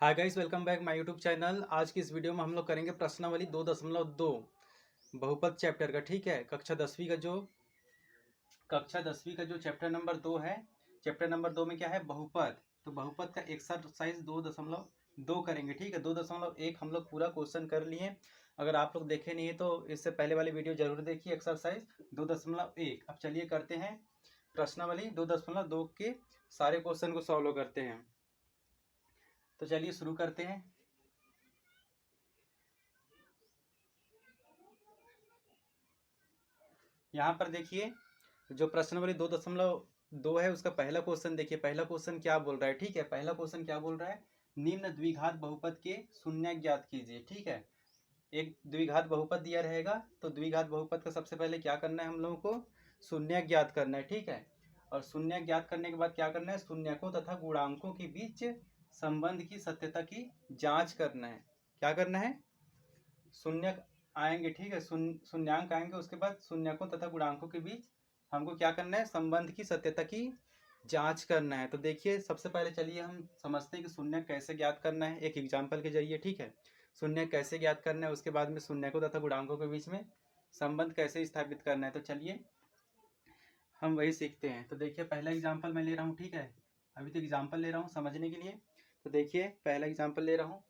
Hi guys, welcome back my YouTube channel. आज की इस वीडियो में हम लोग करेंगे प्रश्नावली 2.2 बहुपद चैप्टर का। ठीक है, कक्षा 10वीं का जो चैप्टर नंबर 2 है। चैप्टर नंबर 2 में क्या है? बहुपद। तो बहुपद का एक्सरसाइज 2.2 करेंगे। ठीक है, 2.1 हम लोग पूरा क्वेश्चन कर लिए। अगर आप लोग देखे नहीं है तो इससे पहले वाली वीडियो जरूर देखिए, एक्सरसाइज 2.1। अब चलिए करते हैं प्रश्नावली 2.2 के सारे क्वेश्चन को सॉल्व करते हैं। तो चलिए शुरू करते हैं। यहाँ पर देखिए, जो प्रश्नावली 2.2 है उसका पहला क्वेश्चन देखिए। पहला क्वेश्चन क्या बोल रहा है? ठीक है, पहला क्वेश्चन क्या बोल रहा है? निम्न द्विघात बहुपद के शून्य ज्ञात कीजिए। ठीक है, एक द्विघात बहुपद दिया रहेगा तो द्विघात बहुपद का सबसे पहले क्या करना है? हम लोगों को शून्य ज्ञात करना है। ठीक है, और शून्य ज्ञात करने के बाद क्या करना है? शून्यकों तथा गुणांकों के बीच संबंध की सत्यता की जांच करना है। क्या करना है? शून्य आएंगे, ठीक है, शून्यांक आएंगे, उसके बाद शून्यकों तथा गुणांकों के बीच हमको क्या करना है? संबंध की सत्यता की जांच करना है। तो देखिए, सबसे पहले चलिए हम समझते हैं कि शून्य कैसे ज्ञात करना है एक एग्जाम्पल के जरिए। ठीक है, शून्य कैसे ज्ञात करना है, उसके बाद में शून्यकों तथा गुणांकों के बीच में संबंध कैसे स्थापित करना है। तो चलिए हम वही सीखते हैं। तो देखिए, पहला एग्जाम्पल मैं ले रहा हूँ। ठीक है, अभी तो एग्जाम्पल ले रहा हूँ समझने के लिए। तो देखिए, पहला एग्जाम्पल ले रहा हूँ,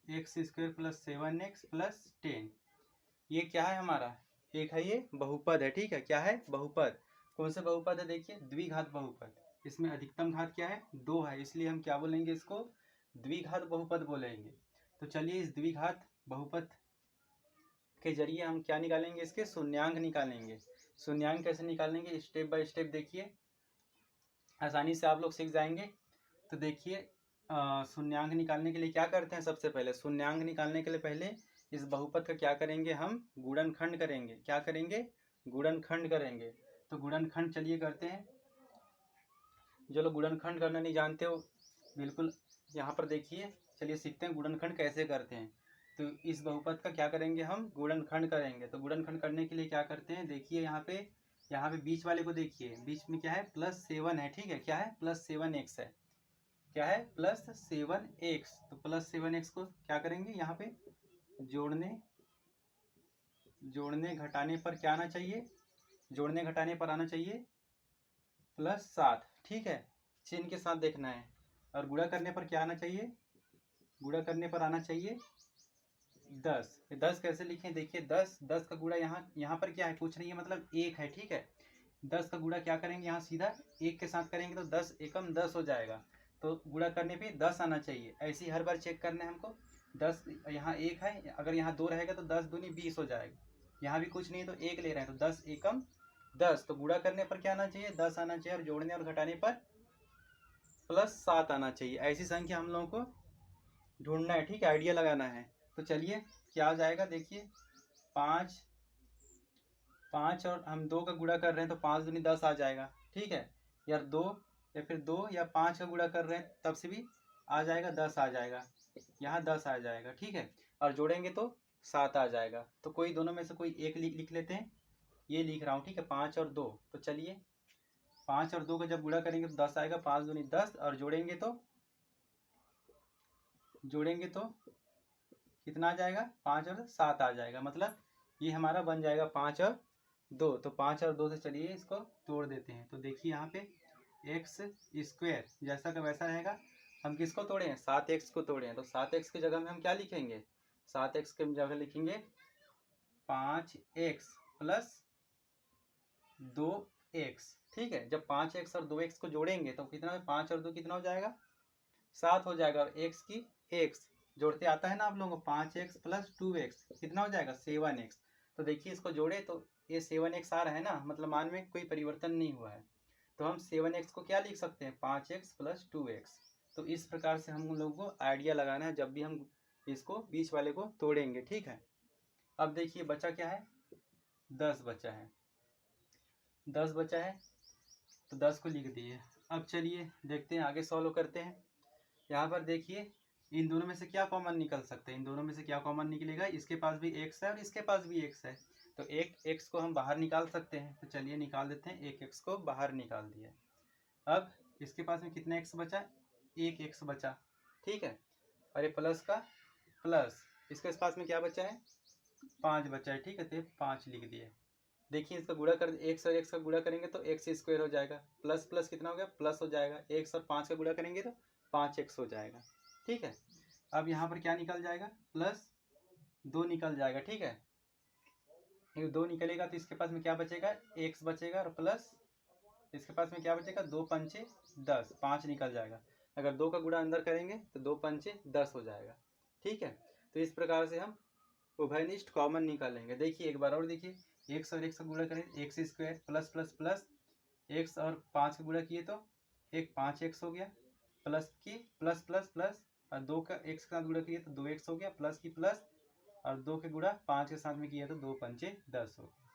x² + 7x + 10। ये क्या है हमारा? एक है, ये बहुपद है। ठीक है, क्या है? बहुपद। कौन से बहुपद है? देखिए, द्विघात बहुपद। इसमें अधिकतम घात क्या है? 2 है, इसलिए हम क्या बोलेंगे? इसको द्विघात बहुपद बोलेंगे। तो चलिए, इस द्विघात बहुपद के जरिए हम क्या निकालेंगे? इसके शून्यांक निकालेंगे। शून्यांक कैसे निकालेंगे? स्टेप बाय स्टेप देखिए, आसानी से आप लोग सीख जाएंगे। तो देखिए, शून्यांक निकालने के लिए क्या करते हैं? सबसे पहले शून्यांक निकालने के लिए पहले इस बहुपद का क्या करेंगे? हम गुणनखंड करेंगे। क्या करेंगे? गुणनखंड करेंगे। तो गुणनखंड चलिए करते हैं। जो लोग गुणनखंड करना नहीं जानते हो, बिल्कुल यहाँ पर देखिए, चलिए सीखते हैं गुणनखंड कैसे करते हैं। तो इस बहुपद का क्या करेंगे? हम गुणनखंड करेंगे। तो गुणनखंड करने के लिए क्या करते हैं? देखिए, यहाँ पे बीच वाले को देखिए, बीच में क्या है? +7 है। ठीक है, क्या है? +7x है। क्या है? +7x। तो +7x को क्या करेंगे? यहाँ पे जोड़ने घटाने पर क्या आना चाहिए? जोड़ने घटाने पर आना चाहिए +7। ठीक है, चिन्ह के साथ देखना है। और गुणा करने पर क्या आना चाहिए? गुणा करने पर आना चाहिए 10। 10 कैसे लिखें? देखिए, 10 का गुणा यहाँ पर क्या है? कुछ नहीं है, मतलब 1 है। ठीक है, 10 का गुणा क्या करेंगे? यहाँ सीधा 1 के साथ करेंगे तो 10 एकम 10 हो जाएगा। तो गुणा करने पे 10 आना चाहिए। ऐसे ही हर बार चेक करना है हमको। 10 यहाँ 1 है, अगर यहाँ 2 रहेगा तो 10 दूनी 20 हो जाएगा। यहाँ भी कुछ नहीं है तो 1 ले रहे हैं, तो 10 एकम 10। तो गुणा करने पर क्या आना चाहिए? 10 आना चाहिए, और जोड़ने और घटाने पर +7 आना चाहिए। ऐसी संख्या हम लोगों को ढूंढना है। ठीक है, आइडिया लगाना है। तो चलिए, क्या आ जाएगा? देखिए, 5 5 और हम 2 का गुणा कर रहे हैं तो 5 दूनी 10 आ जाएगा। ठीक है, यार 2 या फिर 2 या 5 का गुणा कर रहे हैं तब से भी आ जाएगा, 10 आ जाएगा। यहाँ 10 आ जाएगा। ठीक है, और जोड़ेंगे तो 7 आ जाएगा। तो कोई दोनों में से कोई एक लिख लेते हैं। ये लिख रहा हूँ। ठीक है, 5 और 2। तो चलिए, 5 और 2 का जब गुणा करेंगे तो 10 आएगा, 5 दूनी 10, और जोड़ेंगे तो कितना आ जाएगा? 5 और 7 आ जाएगा। मतलब ये हमारा बन जाएगा 5 और 2। तो 5 और 2 से चलिए इसको तोड़ देते हैं। तो देखिए, यहाँ पे x² जैसा का वैसा रहेगा। हम किसको तोड़े हैं? 7x को तोड़े हैं। तो 7x की जगह में हम क्या लिखेंगे? 7x की जगह लिखेंगे 5x + 2x। ठीक है, जब 5x और 2x को जोड़ेंगे तो कितना? 5 और 2 कितना हो जाएगा? 7 हो जाएगा। और x की x जोड़ते आता है ना आप लोगों को, 5x + 2x कितना हो जाएगा? 7x। तो देखिए, इसको जोड़े तो ये 7x आ रहा है ना, मतलब मान में कोई परिवर्तन नहीं हुआ है। तो हम 7x को क्या लिख सकते हैं? 5x + 2x। तो इस प्रकार से हम लोगों को आइडिया लगाना है जब भी हम इसको बीच वाले को तोड़ेंगे। ठीक है, अब देखिए बचा क्या है? 10 बचा है। 10 बचा है, तो 10 को लिख दिए। अब चलिए देखते हैं, आगे सॉल्व करते हैं। यहाँ पर देखिए, इन दोनों में से क्या कॉमन निकल सकते हैं? इन दोनों में से क्या कॉमन निकलेगा? इसके पास भी x है और इसके पास भी x है, तो एक x को हम बाहर निकाल सकते हैं। तो चलिए निकाल देते हैं, एक x को बाहर निकाल दिया। अब इसके पास में कितना x बचा? एक x बचा। ठीक है, और ये प्लस का प्लस, इसके पास में क्या बचा है 5 बचा है, ठीक है, तो 5 लिख दिए। देखिए इसका गुणा कर, एक्स और एक्स का गुणा करेंगे तो एक्स स्क्वायर हो जाएगा, प्लस प्लस कितना हो गया प्लस हो जाएगा, एक्स और 5 का गुणा करेंगे तो 5x हो जाएगा, ठीक है। अब यहाँ पर क्या निकल जाएगा प्लस 2 निकल जाएगा, ठीक है। ये 2 निकलेगा तो इसके पास में क्या बचेगा x बचेगा और प्लस इसके पास में क्या बचेगा 2 पंचे 10, 5 निकल जाएगा। अगर 2 का गुणा अंदर करेंगे तो 2 पंचे 10 हो जाएगा, ठीक है। तो इस प्रकार से हम उभयनिष्ठ कॉमन निकालेंगे। देखिए एक बार और देखिए, एक्स और एक्स का गुणा करें x square plus plus plus x और 5 का गुणा किए तो एक 5x हो गया, प्लस की प्लस प्लस प्लस और 2 का एक्स के साथ गुणा किए तो 2x हो गया, प्लस की प्लस और 2 के गुणा 5 के साथ में किया तो 2 पंचे 10 हो गया।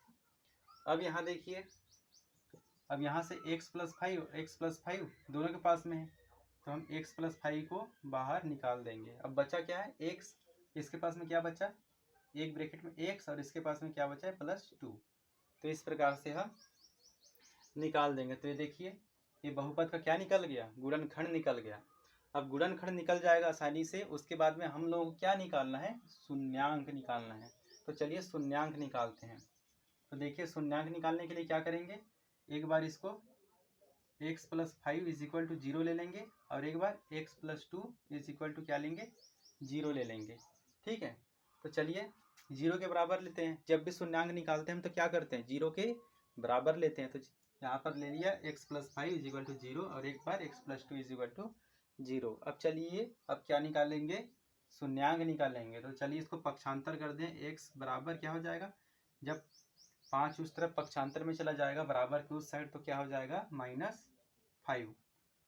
अब यहाँ देखिए, अब यहाँ से x प्लस 5 दोनों के पास में है तो हम x प्लस 5 को बाहर निकाल देंगे। अब बचा क्या है x, इसके पास में क्या बचा एक ब्रैकेट में x और इसके पास में क्या बचा है +2। तो इस प्रकार से हम निकाल देंगे। तो ये देखिए ये बहुपद का क्या निकल गया गुणनखंड निकल गया। अब गुणनखंड निकल जाएगा आसानी से, उसके बाद में हम लोगों को क्या निकालना है शून्यांक निकालना है। तो चलिए शून्यांक निकालते हैं। तो देखिए शून्यांक निकालने के लिए क्या करेंगे, एक बार इसको x plus 5 is equal to 0 ले लेंगे और एक बार x plus 2 is equal to क्या लेंगे 0 ले लेंगे, ठीक है। तो चलिए 0 के बराबर लेते हैं। जब भी शून्यांक निकालते हैं हम तो क्या करते हैं 0 के बराबर लेते हैं। तो यहाँ पर ले लिया x plus 5 is equal to 0 और एक बार x plus 2 is equal to 0। अब चलिए अब क्या निकालेंगे शून्यांक निकालेंगे। तो चलिए इसको पक्षांतर कर दें, x बराबर क्या हो जाएगा, जब 5 उस तरफ पक्षांतर में चला जाएगा बराबर के उस साइड तो क्या हो जाएगा -5।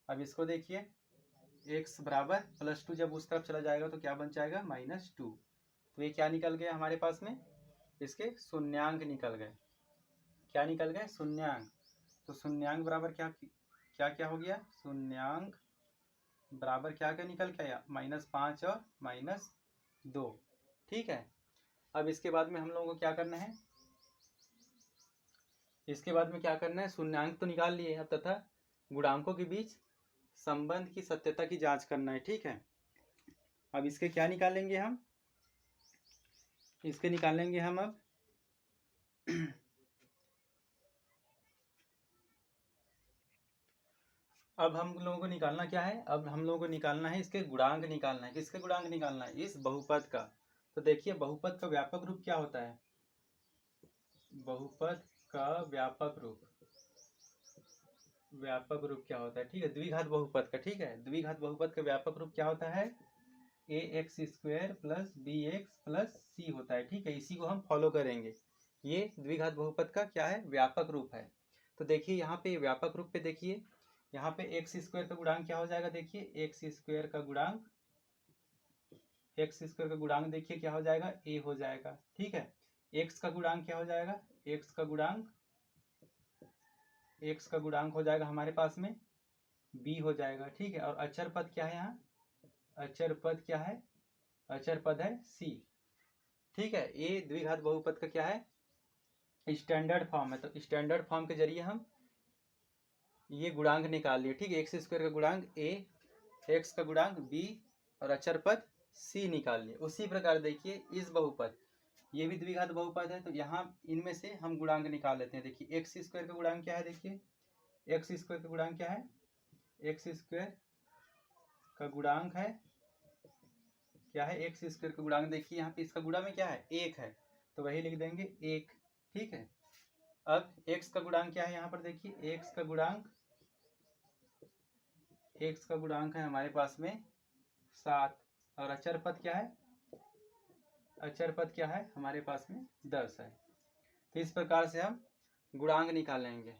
अब इसको देखिए x बराबर +2 जब उस तरफ चला जाएगा तो क्या बन जाएगा -2। तो ये क्या निकल गया हमारे पास में, इसके शून्यांक निकल गए। क्या निकल गए शून्यांक। तो शून्यांक बराबर क्या क्या क्या हो गया, शून्यांक बराबर क्या क्या निकल के आया -5 और -2, ठीक है। अब इसके बाद में हम लोगों को क्या करना है, इसके बाद में क्या करना है शून्यांक तो निकाल लिए अब तथा गुणांकों के बीच संबंध की सत्यता की जांच करना है, ठीक है। अब इसके क्या निकालेंगे हम, इसके निकालेंगे हम अब हम लोगों को निकालना क्या है, अब हम लोगों को निकालना है इसके गुणांक निकालना है। किसके गुणांक निकालना है, इस बहुपद का। तो देखिए बहुपद का व्यापक रूप क्या होता है, बहुपद का व्यापक रूप क्या होता है, ठीक है, द्विघात बहुपद का, ठीक है। द्विघात बहुपद का व्यापक रूप क्या होता है ax² plus bx plus c होता है, ठीक है। इसी को हम फॉलो करेंगे, ये द्विघात बहुपद का क्या है व्यापक रूप है। तो देखिए यहाँ पे व्यापक रूप पे देखिए यहाँ पे x² का गुणांक क्या हो जाएगा, देखिए x² का गुणांक देखिए क्या हो जाएगा a हो जाएगा, ठीक है। x का गुणांक क्या हो जाएगा, x का गुणांक हो जाएगा हमारे पास में b हो जाएगा, ठीक है। और अचर पद क्या है यहाँ, अचर पद क्या है, अचर पद है c, ठीक है। ये द्विघात बहुपद का क्या है स्टैंडर्ड फॉर्म है। तो स्टैंडर्ड फॉर्म के जरिए हम ये गुणांक निकाल लिए, ठीक है। x² का गुणांक a, x का गुणांक b और अचर पद c निकाल लिए। उसी प्रकार देखिए इस बहुपद, ये भी द्विघात बहुपद है तो यहाँ इनमें से हम गुणांक निकाल लेते हैं। देखिए x² का गुणांक क्या है, देखिए x² का गुणांक क्या है, x² का गुणांक है क्या है, x² का गुणांक देखिए यहाँ पे इसका गुणा में क्या है 1 है तो वही लिख देंगे 1, ठीक है। अब x का गुणांक क्या है यहाँ पर देखिए x का गुणांक है हमारे पास में 7 और अचर पद क्या है, अचर पद क्या है हमारे पास में 10 है। तो इस प्रकार से हम गुणांक निकालेंगे।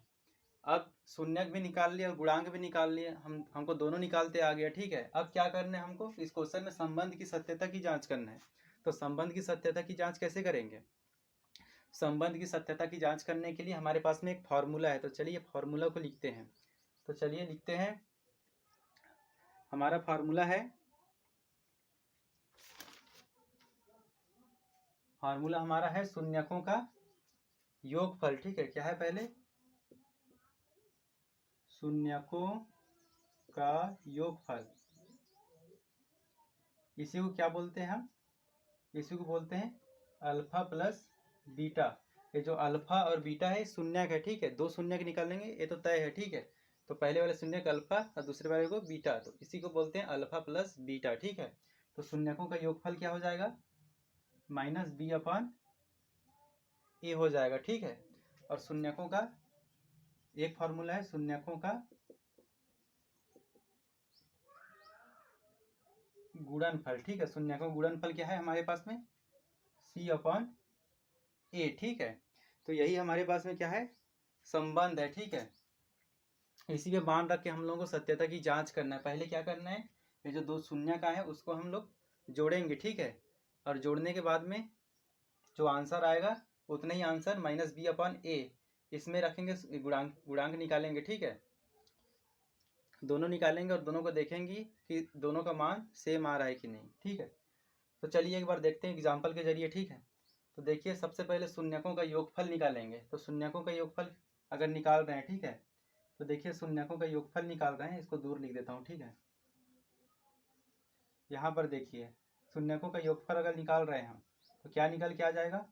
अब शून्यक भी निकाल लिया और गुणांक भी निकाल लिया, हमको दोनों निकालते आ गया, ठीक है। अब क्या करना है हमको, इस क्वेश्चन में संबंध की सत्यता की जांच करना है। तो संबंध की सत्यता की जांच कैसे करेंगे, संबंध की सत्यता की जांच करने के लिए हमारे पास में एक फॉर्मूला है। तो चलिए फॉर्मूला को लिखते हैं। तो चलिए लिखते हैं, हमारा फॉर्मूला है, फॉर्मूला हमारा है शून्यकों का योगफल, ठीक है। क्या है पहले, शून्यकों का योगफल, इसी को क्या बोलते हैं हम, इसी को बोलते हैं अल्फा प्लस बीटा। ये जो अल्फा और बीटा है शून्यक है, ठीक है, दो शून्यक निकालेंगे, ये तो तय है, ठीक है। तो पहले वाले शून्यक अल्फा और दूसरे वाले को बीटा, तो इसी को बोलते हैं अल्फा प्लस बीटा, ठीक है। तो शून्यकों का योगफल क्या हो जाएगा, माइनस बी अपॉन ए हो जाएगा, ठीक है। और शून्यकों का एक फॉर्मूला है, शून्यकों का गुणनफल, ठीक है। शून्यकों का गुणनफल क्या है हमारे पास में, सी अपॉन ए, ठीक है। तो यही हमारे पास में क्या है, संबंध है, ठीक है। इसी पे मान रख के हम लोगों को सत्यता की जांच करना है। पहले क्या करना है, ये जो दो शून्य का है उसको हम लोग जोड़ेंगे, ठीक है। और जोड़ने के बाद में जो आंसर आएगा उतना ही आंसर माइनस बी अपॉन ए इसमें रखेंगे, गुणांक निकालेंगे, ठीक है। दोनों निकालेंगे और दोनों को देखेंगे कि दोनों का मान सेम आ रहा है कि नहीं, ठीक है। तो चलिए एक बार देखते हैं एग्जाम्पल के जरिए, ठीक है। तो देखिए सबसे पहले शून्यकों का योगफल निकालेंगे। तो शून्यकों का योगफल अगर निकाल रहे हैं, ठीक है, तो देखिए शून्यकों का योगफल निकाल रहे हैं, इसको दूर लिख देता हूँ, ठीक है। यहाँ पर देखिए शून्यकों का योगफल अगर निकाल रहे हैं हम, तो क्या निकल के आ जाएगा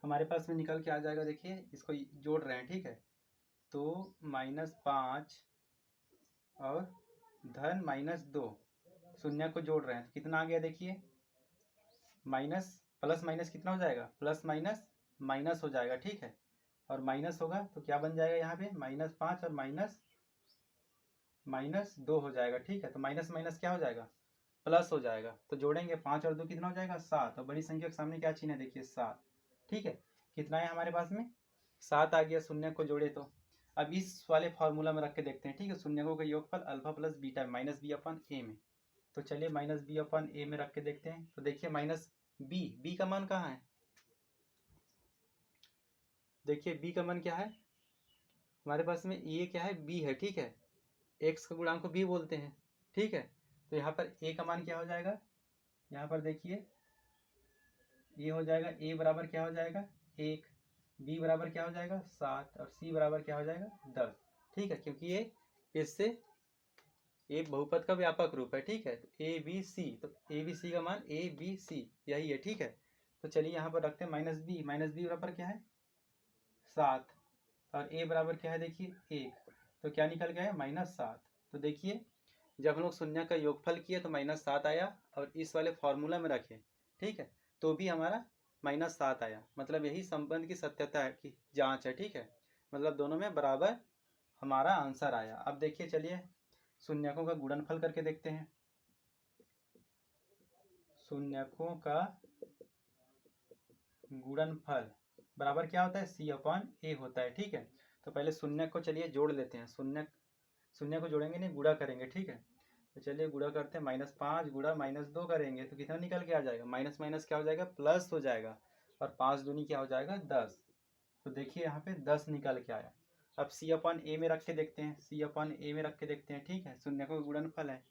हमारे पास में, निकल के आ जाएगा, देखिए इसको जोड़ रहे हैं, ठीक है। तो -5 और धन -2 शून्य को जोड़ रहे हैं, तो कितना आ गया देखिए, माइनस प्लस माइनस कितना हो जाएगा, प्लस माइनस माइनस हो जाएगा, ठीक है। और माइनस होगा तो क्या बन जाएगा यहाँ पे, -5 और -2 हो जाएगा, ठीक है। तो माइनस माइनस क्या हो जाएगा, प्लस हो जाएगा। तो जोड़ेंगे 5 और 2 कितना हो जाएगा, 7। और बड़ी संख्या के सामने क्या चिन्ह है, देखिए 7, ठीक है। कितना है हमारे पास में, 7 आ गया, शून्य को जोड़े तो। अब इस वाले फॉर्मूला में रख के देखते हैं, ठीक है। शून्यकों का योगफल alpha plus beta minus B upon A में। तो चलिए माइनस बी अपॉन ए में रख के देखते हैं। तो देखिए माइनस बी का मान कहाँ है, देखिए बी का मान क्या है हमारे पास में, ये क्या है, बी है, ठीक है। एक्स का गुणांक को बी बोलते हैं, ठीक है। तो यहाँ पर ए का मान क्या हो जाएगा, यहाँ पर देखिए ये हो जाएगा, ए बराबर क्या हो जाएगा 1, बी बराबर क्या हो जाएगा 7 और सी बराबर क्या हो जाएगा 10, ठीक है। क्योंकि ये इससे एक बहुपद का व्यापक रूप है, ठीक है। तो ए बी सी, तो ए बी सी का मान ए बी सी यही है, ठीक है। तो चलिए यहाँ पर रखते हैं माइनस बी बराबर क्या है 7 और ए बराबर क्या है देखिए 1, तो क्या निकल गया है -7। तो देखिए जब हम लोग शून्य का योगफल किए तो -7 आया, और इस वाले फॉर्मूला में रखे, ठीक है, तो भी हमारा -7 आया। मतलब यही संबंध की सत्यता है की जांच है, ठीक है। मतलब दोनों में बराबर हमारा आंसर आया। अब देखिए चलिए शून्यकों का गुणनफल करके देखते हैं। शून्यकों का गुणनफल बराबर क्या होता है, सी अपॉन ए होता है, ठीक है। तो पहले शून्य को चलिए जोड़ लेते हैं, शून्य को जोड़ेंगे नहीं, गुणा करेंगे, ठीक है। तो चलिए गुणा करते हैं, -5 गुणा -2 करेंगे तो कितना निकल के आ जाएगा, माइनस माइनस क्या हो जाएगा, प्लस हो जाएगा। और 5 दूनी क्या हो जाएगा 10। तो देखिए यहाँ पे 10 निकल के आया। अब सी अपॉन ए में रख के देखते हैं, सी अपॉन ए में रख के देखते हैं, ठीक है। शून्य का गुणनफल है,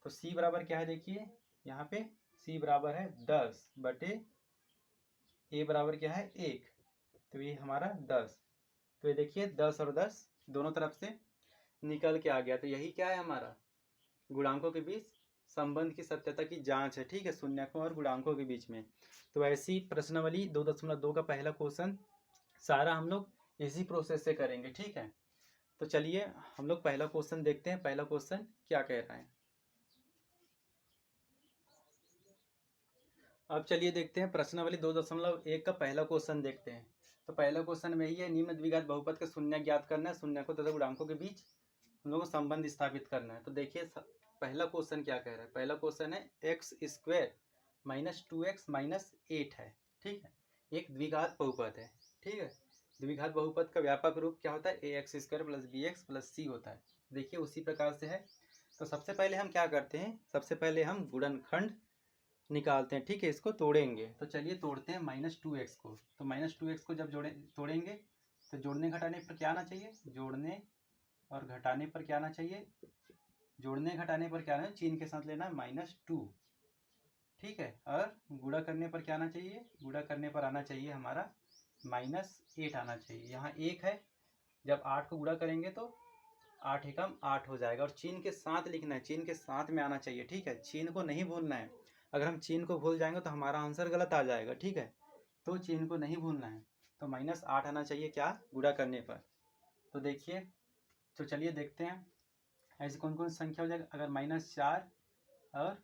तो सी बराबर क्या है देखिए यहाँ पे, सी बराबर है 10 बटे ए बराबर क्या है 1, तो ये हमारा 10। तो ये देखिए 10 और 10 दोनों तरफ से निकल के आ गया। तो यही क्या है हमारा, गुणांकों के बीच संबंध की सत्यता की जांच है, ठीक है, शून्यकों और गुणांकों के बीच में। तो ऐसी प्रश्नावली 2.2 का पहला क्वेश्चन सारा हम लोग इसी प्रोसेस से करेंगे, ठीक है। तो चलिए हम लोग पहला क्वेश्चन देखते हैं, पहला क्वेश्चन क्या कह रहा है। अब चलिए देखते हैं प्रश्नावली 2.1 का पहला क्वेश्चन देखते हैं। तो पहला क्वेश्चन में ही है, निम्न द्विघात बहुपद का शून्य ज्ञात करना है, शून्यकों तथा गुणांकों के बीच हम लोग को संबंध स्थापित करना है। तो देखिए पहला क्वेश्चन क्या कह रहा है, पहला क्वेश्चन है x² -2x -8 है, ठीक है। एक द्विघात बहुपद है, ठीक है। द्विघात बहुपद का व्यापक रूप क्या होता है, ax² + bx + c होता है। देखिए उसी प्रकार से है। तो सबसे पहले हम क्या करते हैं, सबसे पहले हम गुणनखंड निकालते हैं, ठीक है। इसको तोड़ेंगे, तो चलिए तोड़ते हैं -2x को। तो -2x को जब तोड़ेंगे तो जोड़ने घटाने पर क्या आना चाहिए, जोड़ने और घटाने पर क्या आना चाहिए, जोड़ने घटाने पर क्या आना है, चिन्ह के साथ लेना -2, ठीक है। और गुणा करने पर क्या आना चाहिए, गुणा करने पर आना चाहिए हमारा -8 आना चाहिए। यहाँ 1 है, जब 8 को गुणा करेंगे तो 8 एकम 8 हो जाएगा। और चिन्ह के साथ लिखना है, चिन्ह के साथ में आना चाहिए, ठीक है। चिन्ह को नहीं भूलना है, अगर हम चिन्ह को भूल जाएंगे तो हमारा आंसर गलत आ जाएगा, ठीक है। तो चिन्ह को नहीं भूलना है। तो -8 आना चाहिए क्या, गुणा करने पर। तो देखिए, तो चलिए देखते हैं ऐसी कौन कौन सी संख्या हो जाएगा। अगर -4 और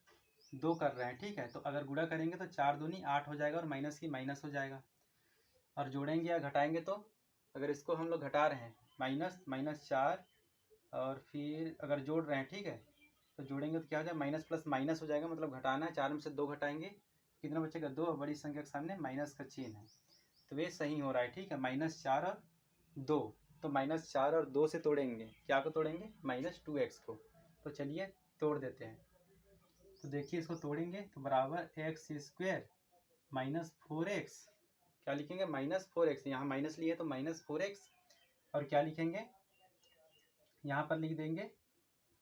2 कर रहे हैं, ठीक है, तो अगर गुणा करेंगे तो 4 दूनी 8 हो जाएगा और माइनस की माइनस हो जाएगा। और जोड़ेंगे या घटाएंगे तो अगर इसको हम लोग घटा रहे हैं -4 और फिर अगर जोड़ रहे हैं, ठीक है, तो जोड़ेंगे तो क्या हो जाएगा, माइनस प्लस माइनस हो जाएगा, मतलब घटाना है। 4 में से 2 घटाएंगे कितना बचेगा, 2। बड़ी संख्या के सामने माइनस का चिन्ह है, तो ये सही हो रहा है, ठीक है। -4 और 2, तो -4 और 2 से तोड़ेंगे, क्या को तोड़ेंगे, -2x को। तो चलिए तोड़ देते हैं। तो देखिए इसको तोड़ेंगे तो बराबर x² -4x, क्या लिखेंगे, -4x, यहाँ माइनस लिए तो -4x, और क्या लिखेंगे, यहाँ पर लिख देंगे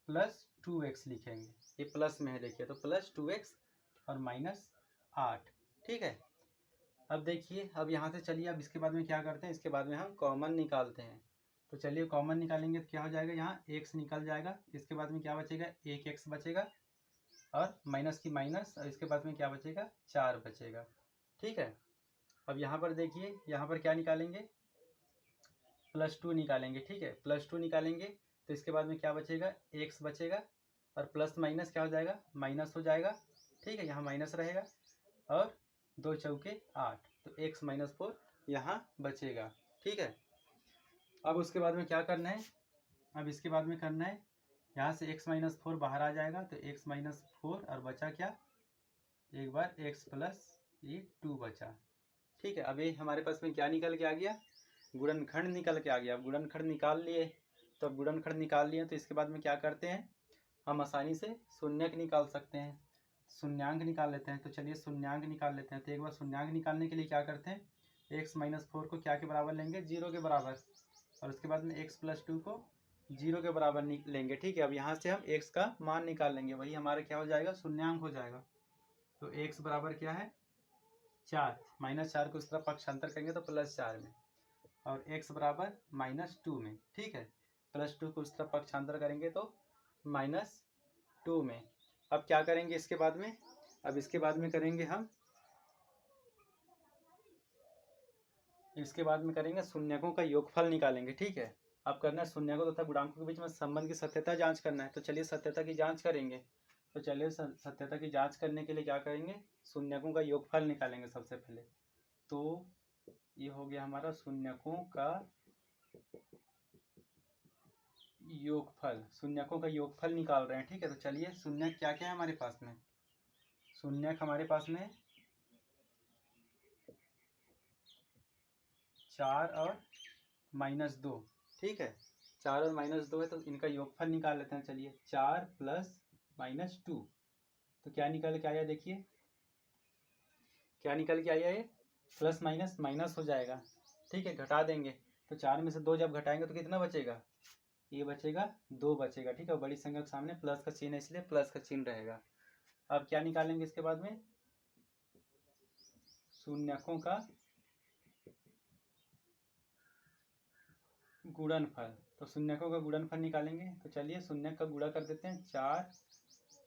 +2x लिखेंगे, ये प्लस में है देखिए, तो +2x और -8, ठीक है। अब देखिए, अब यहाँ से चलिए, अब इसके बाद में क्या करते हैं, इसके बाद में हम कॉमन निकालते हैं। तो चलिए कॉमन निकालेंगे तो क्या हो जाएगा, यहाँ x निकल जाएगा, इसके बाद में क्या बचेगा, 1x बचेगा, और माइनस की माइनस, और इसके बाद में क्या बचेगा, 4 बचेगा, ठीक है। अब यहाँ पर देखिए, यहाँ पर क्या निकालेंगे, +2 निकालेंगे, ठीक है। +2 निकालेंगे तो इसके बाद में क्या बचेगा, x बचेगा, और प्लस माइनस क्या हो जाएगा, माइनस हो जाएगा, ठीक है, यहाँ माइनस रहेगा, और 2 चौके 8, तो x -4 यहाँ बचेगा, ठीक है। अब उसके बाद में क्या करना है, अब इसके बाद में करना है, यहाँ से x -4 बाहर आ जाएगा, तो x -4 और बचा क्या, एक बार x प्लस ये 2 बचा, ठीक है। अब ये हमारे पास में क्या निकल के आ गया, गुणनखंड निकल के आ गया। अब गुणनखंड निकाल लिए, तो अब गुणनखंड निकाल लिए तो इसके बाद में क्या करते हैं, हम आसानी से शून्यक निकाल सकते हैं, शून्यांक निकाल लेते हैं। तो चलिए शून्यांक निकाल लेते हैं। तो एक बार शून्यांक निकालने के लिए क्या करते हैं, x -4 को क्या के बराबर लेंगे, 0 के बराबर, और उसके बाद में x + 2 को 0 के बराबर लेंगे, ठीक है। अब यहाँ से हम x का मान निकाल लेंगे, वही हमारा क्या हो जाएगा, शून्यांक हो जाएगा। तो x बराबर क्या है, 4, -4 को इस तरफ पक्षांतर करेंगे तो +4 में, और x बराबर -2 में, ठीक है। +2 को इस तरफ पक्षांतर करेंगे तो -2 में। अब क्या करेंगे इसके बाद में, अब इसके बाद में करेंगे हम, इसके बाद में करेंगे शून्यकों का योगफल निकालेंगे, ठीक है। अब करना है शून्यकों तथा गुणांकों के बीच में संबंध की सत्यता जांच करना है। तो चलिए सत्यता की जांच करेंगे। तो चलिए सत्यता की जांच करने के लिए क्या करेंगे, शून्यकों का योगफल निकालेंगे सबसे पहले। तो ये हो गया हमारा शून्यकों का योगफल, शून्यकों का योगफल निकाल रहे हैं, ठीक है। तो चलिए शून्यक क्या क्या है हमारे पास में, शून्यक हमारे पास में 4 और -2, ठीक है। 4 और -2 है, तो इनका योगफल निकाल लेते हैं। चलिए 4 + -2, तो क्या निकल के आया, देखिए क्या निकल के आया, ये प्लस माइनस माइनस हो जाएगा, ठीक है, घटा देंगे। तो 4 में से 2 जब घटाएंगे तो कितना बचेगा, ये बचेगा 2 बचेगा, ठीक है। बड़ी संख्या के सामने प्लस का चिन्ह है, इसलिए प्लस का चिन्ह रहेगा। अब क्या निकालेंगे इसके बाद में, शून्यकों का गुणनफल। तो शून्यकों का गुणनफल निकालेंगे। तो चलिए शून्यक का गुणा कर देते हैं, 4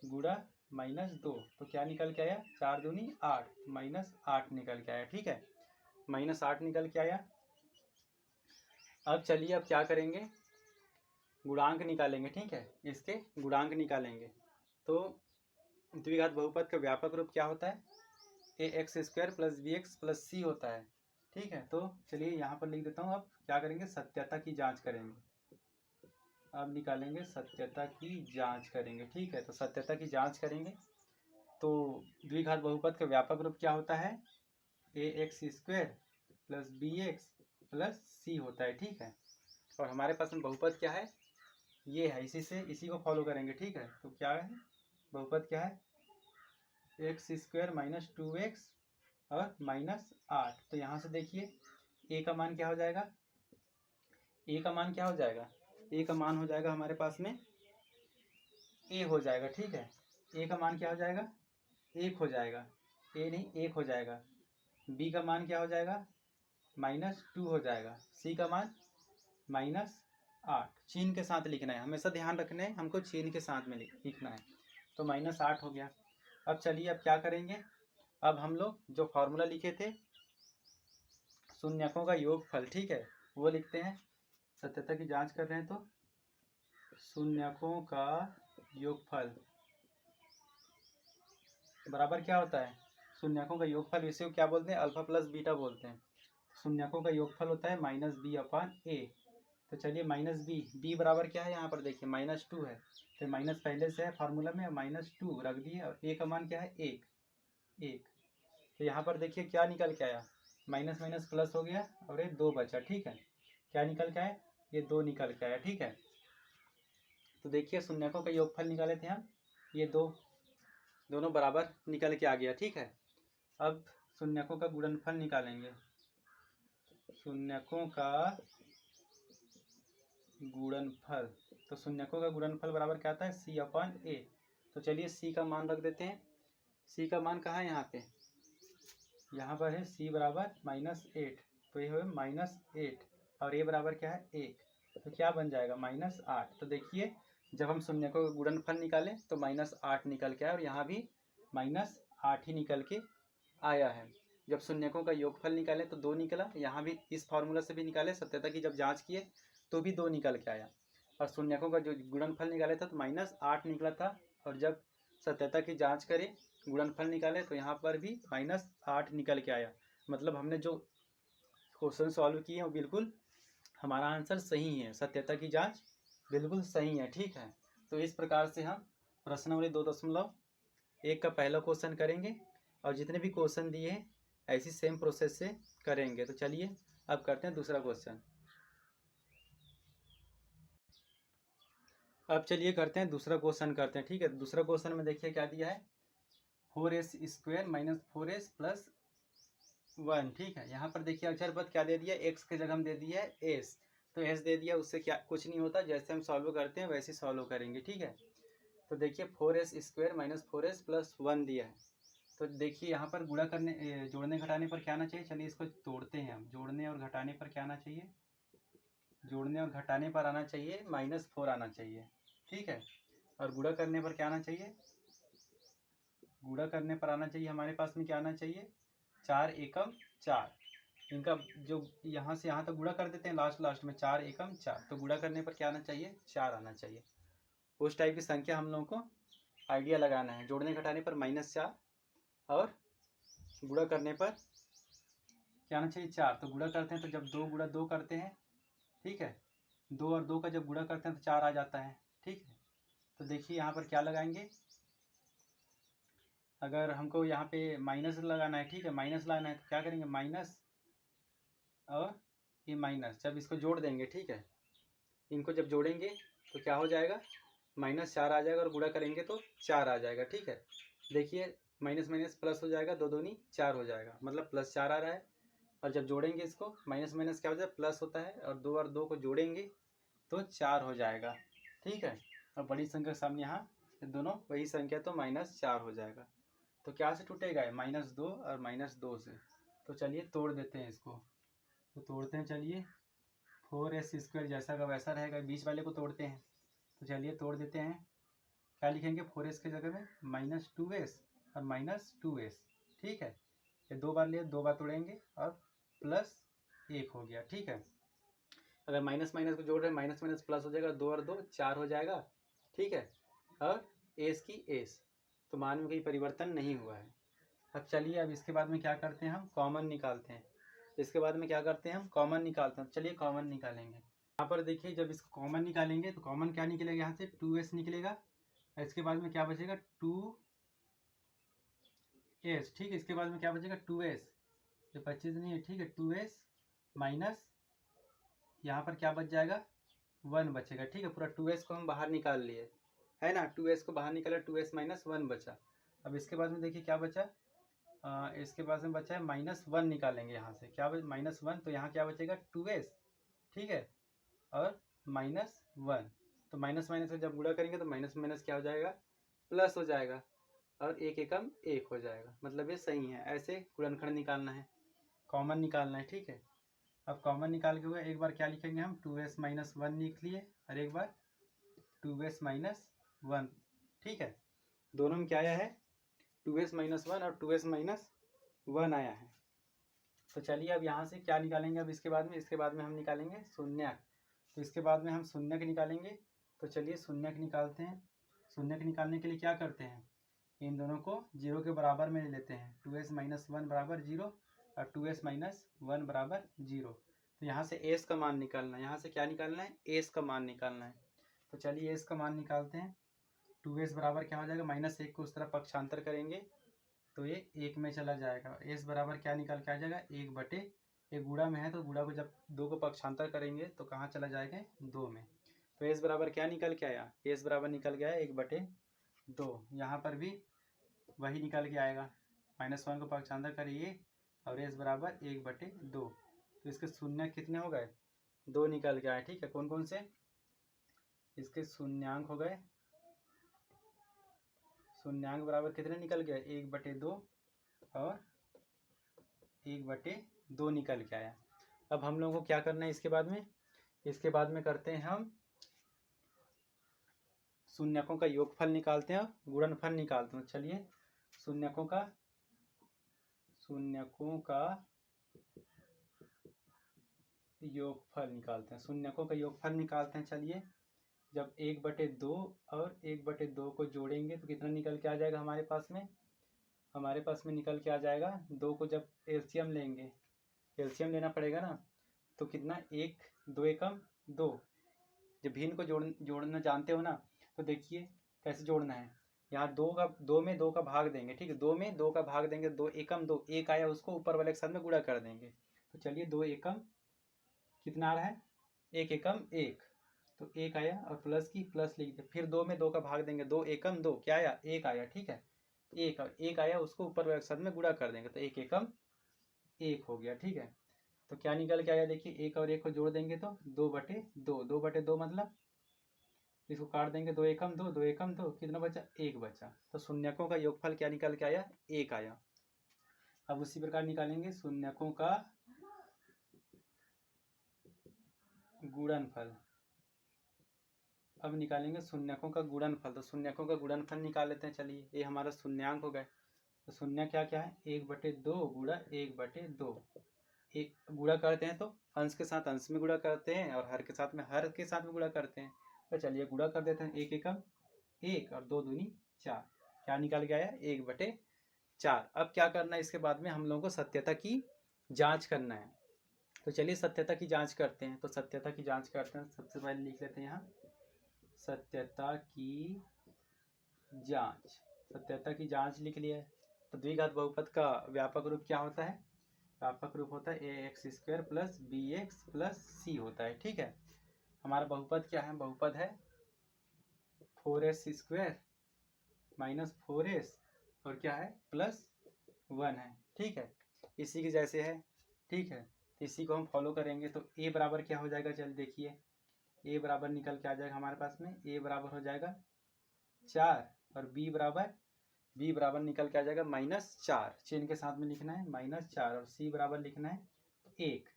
गुणा -2, तो क्या निकल के आया, 4 दूनी 8, -8 निकल के आया, ठीक है, -8 निकल के आया। अब चलिए अब क्या करेंगे, गुणांक निकालेंगे, ठीक है, इसके गुणांक निकालेंगे। तो द्विघात बहुपद का व्यापक रूप क्या होता है, ax² + bx + c होता है, ठीक है। तो चलिए यहाँ पर लिख देता हूँ। अब क्या करेंगे, सत्यता की जांच करेंगे। अब निकालेंगे सत्यता की जांच करेंगे, ठीक है। तो सत्यता की जांच करेंगे तो द्विघात बहुपद का व्यापक रूप क्या होता है, ax² + bx + c होता है, ठीक है। और हमारे पास में बहुपद क्या है, ये है, इसी को फॉलो करेंगे, ठीक है। तो क्या है, बहुपद क्या है, x² - 2x और -8। तो यहाँ से देखिए a का मान क्या हो जाएगा, a का मान क्या हो जाएगा, a का मान हो जाएगा हमारे पास में a हो जाएगा, ठीक है। a का मान क्या हो जाएगा, 1 हो जाएगा, a नहीं 1 हो जाएगा। b का मान क्या हो जाएगा, -2 हो जाएगा। c का मान 8 चिन्ह के साथ लिखना है, हमेशा ध्यान रखना है हमको चिन्ह के साथ में लिखना है। तो -8 हो गया। अब चलिए अब क्या करेंगे, अब हम लोग जो फॉर्मूला लिखे थे शून्यकों का योगफल, ठीक है, वो लिखते हैं। सत्यता की जांच कर रहे हैं तो शून्यकों का योगफल बराबर क्या होता है, शून्यकों का योगफल इसे क्या बोलते हैं, अल्फा प्लस बीटा बोलते हैं। शून्यकों का योगफल होता है -b/a। तो चलिए -b बराबर क्या है, यहाँ पर देखिए -2 है, तो माइनस पहले से है फार्मूला में, -2 रख दिए और a का मान क्या है 1। तो यहाँ पर देखिए क्या निकल के आया, माइनस माइनस प्लस हो गया और ये 2 बचा, ठीक है। क्या निकल के आया, ये 2 निकल के आया, ठीक है। तो देखिए शून्यकों का योगफल निकाले थे हम, ये 2 दोनों बराबर निकल के आ गया, ठीक है। अब शून्यकों का गुणनफल निकालेंगे, शून्यकों का गुणनफल। तो शून्यकों का गुणनफल बराबर क्या आता है, c/a। तो चलिए c का मान रख देते हैं। c का मान कहाँ है, यहाँ पे, यहाँ पर है c बराबर -8। तो ये है -8 और a बराबर क्या है 1। तो क्या बन जाएगा -8। तो देखिए जब हम शून्यकों का गुणनफल निकालें तो -8 निकल के आया और यहाँ भी -8 ही निकल के आया है। जब शून्यकों का योगफल निकाले तो 2 निकला, यहाँ भी इस फार्मूला से भी निकाले, सत्यता की जब जांच किए तो भी 2 निकल के आया। और शून्यकों का जो गुणनफल निकाले था तो -8 निकला था, और जब सत्यता की जांच करें गुणनफल निकाले तो यहाँ पर भी -8 निकल के आया। मतलब हमने जो क्वेश्चन सॉल्व किए वो बिल्कुल हमारा आंसर सही है, सत्यता की जांच बिल्कुल सही है, ठीक है। तो इस प्रकार से हम प्रश्नावली 2.1 का पहला क्वेश्चन करेंगे और जितने भी क्वेश्चन दिए हैं ऐसी सेम प्रोसेस से करेंगे। तो चलिए अब करते हैं दूसरा क्वेश्चन। अब चलिए करते हैं दूसरा क्वेश्चन करते हैं, ठीक है। दूसरा क्वेश्चन में देखिए क्या दिया है, 4s² - 4s + 1, ठीक है। यहाँ पर देखिए अक्षर पद क्या दे दिया, x के जगह हम दे दिया है s, तो s दे दिया, उससे क्या कुछ नहीं होता, जैसे हम सॉल्व करते हैं वैसे सॉल्व करेंगे, ठीक है। तो देखिए 4s² - 4s + 1 दिया है। तो देखिए यहाँ पर गुणा करने जोड़ने घटाने पर क्या आना चाहिए, चलिए इसको तोड़ते हैं हम। जोड़ने और घटाने पर क्या आना चाहिए, जोड़ने और घटाने पर आना चाहिए -4 आना चाहिए, ठीक है। और गुणा करने पर क्या आना चाहिए, गुणा करने पर आना चाहिए हमारे पास में क्या आना चाहिए, 4 एकम 4। इनका जो यहाँ से यहाँ तक गुणा कर देते हैं लास्ट में, 4 एकम 4। तो गुणा करने पर क्या आना चाहिए, 4 आना चाहिए। उस टाइप की संख्या हम लोगों को आइडिया लगाना है। जोड़ने घटाने पर -4 और गुणा करने पर क्या आना चाहिए, 4। तो गुणा करते हैं तो जब 2 × 2 करते हैं, ठीक है, 2 और 2 का जब गुणा करते हैं तो 4 आ जाता है, ठीक है। तो देखिए यहाँ पर क्या लगाएंगे, अगर हमको यहाँ पे माइनस लगाना है, ठीक है, माइनस लगाना है तो क्या करेंगे, माइनस और ये माइनस, जब इसको जोड़ देंगे, ठीक है, इनको जब जोड़ेंगे तो क्या हो जाएगा, -4 आ जाएगा और गुणा करेंगे तो 4 आ जाएगा, ठीक है। देखिए माइनस माइनस प्लस हो जाएगा, 2 दूनी 4 हो जाएगा, मतलब +4 आ रहा है। और जब जोड़ेंगे इसको माइनस माइनस क्या हो जाएगा, प्लस होता है, और 2 और 2 को जोड़ेंगे तो 4 हो जाएगा, ठीक है। और बड़ी संख्या के सामने यहाँ दोनों वही संख्या, तो -4 हो जाएगा। तो क्या से टूटेगा, -2 और -2 से। तो चलिए तोड़ देते हैं इसको, तो तोड़ते हैं, चलिए 4s² जैसा का वैसा रहेगा, बीच वाले को तोड़ते हैं। तो चलिए तोड़ देते हैं, क्या लिखेंगे, 4s के जगह में -2s और -2s, ठीक है। ये 2 बार लिए, 2 बार तोड़ेंगे और +1 हो गया, ठीक है। अगर माइनस माइनस को जोड़ रहे हैं, माइनस माइनस प्लस हो जाएगा, 2 और 2 4 हो जाएगा, ठीक है। और एस की एस, तो मान में कोई परिवर्तन नहीं हुआ है। अब चलिए अब इसके बाद में क्या करते हैं, हम कॉमन निकालते हैं। इसके बाद में क्या करते हैं, हम कॉमन निकालते हैं। चलिए कॉमन निकालेंगे। यहाँ पर देखिए जब इसको कॉमन निकालेंगे तो कॉमन क्या निकलेगा, यहाँ से 2s निकलेगा। इसके बाद में क्या बचेगा, 2s, ठीक है। इसके बाद में क्या बचेगा, 2s, ये 25 नहीं है, ठीक है। 2s माइनस यहाँ पर क्या बच जाएगा, 1 बचेगा, ठीक है। पूरा 2s को हम बाहर निकाल लिए, है ना, 2s को बाहर निकाला, 2s - 1 बचा। अब इसके बाद में देखिए क्या बचा, इसके पास में बचा है -1 निकालेंगे यहाँ से, क्या -1, तो यहाँ क्या बचेगा 2s, ठीक है, और -1। तो माइनस माइनस से जब गुणा करेंगे तो माइनस माइनस क्या हो जाएगा, प्लस हो जाएगा, और 1 एकम 1 हो जाएगा, मतलब ये सही है। ऐसे गुणनखंड निकालना है, कॉमन निकालना है, ठीक है। अब कॉमन निकाल के हुआ, एक बार क्या लिखेंगे हम 2s माइनस 1 लिख लिए और एक बार 2s माइनस 1। ठीक है, दोनों में क्या आया है 2s माइनस 1 और 2s माइनस 1 आया है। तो चलिए अब यहाँ से क्या निकालेंगे, अब इसके बाद में हम निकालेंगे शून्यक। तो इसके बाद में हम शून्यक निकालेंगे। तो चलिए शून्यक निकालते हैं। शून्यक निकालने के लिए क्या करते हैं, इन दोनों को जीरो के बराबर में ले लेते हैं। 2s माइनस 1 बराबर 0 और 2s माइनस 1 बराबर 0। तो यहाँ से s का मान निकालना है, यहाँ से क्या निकालना है, s का मान निकालना है। तो चलिए s का मान निकालते हैं। 2s बराबर क्या हो जाएगा, -1 को उस तरफ पक्षांतर करेंगे तो ये 1 में चला जाएगा। s बराबर क्या निकल के आ जाएगा, 1/, ये गुणा में है तो गुणा को जब 2 को पक्षांतर करेंगे तो कहाँ चला जाएगा, 2 में। तो s बराबर क्या निकल के आया, s बराबर निकल गया 1/2। यहाँ पर भी वही निकल के आएगा, -1 को पक्षांतर करिए और s बराबर 1/2। तो इसके शून्य कितने हो गए, 2 निकल के आए। ठीक है, कौन कौन से इसके शून्यांक हो गए, शून्यांक बराबर कितने निकल गए, 1/2 और 1/2 निकल के आया। अब हम लोगों को क्या करना है इसके बाद में करते हैं हम शून्यकों का योगफल निकालते हैं और गुणनफल निकालते हैं। चलिए शून्यकों का योगफल निकालते हैं, शून्यकों का योगफल निकालते हैं। चलिए जब 1/2 और 1/2 को जोड़ेंगे तो कितना निकल के आ जाएगा हमारे पास में निकल के आ जाएगा 2 को जब एलसीएम लेंगे, एलसीएम लेना पड़ेगा ना, तो कितना 1 2 एकम 2। जब भिन्न को जोड़ना जानते हो ना, तो देखिए कैसे जोड़ना है। यहाँ 2 में 2 का भाग देंगे। ठीक है, 2 में 2 का भाग देंगे, 2 एकम 2, 1 आया उसको ऊपर वाले के साथ में गुणा कर देंगे। तो चलिए 2 एकम कितना आ रहा है, 1 एकम 1, तो 1 आया और प्लस लिख दे। फिर 2 में 2 का भाग देंगे, 2 एकम 2, क्या आया 1 आया। ठीक है, 1 आया उसको ऊपर वाले के साथ में गुणा कर देंगे तो 1 एकम 1 हो गया। ठीक है, तो क्या निकल के आया, देखिए 1 और 1 को जोड़ देंगे तो 2/2, 2/2 मतलब इसको काट देंगे, 2 एकम 2, 2 एकम 2, कितना बचा, 1 बचा। तो शून्यकों का योगफल क्या निकल के आया, 1 आया। अब उसी प्रकार निकालेंगे शून्यकों का गुणनफल। अब निकालेंगे शून्यकों का गुणनफल। तो शून्यकों का गुणनफल निकाल लेते हैं। चलिए ये हमारा शून्यांक हो गए। तो शून्य क्या क्या है, 1/2 गुणा 1/2। एक गुणा करते हैं तो अंश के साथ अंश में गुणा करते हैं और हर के साथ में गुणा करते हैं। तो चलिए गुणा कर देते हैं, 1 एकम 1 और 2 दूनी 4, क्या निकल गया है 1/4। अब क्या करना है, इसके बाद में हम लोगों को सत्यता की जांच करना है। तो चलिए सत्यता की जांच करते हैं। तो सत्यता की जांच करते हैं, सबसे पहले लिख लेते हैं यहाँ सत्यता की जांच। सत्यता की जांच लिख लिया है। तो द्विघात बहुपद का व्यापक रूप क्या होता है, व्यापक रूप होता है ax² + bx + c होता है। ठीक है, हमारा बहुपद क्या है, बहुपद है 4s² - 4s और क्या है +1 है। ठीक है, इसी के जैसे है। ठीक है, इसी को हम फॉलो करेंगे। तो a बराबर क्या हो जाएगा, चल देखिए a बराबर निकल के आ जाएगा हमारे पास में, a बराबर हो जाएगा 4 और b बराबर निकल के आ जाएगा -4, चिन्ह के साथ में लिखना है -4 और c बराबर लिखना है 1।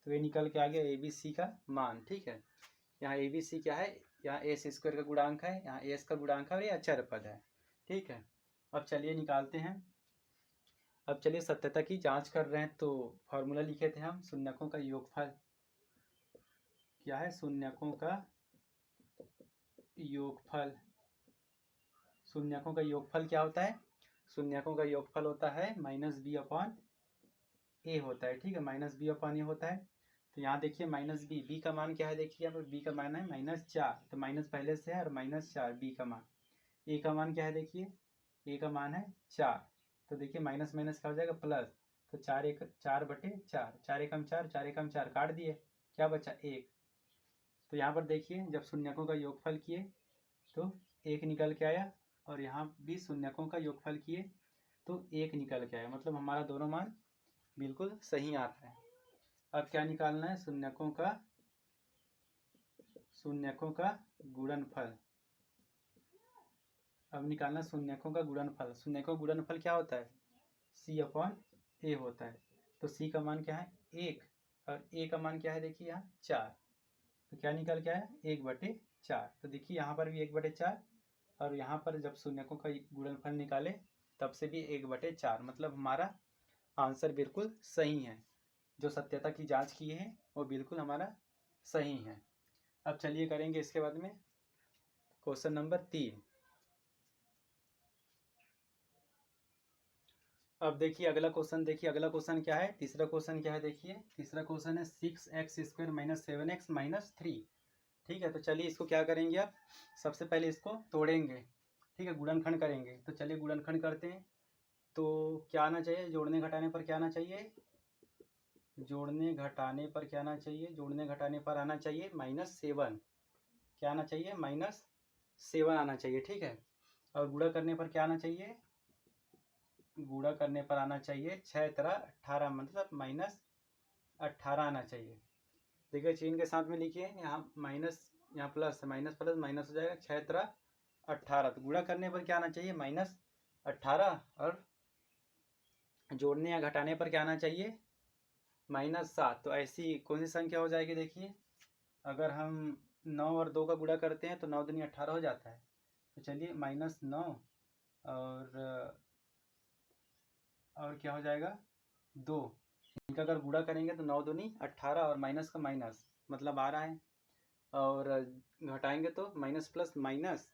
तो ये निकल के आ गया ABC का मान। ठीक है, यहाँ ABC क्या है, यहाँ s² का गुणांक है, यहाँ s का गुणांक है और ये अचर पद है। ठीक है, अब चलिए निकालते हैं। अब चलिए सत्यता की जांच कर रहे हैं। तो फॉर्मूला लिखे थे हम शून्यकों का योगफल। क्या है, शून्यकों का योगफल। शून्यकों का योगफल क्या होता है, शून्यकों का योगफल होता है -b/a होता है। ठीक है, -b/a होता है। तो यहाँ देखिए -b का मान क्या है, देखिए यहाँ पर b का मान है -4, तो माइनस पहले से है और -4 b का मान। a का मान क्या है, देखिए a का मान है 4, तो देखिए माइनस माइनस क्या हो जाएगा प्लस। तो 4/4, 4 एकम 4, 4 एकम 4 काट दिए, क्या बचा 1। तो यहाँ पर देखिए जब शून्यकों का योगफल किए तो 1 निकल के आया और यहाँ भी शून्यकों का योगफल किए तो 1 निकल के आया, मतलब हमारा दोनों मान बिल्कुल सही आ रहा है। अब क्या निकालना है, शून्यकों का गुणनफल। अब निकालना शून्यकों का गुणनफल। शून्यकों का गुणनफल क्या होता है, c/a होता है। तो c का मान क्या है 1 और ए का मान क्या है देखिए यहाँ 4, तो क्या निकल के आया 1/4। तो देखिए यहाँ पर भी 1/4 और यहाँ पर जब शून्यकों का गुणनफल निकाले तब से भी 1/4, मतलब हमारा आंसर बिल्कुल सही है। जो सत्यता की जांच की है वो बिल्कुल हमारा सही है। अब चलिए करेंगे इसके बाद में क्वेश्चन नंबर 3। अब देखिए अगला क्वेश्चन क्या है, तीसरा क्वेश्चन क्या है देखिए, तीसरा क्वेश्चन है 6x² - 7x - 3। ठीक है, तो चलिए इसको क्या करेंगे, आप सबसे पहले इसको तोड़ेंगे, ठीक है, गुणनखंड करेंगे। तो चलिए गुणनखंड करते हैं। तो क्या आना चाहिए, जोड़ने घटाने पर क्या आना चाहिए, जोड़ने घटाने पर क्या आना चाहिए, जोड़ने घटाने पर आना चाहिए -7। क्या आना चाहिए, -7 आना चाहिए, ठीक है। और गुणा करने पर क्या आना चाहिए, गुणा करने पर आना चाहिए 6×18, मतलब -18 आना चाहिए। देखिए चिन्ह के साथ में लिखिए, यहाँ माइनस, यहाँ प्लस, माइनस प्लस माइनस हो जाएगा, 6×18। तो गुणा करने पर क्या आना चाहिए -18, और जोड़ने या घटाने पर क्या आना चाहिए -7। तो ऐसी कौन सी संख्या हो जाएगी देखिए, अगर हम 9 और 2 का गुणा करते हैं तो 9 दूनी 18 हो जाता है। तो चलिए -9 और क्या हो जाएगा 2, इनका अगर गुणा करेंगे तो 9 दूनी 18 और माइनस का माइनस, मतलब आ रहा है। और घटाएंगे तो माइनस प्लस माइनस,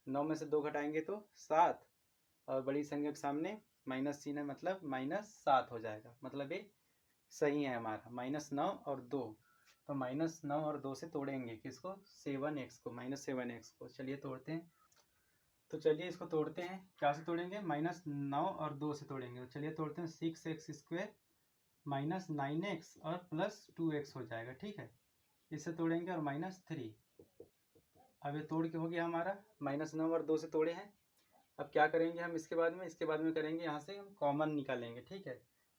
9 में से 2 घटाएंगे तो 7, और बड़ी संख्या के सामने माइनस चिन्ह है, मतलब -7 हो जाएगा। मतलब ये सही है हमारा, -9 और 2। तो -9 और 2 से तोड़ेंगे किसको, 7x को, -7x को। चलिए तोड़ते हैं। तो चलिए इसको तोड़ते हैं, क्या से तोड़ेंगे, -9 और 2 से तोड़ेंगे। तो चलिए तोड़ते हैं, 6x² - 9x और +2x हो जाएगा, ठीक है। इससे तोड़ेंगे और -3। अब ये तोड़ के हो गया हमारा, -9 और 2 से तोड़े हैं। अब क्या करेंगे हम इसके बाद में करेंगे, यहाँ से हम कॉमन निकालेंगे, ठीक है।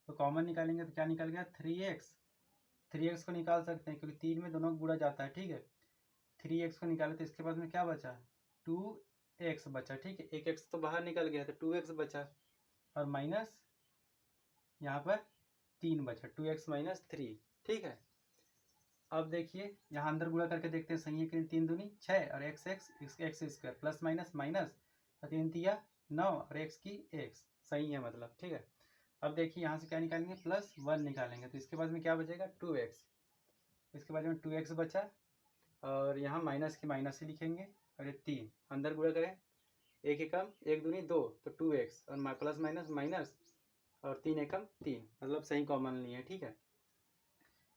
तो कॉमन निकालेंगे तो क्या निकल गया 3x को निकाल सकते हैं, क्योंकि 3 में दोनों को गुणा जाता है, ठीक है। 3x को निकाले तो इसके बाद में क्या बचा, 2x बचा, ठीक है। एक x तो बाहर निकल गया, तो 2x बचा, और माइनस यहाँ पर 3 बचा, 2x - 3, ठीक है। अब देखिए यहाँ अंदर गुणा करके देखते हैं सही है कि 3 दूनी 6 और x² प्लस माइनस माइनस, 3 तिया 9 और x की x, सही है मतलब, ठीक है। अब देखिए यहाँ से क्या निकालेंगे, +1 निकालेंगे। तो इसके बाद में क्या बचेगा 2x, इसके बाद में 2x बचा, और यहाँ माइनस की माइनस ही लिखेंगे, और ये 3 अंदर गुणा करें, एक एकम 1 दूनी 2, तो 2x, और प्लस माइनस माइनस, और 3 एकम 3, मतलब सही कॉमन लिए, ठीक है।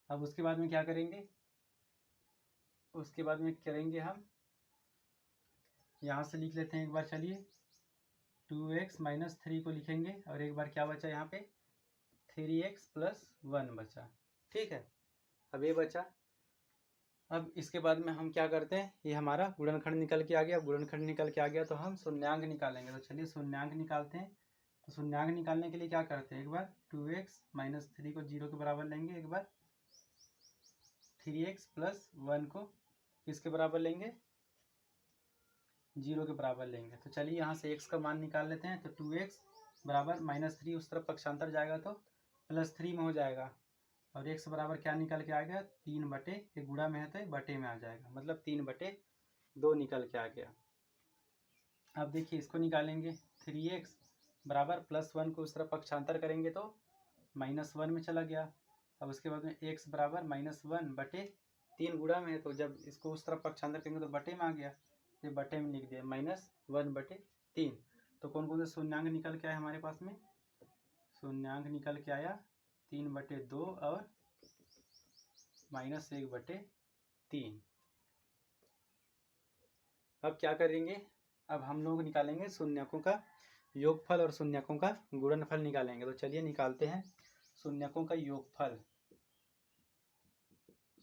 अब उसके बाद में क्या करेंगे, उसके बाद में करेंगे हम, यहाँ से लिख लेते हैं एक बार, चलिए 2x - 3 को लिखेंगे, और एक बार क्या बचा यहाँ पे 3x + 1 बचा, ठीक है। अब ये बचा। अब इसके बाद में हम क्या करते हैं, ये हमारा गुणनखंड निकल के आ गया, गुणनखंड निकल के आ गया तो हम शून्यांक निकालेंगे। तो चलिए शून्यांक निकालते हैं। तो शून्यांक निकालने के लिए क्या करते हैं, एक बार 2x - 3 को 0 के बराबर लेंगे, एक बार 3x + 1 को किसके बराबर लेंगे, 0 के बराबर लेंगे। तो चलिए यहाँ से x का मान निकाल लेते हैं। तो 2x बराबर -3, उस तरफ पक्षांतर जाएगा तो +3 में हो जाएगा, और x बराबर क्या निकल के आ गया 3 बटे, ये गुणा में है तो बटे में आ जाएगा, मतलब 3/2 निकल के आ गया। अब देखिए इसको निकालेंगे, 3x बराबर +1 को उस तरफ पक्षांतर करेंगे तो -1 में चला गया। अब उसके बाद में x बराबर -1 बटे 3 गुणा में है, तो जब इसको उस तरफ पक्षांतर करेंगे तो बटे में आ गया, ये बटे में लिख दिया, -1/3। तो कौन कौन से शून्यांक निकल के आया हमारे पास में, शून्यांक निकल के आया 3/2 और -1/3। अब क्या करेंगे, अब हम लोग निकालेंगे शून्यकों का योगफल और शून्यकों का गुणनफल निकालेंगे। तो चलिए निकालते हैं शून्यकों का योगफल,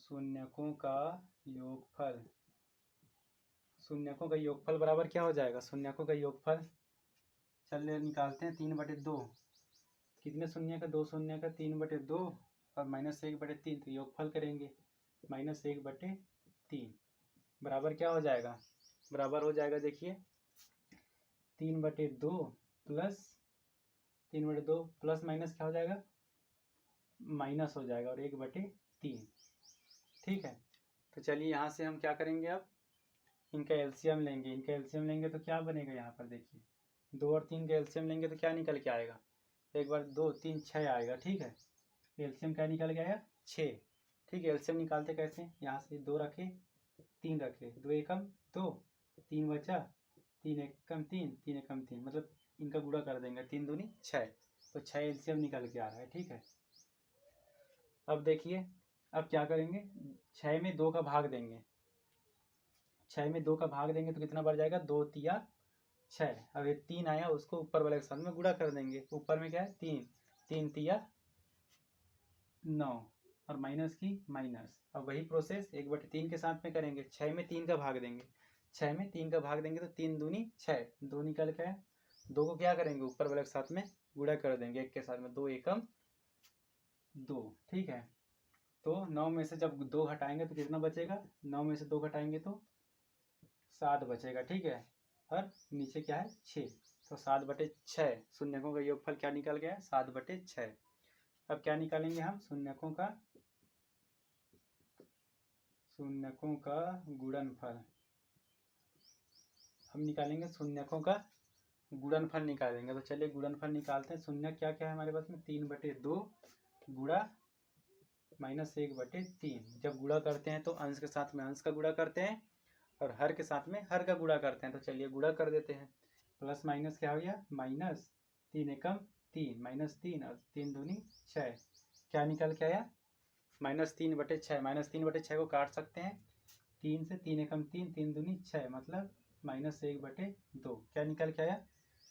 शून्यकों का योगफल, शून्यकों का योगफल बराबर क्या हो जाएगा, शून्यकों का योगफल चलिए निकालते हैं, 3/2, कितने शून्य का, 2 शून्य का, 3/2 और -1/3। तो योगफल करेंगे -1/3 बराबर क्या हो जाएगा, बराबर हो जाएगा देखिए 3/2 प्लस 3/2 प्लस माइनस क्या हो जाएगा, माइनस हो जाएगा, और 1/3 3। ठीक है, तो चलिए यहाँ से हम क्या करेंगे, अब इनका एलसीएम लेंगे। इनका एलसीएम लेंगे तो क्या बनेगा, यहाँ पर देखिए 2 और 3 का एलसीएम लेंगे तो क्या निकल के आएगा, एक बार 2 3 6 आएगा। ठीक है, एलसीएम क्या निकल के आया, 6। ठीक है, एलसीएम निकालते कैसे, यहाँ से 2 रखे 3 रखे, 2 एकम 2, 3 बचा, 3 एकम 3, 3 एकम 3, मतलब इनका गुणा कर देंगे, 3 दूनी 6, तो 6 एलसीएम निकल के आ रहा है। ठीक है, अब देखिए अब क्या करेंगे, 6 में 2 का भाग देंगे, 6 में 2 का भाग देंगे तो कितना बढ़ जाएगा, 2 तिया 6। अब ये 3 आया, उसको ऊपर वाले के साथ में गुणा कर देंगे, ऊपर में क्या है 3, 3 तिया 9 और माइनस की माइनस। अब वही प्रोसेस 1/3 के साथ में करेंगे, 6 में 3 का भाग देंगे, 6 में 3 का भाग देंगे तो 3 दूनी 6, 2 निकल के आए, 2 को क्या करेंगे ऊपर वाले के साथ में गुणा कर देंगे, एक के साथ में 2 एकम 2। ठीक है, तो 9 में से जब 2 घटाएंगे तो कितना बचेगा, 9 में से 2 घटाएंगे तो 7 बचेगा। ठीक है, और नीचे क्या है 6, तो 7/6 शून्यकों का योगफल क्या निकल गया है, 7/6। अब क्या निकालेंगे हम, शून्यकों का गुणनफल। हम निकालेंगे शून्यकों का गुणनफल निकालेंगे, तो चलिए गुणनफल निकालते हैं। शून्य क्या क्या है हमारे पास में, 3/2 गुणा -1/3। जब गुणा करते हैं तो अंश के साथ में अंश का गुणा करते हैं और हर के साथ में हर का गुणा करते हैं। तो चलिए गुणा कर देते हैं, प्लस माइनस क्या हो गया, -3 एकम 3, -3 और 3 दूनी 6, क्या निकल के आया, -3/6। -3/6 को काट सकते हैं, 3 से 3 एकम 3, 3 दूनी 6, मतलब -1/2, क्या निकल के आया,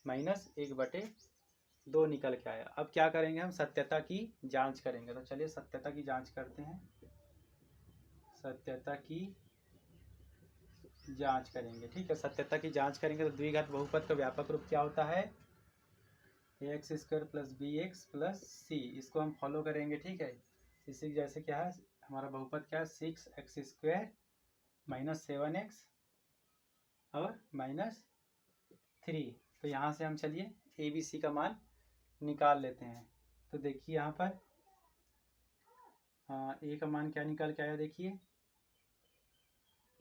-1/2 निकल के आया। अब क्या करेंगे, हम सत्यता की जांच करेंगे। तो चलिए सत्यता की जांच करते हैं, सत्यता की जांच करेंगे। ठीक है, सत्यता की जांच करेंगे तो द्विघात बहुपद का व्यापक रूप क्या होता है, ax² + bx + c, इसको हम फॉलो करेंगे। ठीक है, इसी जैसे क्या है हमारा बहुपद क्या है, 6x² - 7x और -3। तो यहाँ से हम चलिए ए बी सी का मान निकाल लेते हैं। तो देखिए यहाँ पर ए का मान क्या निकल के आया, देखिए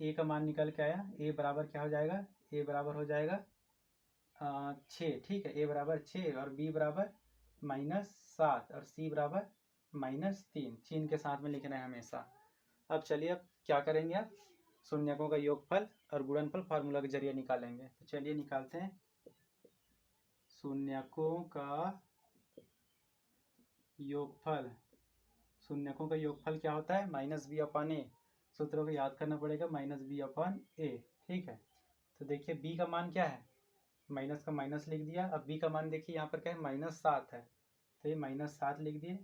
ए का मान निकल के आया, ए बराबर क्या हो जाएगा, ए बराबर हो जाएगा 6। ठीक है, ए बराबर 6 और बी बराबर -7 और सी बराबर -3, चिन्ह के साथ में लिखना है हमेशा। अब चलिए अब क्या करेंगे, अब शून्यकों का योगफल और गुणनफल फार्मूला के जरिए निकालेंगे। तो चलिए निकालते हैं, शून्यकों का योगफल। शून्यकों का योगफल क्या होता है, -b/a। सूत्रों को याद करना पड़ेगा, -b/a। ठीक है, तो देखिए b का मान क्या है, माइनस का माइनस लिख दिया। अब b का मान देखिए यहाँ पर क्या है, -7 है, तो ये -7 लिख दिए।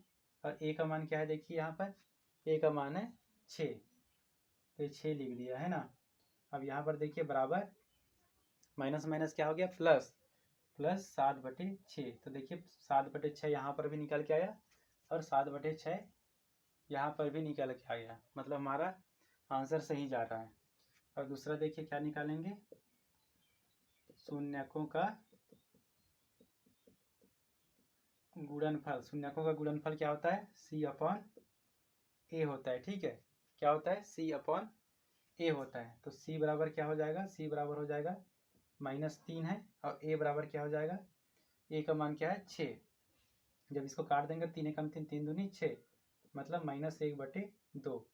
और a का मान क्या है, देखिए यहाँ पर a का मान है 6, तो ये 6 लिख दिया है ना। अब यहाँ पर देखिए बराबर माइनस माइनस क्या हो गया, प्लस 7/6। तो देखिए 7/6 यहाँ पर भी निकल के आया और 7/6 यहाँ पर भी निकल के आ गया, मतलब हमारा आंसर सही जा रहा है। और दूसरा देखिए क्या निकालेंगे, शून्यकों का गुणनफल। शून्यकों का गुणनफल क्या होता है, c/a होता है। ठीक है, क्या होता है, c/a होता है। तो c बराबर क्या हो जाएगा, c बराबर हो जाएगा -3 है और a बराबर क्या हो जाएगा, a का मान क्या है 6। जब इसको काट देंगे 3 एकम 3, 3 दूनी 6, मतलब -1/2। तो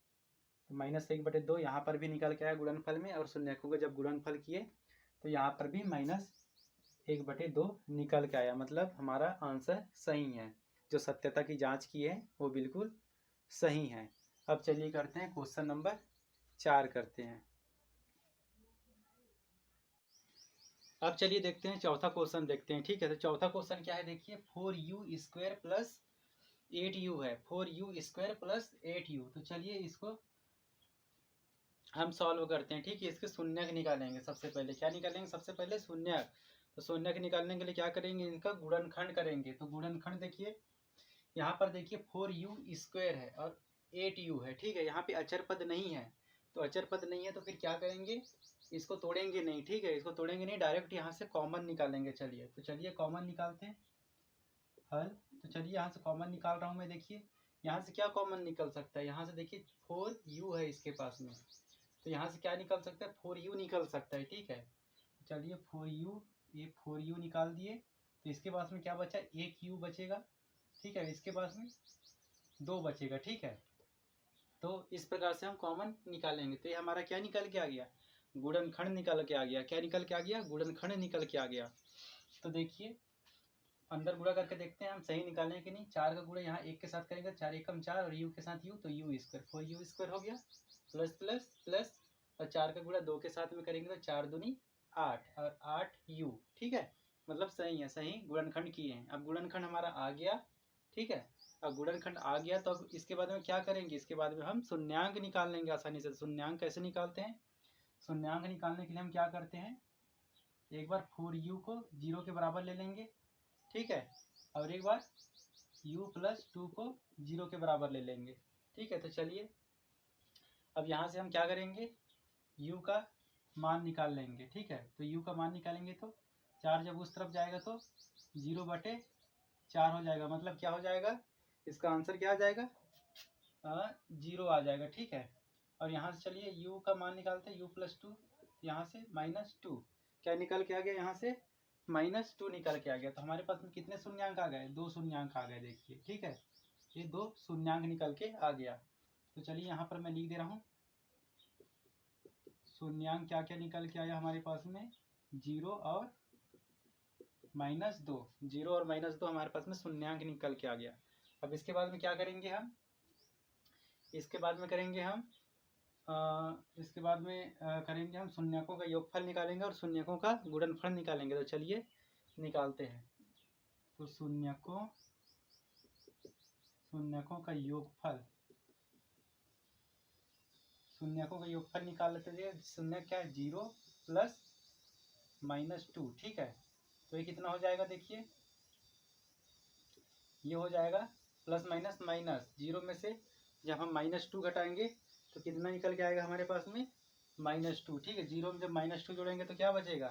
-1/2 यहाँ पर भी निकल के आया गुणनफल में, और शून्यकों को जब गुणनफल किए तो यहाँ पर भी -1/2 निकल के आया, मतलब हमारा आंसर सही है। जो सत्यता की जांच की है वो बिल्कुल सही है। अब चलिए करते हैं क्वेश्चन नंबर 4 करते हैं। अब चलिए देखते हैं चौथा क्वेश्चन देखते हैं। ठीक है, तो चौथा क्वेश्चन क्या है, देखिए 4u² + 8u है, 4u² + 8u। तो चलिए इसको हम सॉल्व करते हैं। ठीक है, इसके शून्यक निकालेंगे। सबसे पहले क्या निकालेंगे, सबसे पहले शून्यक। तो शून्यक निकालने के लिए क्या करेंगे, इनका गुणनखंड करेंगे। तो गुणनखंड देखिए यहाँ पर देखिए 4u² है और 8u है। ठीक है, यहाँ पे अचर पद नहीं है, तो अचर पद नहीं है तो फिर क्या करेंगे, इसको तोड़ेंगे नहीं। ठीक है, इसको तोड़ेंगे नहीं, डायरेक्ट यहाँ से कॉमन निकालेंगे। चलिए तो चलिए कॉमन निकालते हैं हल। तो चलिए यहाँ से कॉमन निकाल रहा हूँ मैं, देखिए यहाँ से क्या कॉमन निकल सकता है, यहाँ से देखिए 4u है इसके पास में, तो यहाँ से क्या निकल सकता है, 4u निकल सकता है। ठीक है, चलिए 4u, ये 4u निकाल दिए, तो इसके पास में क्या बचा, एक u बचेगा। ठीक है, इसके पास में 2 बचेगा। ठीक है, तो इस प्रकार से हम कॉमन निकालेंगे। तो ये हमारा क्या निकल के आ गया, गुणनखंड निकल के आ गया। क्या निकल के आ गया, गुणनखंड निकल के आ गया। तो देखिए अंदर गुणा करके देखते हैं हम सही निकालें कि नहीं। 4 का गुणा यहाँ 1 के साथ करेंगे, 4 एकम 4 और u के साथ u, तो u स्क्वायर, 4u स्क्वायर हो गया, प्लस प्लस प्लस, और 4 का गुणा 2 के साथ में करेंगे तो 4 दूनी 8 और 8u। ठीक है, मतलब सही है, सही गुणनखंड किए हैं। अब गुणनखंड हमारा आ गया। ठीक है, अब गुणनखंड आ गया तो अब इसके बाद में क्या करेंगे, इसके बाद में हम शून्यांक निकाल लेंगे आसानी से। शून्यांक कैसे निकालते हैं, शून्यांक निकालने के लिए हम क्या करते हैं, एक बार 4u को 0 के बराबर ले लेंगे। ठीक है, और एक बार u प्लस 2 को 0 के बराबर ले लेंगे। ठीक है, तो चलिए अब यहाँ से हम क्या करेंगे, u का मान निकाल लेंगे। ठीक है, तो u का मान निकालेंगे तो 4 जब उस तरफ जाएगा तो 0/4 हो जाएगा, मतलब क्या हो जाएगा, इसका आंसर क्या आ जाएगा, 0 आ जाएगा। ठीक है, और यहाँ से चलिए u का मान निकालते हैं, u प्लस 2, यहाँ से -2, क्या निकल के आ गया, यहाँ से -2 निकल के आ गया। तो हमारे पास में कितने शून्यांक आ गए, 2 शून्यांक आ गए। देखिए, ठीक है, ये 2 शून्यांक निकल के आ गया। तो चलिए यहाँ पर मैं लिख दे रहा हूँ, शून्यांक क्या क्या निकल के आया हमारे पास में, 0 और -2, 0 और -2 हमारे पास में शून्यांक निकल के आ गया। अब इसके बाद में क्या करेंगे हम, इसके बाद में करेंगे हम इसके बाद में करेंगे हम शून्यकों का योगफल निकालेंगे और शून्यकों का गुणनफल निकालेंगे। तो चलिए निकालते हैं। तो शून्यकों का योगफल, शून्यकों का योगफल निकाल लेते हैं। शून्य क्या है, 0 प्लस -2। ठीक है, तो ये कितना हो जाएगा, देखिए ये हो जाएगा प्लस माइनस माइनस, 0 में से जब हम -2 घटाएंगे तो कितना निकल के आएगा हमारे पास में, -2। ठीक है, 0 में जब -2 जोड़ेंगे तो क्या बचेगा,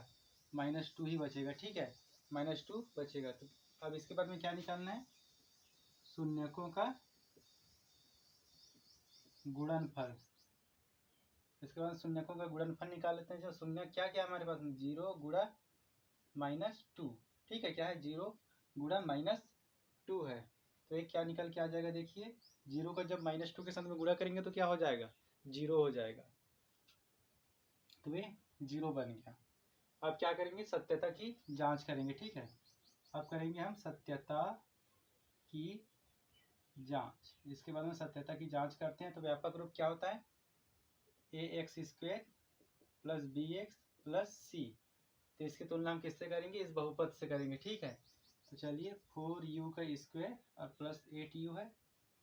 -2 ही बचेगा। ठीक है, -2 बचेगा। तो अब इसके बाद में क्या निकालना है, शून्यकों का गुणनफल। इसके बाद शून्यकों का गुणनफल निकाल लेते हैं। जो शून्य क्या क्या हमारे पास में, 0 गुणा -2। ठीक है, क्या है, 0 गुणा -2 है। तो ये क्या निकल के आ जाएगा, देखिए 0 का जब -2 के साथ में गुणा करेंगे तो क्या हो जाएगा, 0 हो जाएगा। तो ये 0 बन गया। अब क्या करेंगे, सत्यता की जांच करेंगे। ठीक है, अब करेंगे हम सत्यता की जांच। इसके बाद में सत्यता की जांच करते हैं। तो व्यापक रूप क्या होता है, ax² plus bx plus c। तो इसकी तुलना हम किससे करेंगे, इस बहुपद से करेंगे। ठीक है, तो चलिए 4u का स्क्वायर और प्लस 8u है,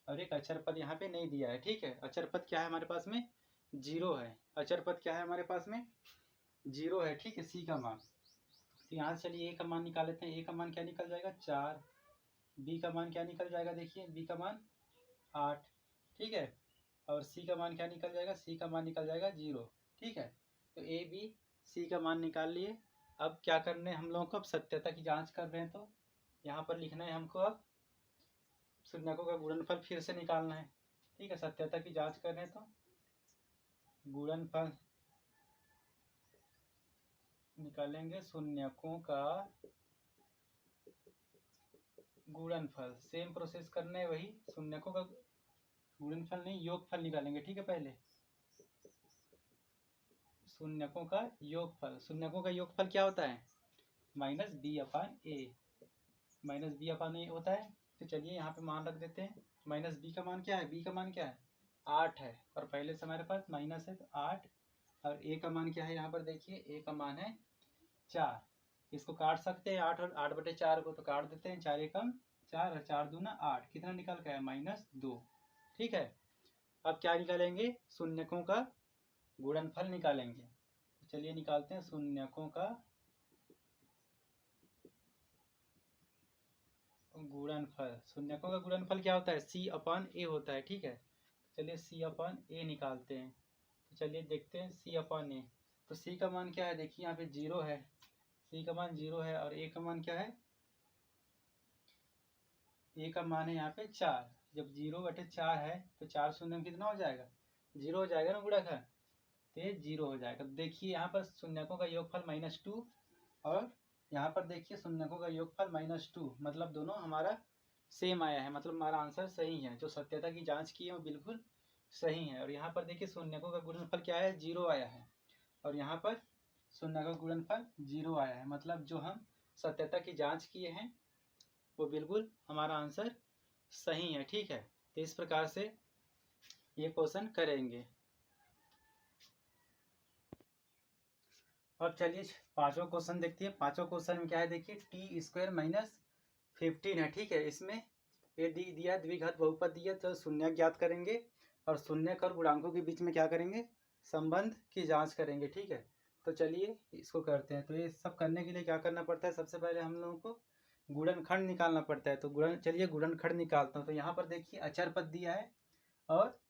और एक अचर पद यहाँ पे नहीं दिया है। ठीक है, अचर पद क्या है हमारे पास में, 0 है। अचर पद क्या है हमारे पास में, 0 है। ठीक है, c का मान। तो यहाँ से चलिए a का मान निकाल लेते हैं। a का मान क्या निकल जाएगा, 4। b का मान क्या निकल जाएगा, देखिए b का मान 8। ठीक है, और c का मान क्या निकल जाएगा, c का मान निकल जाएगा 0। ठीक है, तो a b c का मान निकाल लिए। अब क्या करना है हम लोगों को, अब सत्यता की जांच कर रहे हैं तो यहाँ पर लिखना है हमको, अब शून्यकों का गुणनफल फिर से निकालना है। ठीक है, सत्यता की जांच कर रहे हैं तो गुणनफल निकालेंगे, शून्यकों का गुणनफल। सेम प्रोसेस करना है, वही शून्यकों का गुणनफल नहीं, योगफल निकालेंगे। ठीक है, पहले शून्यकों का योगफल। शून्यकों का योगफल क्या होता है, -b/a, -b/a होता है। तो चलिए यहाँ पे मान रख देते हैं। -b का मान क्या है, b का मान क्या है, 8 है, और पहले से हमारे पास माइनस है तो 8, और a का मान क्या है, यहाँ पर देखिए a का मान है 4। इसको काट सकते हैं, 8 और 8/4 को तो काट देते हैं, 4 एकम 4 और 4 दूना 8, कितना निकल गया, -2। ठीक है, अब क्या निकालेंगे, शून्यकों का गुणनफल निकालेंगे। तो चलिए निकालते हैं शून्यकों का गुणनफल। शून्यकों का गुणनफल क्या होता है, c/a होता है। ठीक है, चलिए c/a निकालते हैं। तो चलिए देखते हैं c/a। तो c का मान क्या है, देखिए यहाँ पे 0 है, c का मान 0 है, और a का मान क्या है, ए का मान है यहाँ पे 4। जब 0/4 है तो 4 शून्य में कितना हो जाएगा, 0 हो जाएगा ना गुणाकार, तो ये 0 हो जाएगा। देखिए यहाँ पर शून्यकों का योगफल -2 और यहाँ पर देखिए शून्यकों का योगफल -2, मतलब दोनों हमारा सेम आया है, मतलब हमारा आंसर सही है। जो सत्यता की जांच की है वो बिल्कुल सही है। और यहाँ पर देखिए शून्यकों का गुणनफल क्या है, 0 आया है, और यहाँ पर शून्य का गुणनफल 0 आया है, मतलब जो हम सत्यता की जांच किए हैं वो बिल्कुल हमारा आंसर सही है। ठीक है, तो इस प्रकार से ये क्वेश्चन करेंगे। अब चलिए पांचवा क्वेश्चन देखते हैं। पांचवा क्वेश्चन में क्या है, देखिए t² - 15 है। ठीक है, इसमें ये दिया द्विघात बहुपद दिया, तो शून्य ज्ञात करेंगे और शून्यक और गुणांकों के बीच में क्या करेंगे, संबंध की जांच करेंगे। ठीक है, तो चलिए इसको करते हैं। तो ये सब करने के लिए क्या करना पड़ता है, सबसे पहले हम लोगों को गुणनखंड निकालना पड़ता है। तो चलिए गुणनखंड निकालता हूँ। तो यहाँ पर देखिए अचर पद दिया है और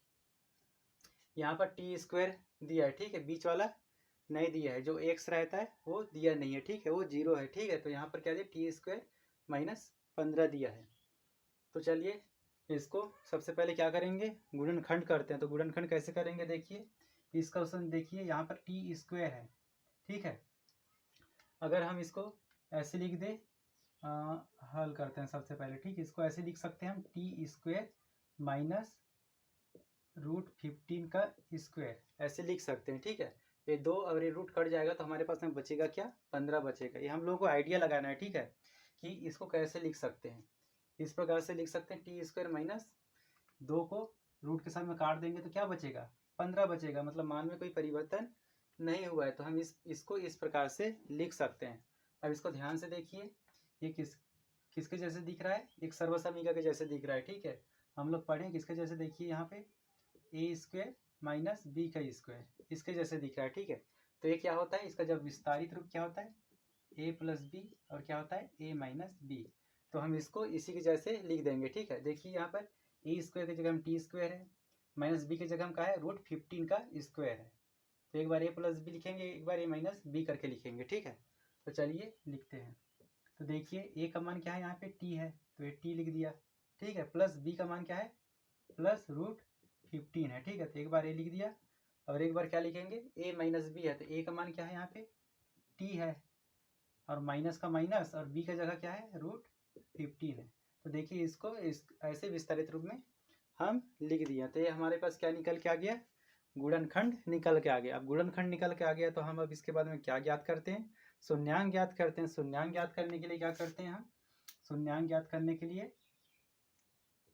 यहाँ पर t² दिया है। ठीक है, बीच वाला नहीं दिया है, जो x रहता है वो दिया नहीं है। ठीक है, वो 0 है। ठीक है, तो यहाँ पर क्या दिया, t² - 15 दिया है। तो चलिए इसको सबसे पहले क्या करेंगे, गुणनखंड करते हैं। तो गुणनखंड कैसे करेंगे, देखिए इसका क्वेश्चन देखिए, यहाँ पर t² है। ठीक है, अगर हम इसको ऐसे लिख दे, हल करते हैं सबसे पहले। ठीक, इसको ऐसे लिख सकते हैं हम, t² - √15 का स्क्वायर, ऐसे लिख सकते हैं। ठीक है, ये 2 और ये रूट कट जाएगा तो हमारे पास में बचेगा क्या, 15 बचेगा। ये हम लोगों को आइडिया लगाना है। ठीक है, कि इसको कैसे लिख सकते हैं। इस प्रकार से लिख सकते हैं, t² - 2 को रूट के साथ में काट देंगे तो क्या बचेगा, 15 बचेगा, मतलब मान में कोई परिवर्तन नहीं हुआ है। तो हम इसको इस प्रकार से लिख सकते हैं। अब इसको ध्यान से देखिए, ये किसके जैसे दिख रहा है, एक सर्वसमीका के जैसे दिख रहा है। ठीक है, हम लोग पढ़ें किसके जैसे, देखिए यहाँ पे a² - b का स्क्वायर, इसके जैसे दिख रहा है। ठीक है, तो ये क्या होता है, इसका जब विस्तारित रूप क्या होता है, a + b, और क्या होता है a - b। तो हम इसको इसी के जैसे लिख देंगे। ठीक है, देखिए यहाँ पर a² की जगह हम t² है, -b की जगह हम क्या है, √15 का स्क्वायर है। तो एक बार a + b लिखेंगे, एक बार a - b करके लिखेंगे। ठीक है, तो चलिए लिखते हैं। तो देखिए a का मान क्या है, यहाँ पे t है, तो ये t लिख दिया। ठीक है, प्लस b का मान क्या है, +√15 है। ठीक है, तो एक बार a लिख दिया और एक बार क्या लिखेंगे, a - b है, तो a का मान क्या है, यहाँ पे t है, और माइनस का माइनस और b का जगह क्या है, √15 है। तो देखिए इसको ऐसे विस्तारित रूप में हम लिख दिया। तो ये हमारे पास क्या निकल के आ गया, गुणनखंड निकल के आ गया। अब गुणनखंड निकल के आ गया तो हम अब इसके बाद में क्या ज्ञात करते हैं, शून्यांक ज्ञात करते हैं। शून्यांक ज्ञात करने के लिए क्या करते हैं हम, शून्यांक ज्ञात करने के लिए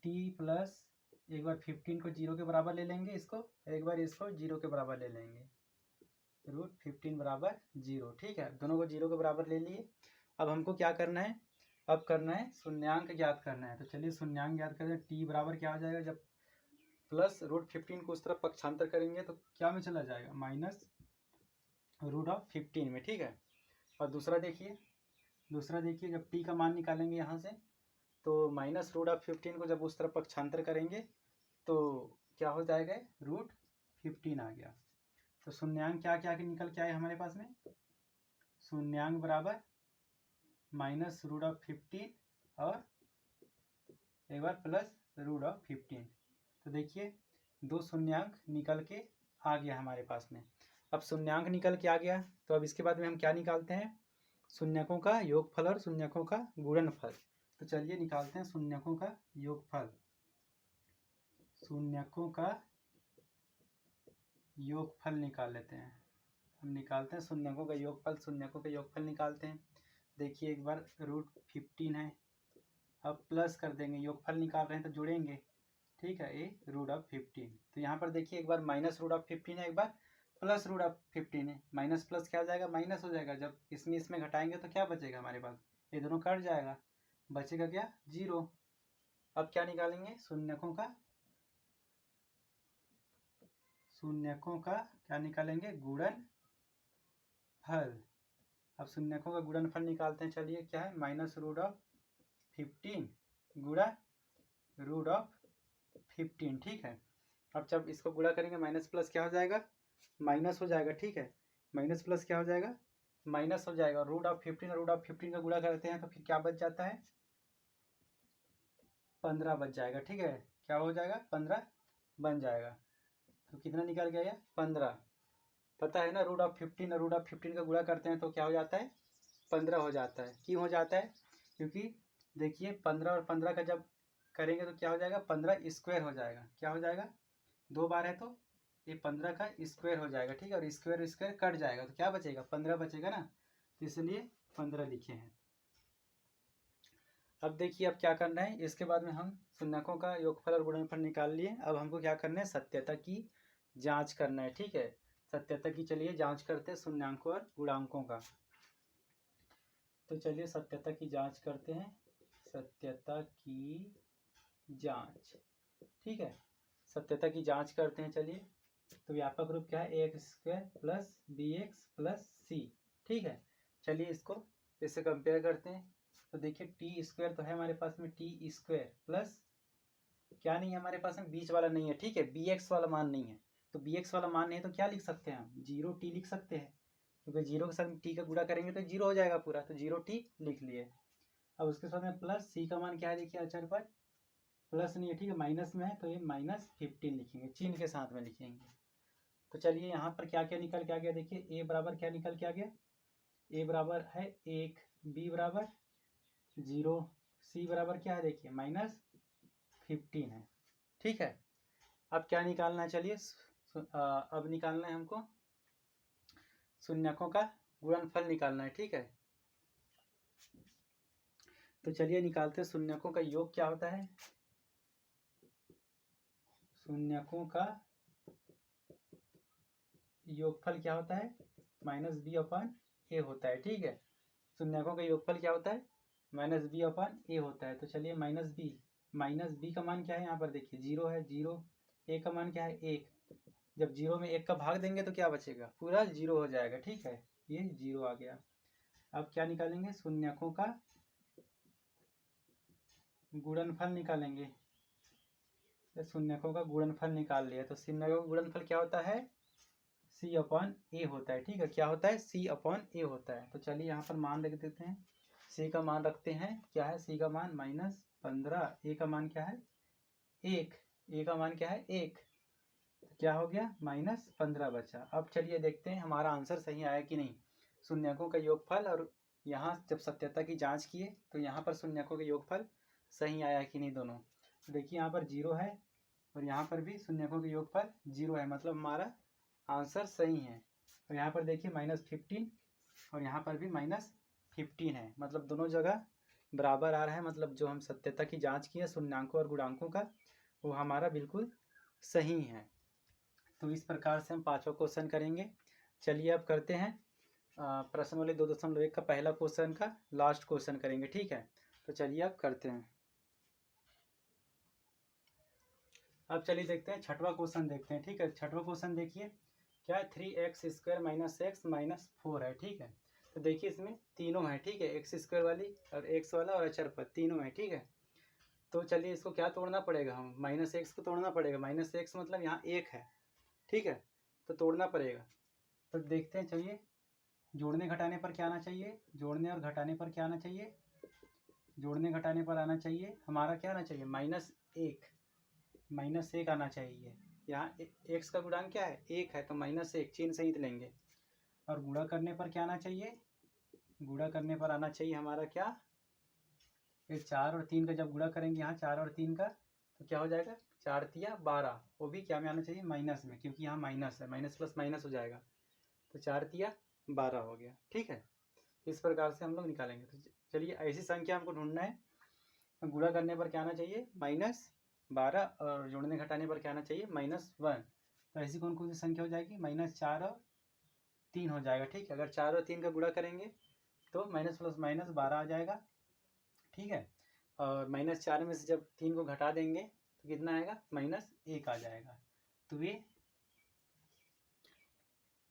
t प्लस एक बार 15 को 0 के बराबर ले लेंगे, इसको एक बार इसको 0 के बराबर ले लेंगे, √15 बराबर 0। ठीक है, दोनों को 0 के बराबर ले लिए। अब हमको क्या करना है, अब करना है शून्यांक ज्ञात करना है। तो चलिए शून्यांक ज्ञात करते हैं। t बराबर क्या हो जाएगा, जब प्लस √15 को उस तरफ पक्षांतर करेंगे तो क्या में चला जाएगा, -√15 में। ठीक है, और दूसरा देखिए जब t का मान निकालेंगे यहाँ से, तो -√15 को जब उस तरफ पक्षांतर करेंगे तो क्या हो जाएगा, √15 आ गया। तो शून्यांक क्या क्या निकल के आए हमारे पास में, शून्यांक बराबर -√15 और एक बार +√15। तो देखिए 2 शून्यांक निकल के आ गया हमारे पास में। अब शून्यांक निकल के आ गया तो अब इसके बाद में हम क्या निकालते हैं, शून्यकों का योगफल और शून्यकों का गुणनफल। तो चलिए निकालते हैं शून्यकों का योगफल। शून्यकों का योगफल निकाल लेते हैं। हम निकालते हैं शून्यकों का योगफल, शून्यकों का योगफल निकालते हैं। देखिए एक बार √15 है, अब प्लस कर देंगे, योगफल निकाल रहे हैं तो जुड़ेंगे। ठीक है, ये √15। तो यहाँ पर देखिए एक बार -√15 है, एक बार +√15 है। माइनस प्लस क्या हो जाएगा, माइनस हो जाएगा। जब इसमें घटाएंगे तो क्या बचेगा हमारे पास, ये दोनों कट जाएगा, बचेगा क्या, 0। अब क्या निकालेंगे, शून्यकों का क्या निकालेंगे, गुणनफल। अब शून्यकों का गुणनफल निकालते हैं। चलिए क्या है, -√15 गुणा √15। ठीक है, अब जब इसको गुणा करेंगे माइनस प्लस क्या हो जाएगा, माइनस हो जाएगा। ठीक है, माइनस प्लस क्या हो जाएगा, माइनस हो जाएगा। √15 और √15 का गुणा करते हैं तो फिर क्या बच जाता है, 15 बच जाएगा। ठीक है, क्या हो जाएगा, 15 बन जाएगा। तो कितना निकल गया ये 15। पता है ना, √15 और √15 का गुणा करते हैं तो क्या हो जाता है, 15 हो जाता है। क्यों हो जाता है, क्योंकि देखिए 15 और 15 का जब करेंगे तो क्या हो जाएगा, 15 स्क्वायर हो जाएगा। क्या हो जाएगा, 2 बार है तो ये 15 का स्क्वायर हो जाएगा। ठीक है, और स्क्वायर स्क्वायर कट जाएगा तो क्या बचेगा, 15 बचेगा ना, तो इसलिए 15 लिखे हैं। अब देखिए अब क्या करना है, इसके बाद में हम शून्यकों का योगफल और गुणनफल निकाल लिए। अब हमको क्या करना है, सत्यता की जांच करना है। ठीक है, सत्यता की चलिए जांच करते हैं शून्यांकों और गुणांकों का। तो चलिए सत्यता की जांच करते हैं, सत्यता की जांच। ठीक है, सत्यता की जांच करते हैं। चलिए, तो व्यापक रूप क्या है, a² plus bx plus c। ठीक है, चलिए इससे कंपेयर करते हैं। तो देखिए t² तो है हमारे पास में, t² प्लस क्या नहीं है हमारे पास में, बीच वाला नहीं है। ठीक है, bx वाला मान नहीं है, तो bx वाला मान नहीं है तो क्या लिख सकते हैं हम, 0t लिख सकते हैं, क्योंकि 0 के साथ t का गुणा करेंगे तो 0 हो जाएगा पूरा, तो 0t लिख लिए। अब उसके साथ में प्लस c का मान क्या है, देखिए अचर पर प्लस नहीं है। ठीक है, माइनस में है तो ये -15 लिखेंगे, चिन्ह के साथ में लिखेंगे। तो चलिए यहाँ पर क्या क्या निकल के आ गया, देखिए a बराबर क्या निकल के आ गया, a बराबर है 1, b बराबर 0, c बराबर क्या है, देखिए -15 है। ठीक है, अब क्या निकालना है, चलिए अब निकालना है हमको शून्यकों का गुणनफल निकालना है। ठीक है, तो चलिए निकालते हैं शून्यकों का योग क्या होता है, शून्यकों का योगफल क्या होता है, -b/a होता है। ठीक है, शून्यकों का योगफल क्या होता है, -b/a होता है। तो चलिए -b का मान क्या है, यहाँ पर देखिए 0 है, 0, a का मान क्या है 1। जब 0 में 1 का भाग देंगे तो क्या बचेगा, पूरा 0 हो जाएगा। ठीक है, ये 0 आ गया। अब क्या निकालेंगे, शून्यकों का गुणनफल निकालेंगे। शून्यकों का गुणनफल निकाल लिया, तो शून्यकों का गुणनफल क्या होता है, c/a होता है। ठीक है, क्या होता है, c/a होता है। तो चलिए यहाँ पर मान रख देते हैं, c का मान रखते हैं, क्या है c का मान -15, a का मान क्या है 1, a का मान क्या है 1, तो क्या हो गया -15 बचा। अब चलिए देखते हैं हमारा आंसर सही आया कि नहीं, शून्यकों का योगफल और यहाँ जब सत्यता की जांच किए तो यहाँ पर शून्यकों का योगफल सही आया कि नहीं दोनों। तो देखिए यहाँ पर 0 है और यहाँ पर भी शून्यकों का योगफल 0 है, मतलब हमारा आंसर सही है। और यहाँ पर देखिए -15 और यहाँ पर भी -15 है, मतलब दोनों जगह बराबर आ रहा है। मतलब जो हम सत्यता की जांच की है शून्यांकों और गुणांकों का, वो हमारा बिल्कुल सही है। तो इस प्रकार से हम पांचों क्वेश्चन करेंगे। चलिए अब करते हैं प्रश्न वाले 2.1 का पहला क्वेश्चन का लास्ट क्वेश्चन करेंगे। ठीक है, तो चलिए अब करते हैं। अब चलिए देखते हैं छठवां क्वेश्चन देखते हैं। ठीक है, छठवां क्वेश्चन देखिए क्या है, 3x² - x - 4 है। ठीक है, तो देखिए इसमें तीनों है। ठीक है, x² वाली और x वाला और अचर पर तीनों है। ठीक है, तो चलिए इसको क्या तोड़ना पड़ेगा, हम -x को तोड़ना पड़ेगा। -x मतलब यहाँ 1 है। ठीक है, तो तोड़ना पड़ेगा। तो देखते हैं, चलिए जोड़ने घटाने पर क्या आना चाहिए, जोड़ने और घटाने पर क्या आना चाहिए, जोड़ने घटाने पर आना चाहिए हमारा क्या आना चाहिए, -1 आना चाहिए। यहाँ x का गुणांक क्या है 1 है, तो -1 चिन्ह सहित लेंगे। और गुणा करने पर क्या आना चाहिए, गुणा करने पर आना चाहिए हमारा क्या, ये 4 और 3 का जब गुणा करेंगे यहाँ 4 और 3 का, तो क्या हो जाएगा 4 तिया 12, वो भी क्या में आना चाहिए, माइनस में, क्योंकि यहाँ माइनस है, माइनस प्लस माइनस हो जाएगा, तो 4 तिया 12 हो गया। ठीक है, इस प्रकार से हम लोग निकालेंगे। तो चलिए ऐसी संख्या हमको ढूंढना है, गुणा करने पर क्या आना चाहिए -12 और जोड़ने घटाने पर क्या आना चाहिए -1। तो ऐसी कौन कौन सी संख्या हो जाएगी, -4 और 3 हो जाएगा। ठीक है, अगर 4 और 3 का गुणा करेंगे तो माइनस प्लस माइनस 12 आ जाएगा। ठीक है, और -4 में से जब 3 को घटा देंगे तो कितना आएगा, -1 आ जाएगा। तो ये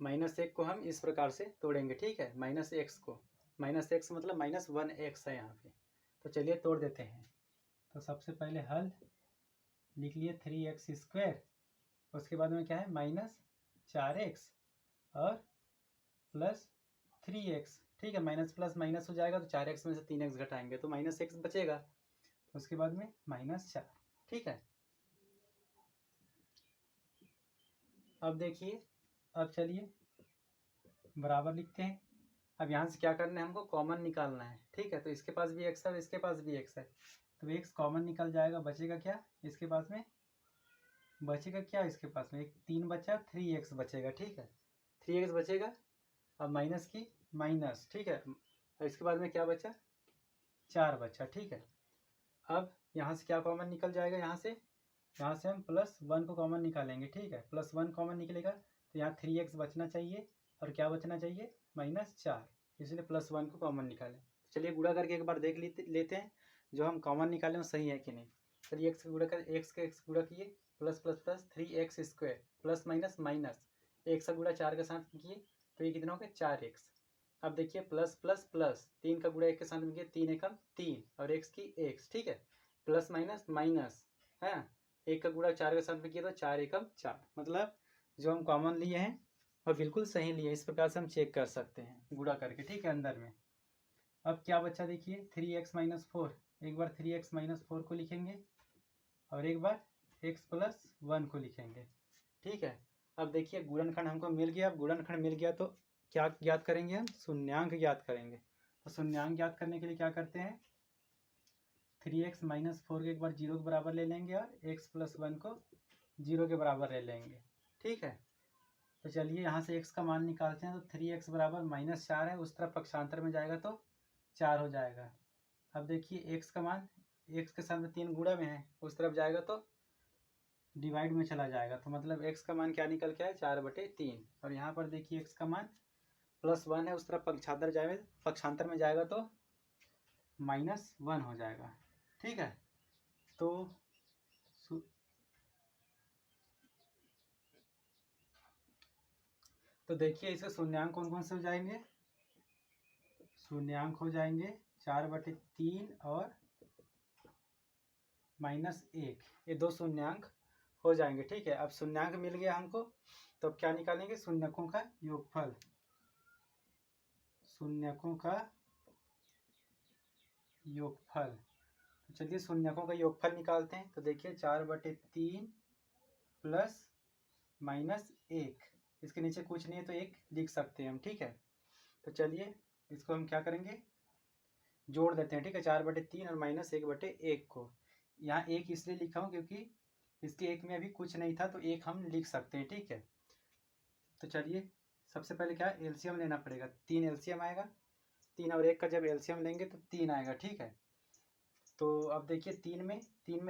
-1 को हम इस प्रकार से तोड़ेंगे। ठीक है, -x को, -x मतलब -1x है यहाँ पे। तो चलिए तोड़ देते हैं। तो सबसे पहले हल लिख लिए 3x², उसके बाद में क्या है -4x और +3x। ठीक है, माइनस प्लस माइनस हो जाएगा तो 4x में से 3x घटाएंगे तो -x बचेगा। उसके बाद में -4। ठीक है, अब देखिए, अब चलिए बराबर लिखते हैं। अब यहाँ से क्या करना है, हमको कॉमन निकालना है। ठीक है, तो इसके पास भी x है और इसके पास भी x है, तो x कॉमन निकल जाएगा, बचेगा क्या इसके पास में, बचेगा क्या इसके पास में, एक 3 बचा, 3x बचेगा। ठीक है, 3x बचेगा। अब माइनस की माइनस, ठीक है, और इसके बाद में क्या बचा, 4 बचा। ठीक है, अब यहाँ से क्या कॉमन निकल जाएगा, यहाँ से हम +1 को कॉमन निकालेंगे। ठीक है, +1 कॉमन निकलेगा तो यहाँ 3x बचना चाहिए और क्या बचना चाहिए, -4, इसलिए +1 को कॉमन निकालें। चलिए गुणा करके एक बार देख लेते हैं जो हम कॉमन निकालें वो सही है कि नहीं। चलिए x का गुणा कर, x का x गुणा किए, +++ 3x² प्लस माइनस माइनस, एक का गुणा 4 के साथ किए तो ये कितना हो गया, 4x। अब देखिए प्लस प्लस प्लस, 3 का गुणा 1 के साथ में किए, 3 एकम 3 और x की x। ठीक है, प्लस माइनस माइनस है, 1 का गुणा 4 के साथ में किया तो 4 एकम 4, मतलब जो हम कॉमन लिए हैं और बिल्कुल सही लिए। इस प्रकार से हम चेक कर सकते हैं गुणा करके। ठीक है, अंदर में अब क्या बचा देखिए, 3x - 4, एक बार 3x - 4 को लिखेंगे और एक बार x + 1 को लिखेंगे। ठीक है, अब देखिए गुणनखंड हमको मिल गया। अब गुणनखंड मिल गया तो क्या ज्ञात करेंगे, हम शून्यांक ज्ञात करेंगे। तो शून्यांक ज्ञात करने के लिए क्या करते हैं, 3x - 4 को एक बार 0 के बराबर ले लेंगे और x + 1 को 0 के बराबर ले लेंगे। ठीक है, तो चलिए यहाँ से x का मान निकालते हैं। तो 3x बराबर -4 है, उस तरफ पक्षांतर में जाएगा तो 4 हो जाएगा। अब देखिए x का मान, x के साथ में 3 गुणा में है, उस तरफ जाएगा तो डिवाइड में चला जाएगा, तो मतलब x का मान क्या निकल के आया, 4/3। और यहाँ पर देखिए x का मान +1 है, उस तरफ पक्षांतर में जाएगा तो -1 हो जाएगा। ठीक है, तो देखिए इसके शून्यांक कौन कौन से हो जाएंगे, शून्यांक हो जाएंगे 4/3 और -1, ये 2 शून्यांक हो जाएंगे। ठीक है, अब शून्यांक मिल गया हमको, तो अब क्या निकालेंगे, शून्यकों का योगफल, शून्यकों का योगफल। तो चलिए शून्यकों का योगफल निकालते हैं। तो देखिए 4/3 प्लस -1, इसके नीचे कुछ नहीं है तो 1 लिख सकते हैं हम। ठीक है, तो चलिए इसको हम क्या करेंगे, जोड़ देते हैं। ठीक है, 4/3 और -1/1 को, यहाँ 1 इसलिए लिखा हूँ क्योंकि इसके 1 में अभी कुछ नहीं था, तो 1 हम लिख सकते हैं। ठीक है, तो चलिए सबसे पहले क्या एलसीएम लेना पड़ेगा, 3 एलसीएम आएगा, 3 और 1 का जब एलसीएम लेंगे तो 3 आएगा। ठीक है, तो अब देखिए 3 में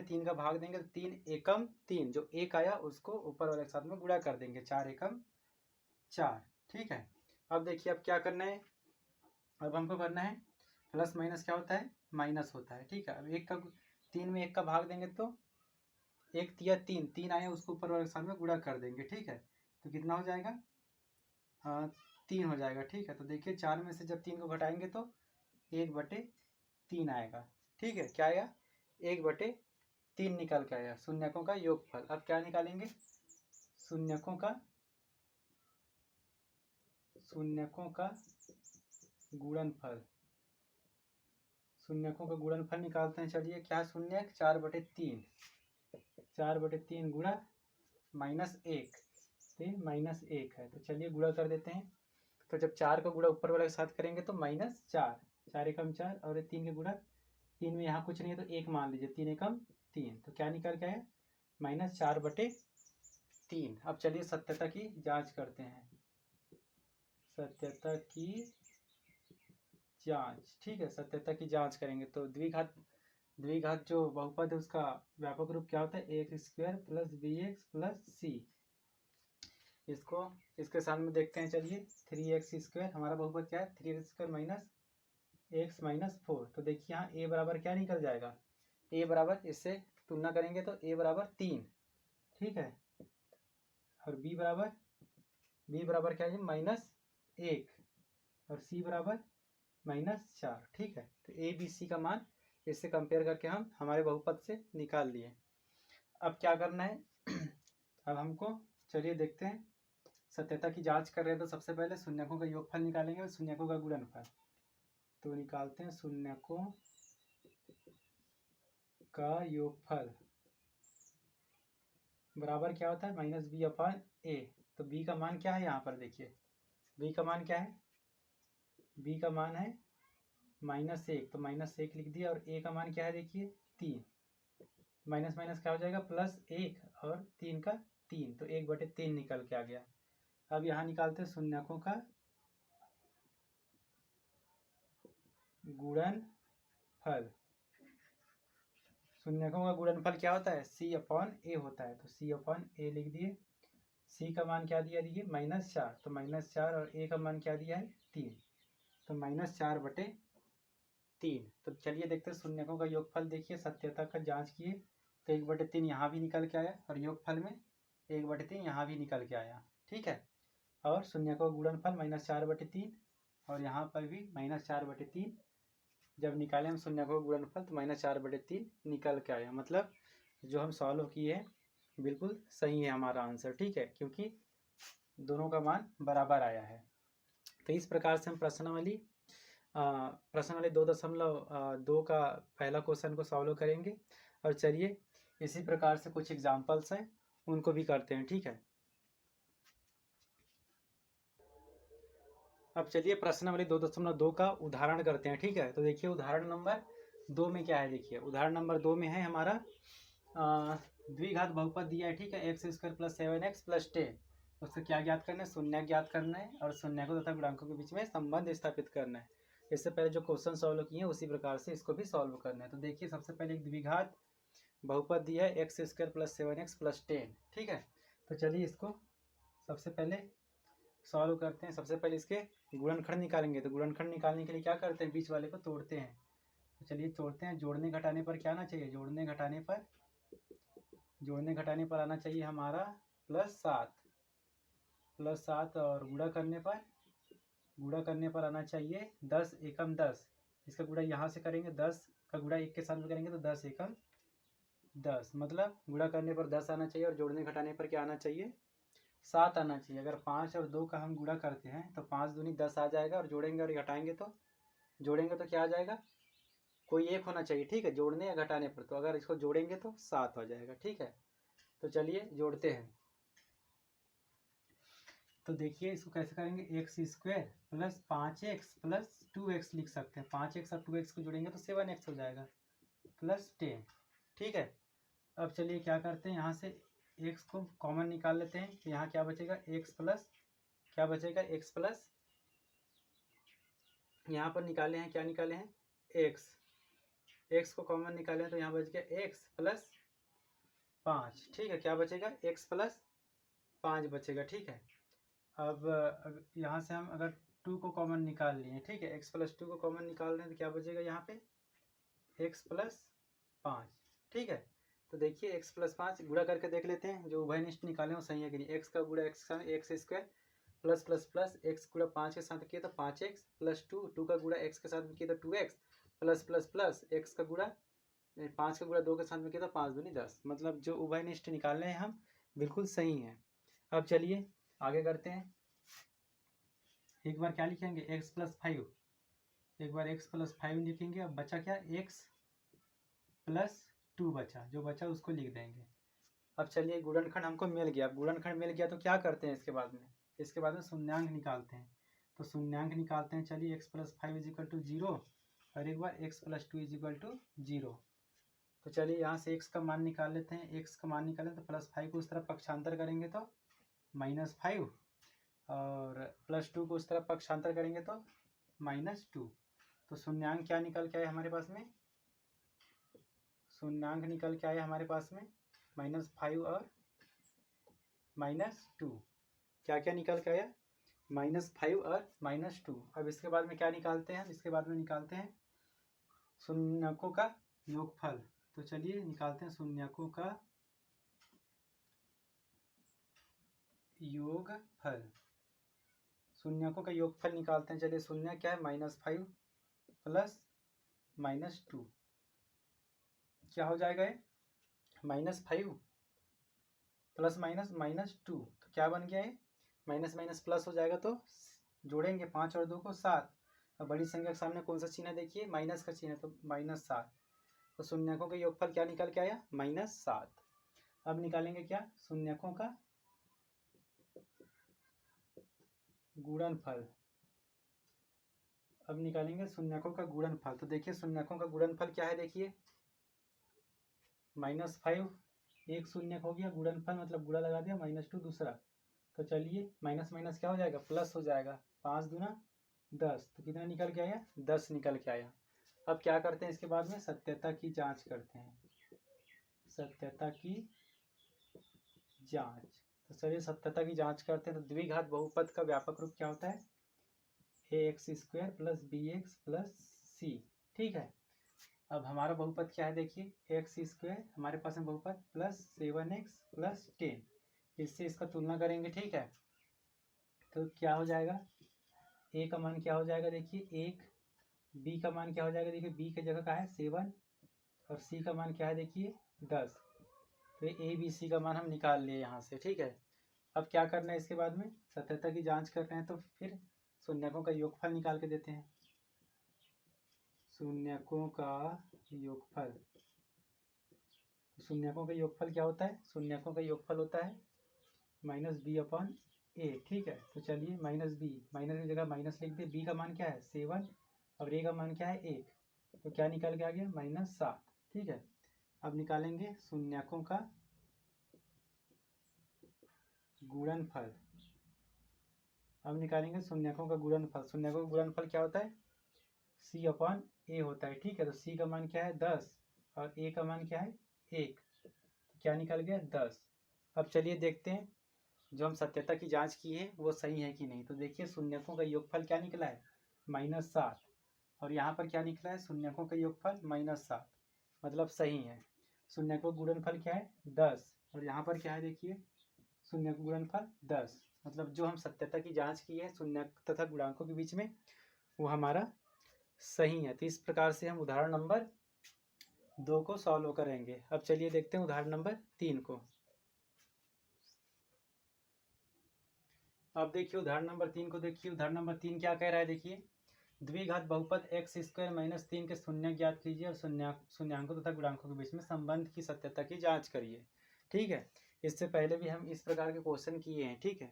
3 का भाग देंगे तो 3 एकम 3, जो 1 आया उसको ऊपर वाले के साथ में गुणा कर देंगे, 4 एकम 4। ठीक है, अब देखिए अब क्या करना है, अब हमको करना है प्लस माइनस क्या होता है, माइनस होता है। ठीक है, अब 3 में 1 का भाग देंगे तो 1 तिया 3 आया, उसको ऊपर वाले के साथ में गुणा कर देंगे। ठीक है, तो कितना हो जाएगा, 3 हो जाएगा। ठीक है, तो देखिए 4 में से जब 3 को घटाएंगे तो 1/3 आएगा। ठीक है, क्या आया, 1/3 निकल के आया, शून्यकों का योगफल। अब क्या निकालेंगे, शून्यकों का गुणनफल, शून्यकों का गुणनफल निकालते हैं। चलिए क्या शून्यक, 4/3, 4/3 गुणा -1, तो -1 है, तो चलिए गुणा कर देते हैं। तो जब 4 का गुणा ऊपर वाले के साथ करेंगे तो -4, 4 एकम 4 और 3 के गुणा, 3 में यहाँ कुछ नहीं है तो 1 मान लीजिए, 3 एकम 3, तो क्या निकल के आया, -4/3। अब चलिए सत्यता की जांच करते हैं, सत्यता की जांच। ठीक है, सत्यता की जांच करेंगे तो द्विघात जो बहुपद है उसका व्यापक रूप क्या होता है, x² + bx + c। इसके सामने देखते हैं। चलिए 3x² हमारा बहुपद क्या है, 3x² - x - 4। तो देखिए यहाँ a बराबर क्या निकल जाएगा, a बराबर, इससे तुलना करेंगे तो a बराबर 3। ठीक है, और b बराबर क्या है, -1 और c बराबर -4। ठीक है, तो a b c का मान इससे कंपेयर करके हम हमारे बहुपद से निकाल लिए। अब क्या करना है अब हमको, चलिए देखते हैं, सत्यता की जांच कर रहे हैं तो सबसे पहले शून्यकों का योगफल निकालेंगे और शून्यकों का गुणनफल। तो निकालते हैं शून्यकों का योगफल बराबर क्या होता है माइनस बी अपॉन ए। तो बी का मान क्या है यहाँ पर देखिए, बी का मान क्या है, बी का मान है -1, तो -1 लिख दिया। और ए का मान क्या है देखिए 3, माइनस माइनस क्या हो जाएगा +1 और 3 का 3, तो 1/3 निकल के आ गया। अब यहाँ निकालते हैं शून्यकों का गुणनफल। शून्यकों का गुणनफल क्या होता है, C अपॉन ए होता है। तो C अपॉन ए लिख दिए। C का मान क्या दिया देखिए -4, तो -4 और ए का मान क्या दिया है 3, तो -4/3। तो चलिए देखते हैं शून्यकों का योगफल। देखिए सत्यता का जांच किए तो 1/3 यहाँ भी निकल के आया और योगफल में 1/3 यहाँ भी निकल के आया, ठीक है। और शून्यकों का गुणनफल -4/3 और यहाँ पर भी -4/3। जब निकाले हम शून्यकों का गुणनफल तो -4/3 निकल के आया। मतलब जो हम सॉल्व किए हैं बिल्कुल सही है हमारा आंसर, ठीक है, क्योंकि दोनों का मान बराबर आया है। तो इस प्रकार से हम प्रश्नावली 2.2 का पहला क्वेश्चन को सॉल्व करेंगे। और चलिए इसी प्रकार से कुछ एग्जाम्पल्स हैं उनको भी करते हैं, ठीक है। अब चलिए प्रश्नावली 2.2 का उदाहरण करते हैं, ठीक है। तो देखिए उदाहरण नंबर 2 में क्या है, देखिए उदाहरण नंबर 2 में है हमारा द्विघात बहुपद दिया है, ठीक है, x² + 7x + 10। उससे क्या ज्ञात करना है, शून्य ज्ञात करना है और शून्यकों तथा गुणांकों के बीच में संबंध स्थापित करना है। इससे पहले जो क्वेश्चन सॉल्व किए हैं उसी प्रकार से इसको भी सॉल्व करना है। तो देखिए सबसे पहले एक द्विघात बहुपद दिया है x² + 7x + 10, ठीक है। तो चलिए इसको सबसे पहले सॉल्व करते हैं। सबसे पहले इसके गुणनखंड निकालेंगे। तो गुणनखंड निकालने के लिए क्या करते हैं, बीच वाले को तोड़ते हैं। तो चलिए तोड़ते हैं। जोड़ने घटाने पर क्या आना चाहिए, जोड़ने घटाने पर आना चाहिए हमारा +7 और गुणा करने पर आना चाहिए 10 एकम 10। इसका गुणा यहाँ से करेंगे, 10 का गुणा 1 के साथ में करेंगे तो 10 एकम 10, मतलब गुणा करने पर 10 आना चाहिए और जोड़ने घटाने पर क्या आना चाहिए 7 आना चाहिए। अगर 5 और 2 का हम गुणा करते हैं तो 5 दूनी 10 आ जाएगा और जोड़ेंगे और घटाएंगे तो क्या आ जाएगा, कोई एक होना चाहिए, ठीक है, जोड़ने या घटाने पर। तो अगर इसको जोड़ेंगे तो 7 हो जाएगा, ठीक है। तो चलिए जोड़ते हैं। तो देखिए इसको कैसे करेंगे, x² + 5x + 2x लिख सकते हैं। 5x और 2x को जोड़ेंगे तो 7x हो जाएगा +10, ठीक है। अब चलिए क्या करते हैं, यहाँ से x को कॉमन निकाल लेते हैं। तो यहाँ क्या बचेगा, x प्लस क्या बचेगा, x प्लस यहाँ पर निकाले हैं, क्या निकाले हैं x को कॉमन निकाले हैं तो यहाँ बच गया x + 5, ठीक है। क्या बचेगा, x + 5 बचेगा, ठीक है। अब यहाँ से हम अगर 2 को कॉमन निकाल लिए, ठीक है, x + 2 को कॉमन निकाल रहे हैं तो क्या बचेगा यहाँ पे x + 5, ठीक है। तो देखिए x + 5 गुणा करके देख लेते हैं, जो उभयनिष्ठ निकाले हो सही है कि नहीं। x का गुणा x² plus plus plus x गुणा 5 के साथ किया तो 5x + 2 का गुणा x के साथ में किया तो 2x plus plus plus x का गुणा 5 का गुणा 2 के साथ में किया तो 5 दूनी 10। मतलब जो उभयनिष्ठ निकाल रहे हैं हम बिल्कुल सही है। अब चलिए आगे करते हैं। एक बार क्या लिखेंगे, x + 5, एक बार x + 5 लिखेंगे। अब बचा क्या, x + 2 बचा, जो बचा उसको लिख देंगे। अब चलिए गुणनखंड हमको मिल गया। अब गुणनखंड मिल गया तो क्या करते हैं, इसके बाद में शून्यांक निकालते हैं। तो शून्यांक निकालते हैं। चलिए x + 5 = 0 और एक बार x + 2 = 0। तो चलिए यहाँ से x का मान निकाल लेते हैं। x का मान निकालें तो +5 को उस तरफ पक्षांतर करेंगे तो -5 और +2 को उस तरफ पक्षांतर करेंगे तो -2। तो शून्यांक क्या निकल के आया हमारे पास में, शून्यांक निकल के आया हमारे पास में -5 और -2। क्या क्या निकल के आया, -5 और -2। अब इसके बाद में क्या निकालते हैं, इसके बाद में निकालते हैं शून्यकों का योगफल। तो चलिए निकालते हैं शून्यकों का योगफल। शून्यकों का योगफल निकालते हैं। चलिए शून्य क्या है, -5 प्लस -2 क्या हो जाएगा, ये -5 प्लस -2। तो क्या बन गया, ये माइनस माइनस प्लस हो जाएगा। तो जोड़ेंगे 5 और 2 को 7। अब बड़ी संख्या के सामने कौन सा चिन्ह है, देखिए माइनस का चिन्ह है तो -7। तो शून्यकों का योगफल क्या निकल के आया, -7। अब निकालेंगे क्या, शून्यकों का गुणनफल। अब निकालेंगे शून्यकों का गुणनफल। तो देखिए शून्यकों का गुणनफल क्या है, देखिए -5 एक शून्यक हो गया, गुणनफल मतलब गुणा लगा दिया, -2 दूसरा। तो चलिए माइनस माइनस क्या हो जाएगा, प्लस हो जाएगा। 5 दूना 10, तो कितना निकल के आया, 10 निकल के आया। अब क्या करते हैं इसके बाद में, सत्यता की जांच करते हैं। सत्यता की जांच। तो चलिए सत्यता की जांच करते हैं। तो द्विघात बहुपद का व्यापक रूप क्या होता है, ax² + bx + c। ठीक है। अब हमारा बहुपद क्या है, देखिए x² हमारे पास में बहुपद +7x + 10। इससे इसका तुलना करेंगे। ठीक है। तो क्या हो जाएगा, a का मान क्या हो जाएगा, देखिए 1, b का मान क्या हो जाएगा, देखिए b की जगह का है 7 और c का मान क्या है, देखिए 10। तो ए बी सी का मान हम निकाल लिए यहाँ से। ठीक है। अब क्या करना है इसके बाद में, सत्यता की जांच कर रहे हैं तो फिर शून्यकों का योगफल निकाल के देते हैं। शून्यकों का योगफल। शून्यकों का योगफल क्या होता है, शून्यकों का योगफल होता है -b/a। ठीक है। तो चलिए -b, माइनस की जगह माइनस लिख दे। b का मान क्या है 7 और a का मान क्या है 1। तो क्या निकल के आ गया, -7। ठीक है। अब निकालेंगे शून्यकों का गुणनफल। अब निकालेंगे शून्यकों का गुणनफल। शून्यकों का गुणनफल क्या होता है, c/a होता है। ठीक है। तो c का मान क्या है 10 और a का मान क्या है 1। तो क्या निकल गया 10। अब चलिए देखते हैं जो हम सत्यता की जांच की है वो सही है कि नहीं। तो देखिए शून्यकों का योगफल क्या निकला है, -7 और यहाँ पर क्या निकला है, शून्यकों का योगफल -7, मतलब सही है। शून्यकों का गुणनफल क्या है 10 और यहाँ पर क्या है, देखिए शून्य का गुणनफल 10, मतलब जो हम सत्यता की जांच की है शून्य तथा गुणांकों के बीच में वो हमारा सही है। तो इस प्रकार से हम उदाहरण नंबर 2 को सॉल्व करेंगे। अब चलिए देखते हैं उदाहरण नंबर 3 को। अब देखिए उदाहरण नंबर 3 को। देखिए उदाहरण नंबर 3 क्या कह रहा है, देखिए द्विघात बहुपद x² - 3 के शून्य ज्ञात कीजिए और शून्यांकों तथा गुणांकों के बीच में संबंध की सत्यता की जांच करिए। ठीक है। इससे पहले भी हम इस प्रकार के क्वेश्चन किए हैं। ठीक है।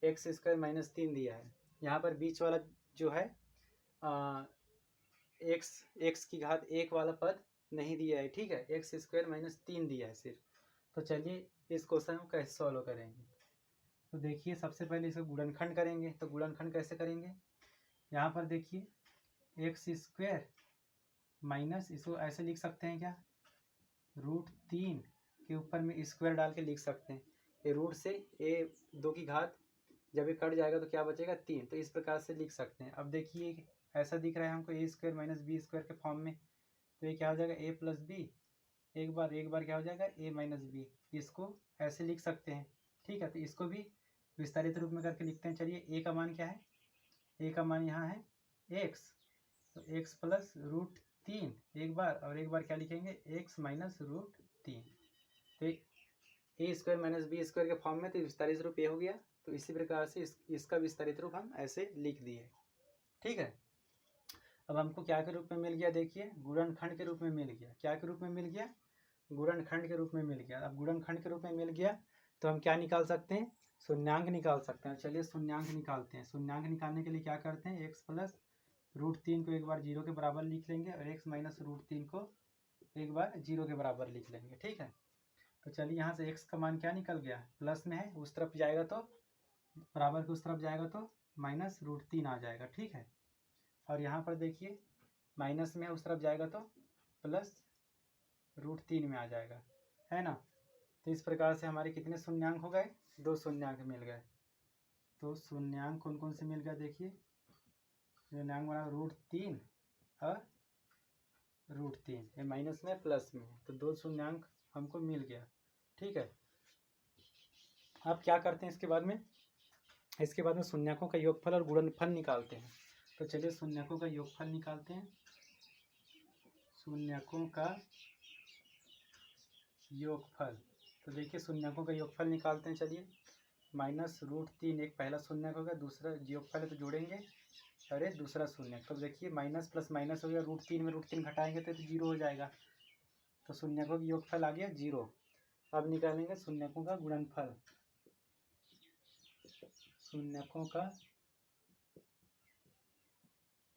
x² - 3 दिया है, यहाँ पर बीच वाला जो है x की घात 1 वाला पद नहीं दिया है। ठीक है। x² - 3 दिया है सिर्फ। तो चलिए इस क्वेश्चन को कैसे सॉल्व करेंगे। तो देखिए सबसे पहले इसका गुणनखंड करेंगे। तो गुणनखंड कैसे करेंगे, यहाँ पर देखिए x² माइनस, इसको ऐसे लिख सकते हैं क्या, √3 के ऊपर में स्क्वायर डाल के लिख सकते हैं। ये रूट से a2 की घात जब ये कट जाएगा तो क्या बचेगा 3। तो इस प्रकार से लिख सकते हैं। अब देखिए ऐसा दिख रहा है हमको a² - b² के फॉर्म में। तो ये क्या हो जाएगा a + b, एक बार क्या हो जाएगा a - b। इसको ऐसे लिख सकते हैं। ठीक है। तो इसको भी विस्तारित रूप में करके लिखते हैं। चलिए a का मान क्या है, a का मान यहाँ है x, तो x + √3 एक बार और एक बार क्या लिखेंगे x - √3। तो a² - b² के फॉर्म में तो विस्तारित रूप ये हो गया। तो इसी प्रकार से इसका विस्तारित रूप हम ऐसे लिख दिए। ठीक है। अब हमको क्या के रूप में मिल गया, देखिए गुणनखंड के रूप में मिल गया। क्या के रूप में मिल गया, गुणनखंड के रूप में मिल गया। अब गुणनखंड के रूप में मिल गया तो हम क्या निकाल सकते हैं, शून्यांक निकाल सकते हैं। चलिए शून्यांक निकालते हैं। शून्यांक निकालने के लिए क्या करते हैं, x + √3 को एक बार 0 के बराबर लिख लेंगे और x - √3 को एक बार 0 के बराबर लिख लेंगे। ठीक है। तो चलिए यहाँ से x का मान क्या निकल गया, प्लस में है, उस तरफ जाएगा तो बराबर के उस तरफ जाएगा तो -√3 आ जाएगा। ठीक है। और यहाँ पर देखिए माइनस में है, उस तरफ जाएगा तो +√3 में आ जाएगा, है ना। तो इस प्रकार से हमारे कितने शून्यांक हो गए, 2 शून्यांक मिल गए। तो शून्यांक कौन कौन से मिल गए, देखिए शून्यांक बना √3 और √3, ये माइनस में प्लस में है, तो 2 शून्यांक हमको मिल गया। ठीक है। अब क्या करते हैं इसके बाद में शून्यकों का योगफल और गुणनफल निकालते हैं। तो चलिए शून्यकों का योगफल निकालते हैं। शून्यकों का योगफल। तो देखिए शून्यकों का योगफल निकालते हैं। चलिए -√3 एक पहला शून्यक होगा, दूसरा योगफल है तो जोड़ेंगे और दूसरा शून्यक। तो देखिए माइनस प्लस माइनस हो गया, √3 में √3 घटाएंगे तो 0 हो जाएगा। तो शून्यकों का योगफल आ गया 0। अब निकालेंगे शून्यकों का गुणनफल। शून्यकों का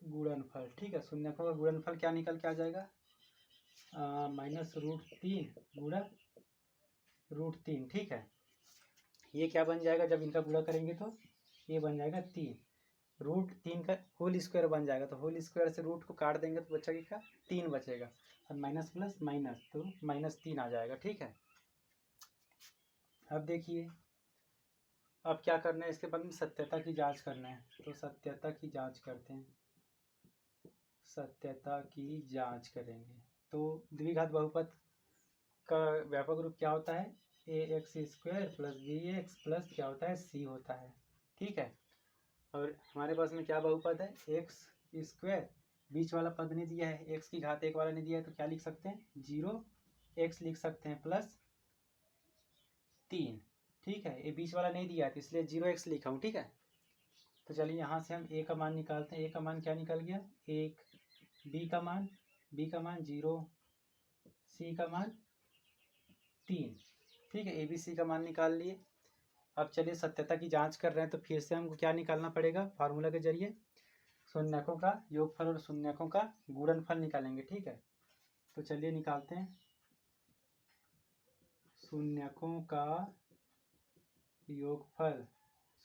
गुणनफल, ठीक है। शून्यकों का गुणनफल क्या निकल के आ जाएगा, -√3 गुणा √3, ठीक है। ये क्या बन जाएगा, जब इनका गुणा करेंगे तो ये बन जाएगा 3। √3 का होल स्क्वायर बन जाएगा, तो होल स्क्वायर से रूट को काट देंगे तो बचेगा क्या, 3 बचेगा, और माइनस प्लस माइनस तो -3 आ जाएगा, ठीक है। अब देखिए, अब क्या करना है, इसके बाद में सत्यता की जांच करना है। तो सत्यता की जांच करते हैं, सत्यता की जांच करेंगे। तो द्विघात बहुपद का व्यापक रूप क्या होता है, ax² प्लस bx प्लस क्या होता है, c होता है, ठीक है। और हमारे पास में क्या बहुपद है, x², बीच वाला पद नहीं दिया है, x की घात 1 वाला नहीं दिया है, तो क्या लिख सकते हैं, 0x लिख सकते हैं प्लस 3, ठीक है। ये बीच वाला नहीं दिया है तो इसलिए 0x लिखा हूँ, ठीक है। तो चलिए यहाँ से हम a का मान निकालते हैं। a का मान क्या निकल गया, 1, b का मान 0, c का मान 3, ठीक है। a b c का मान निकाल लिए। अब चलिए सत्यता की जांच कर रहे हैं, तो फिर से हमको क्या निकालना पड़ेगा, फार्मूला के जरिए शून्यकों का योगफल और शून्यकों का गुणनफल निकालेंगे, ठीक है। तो चलिए निकालते हैं। शून्यकों का योगफल,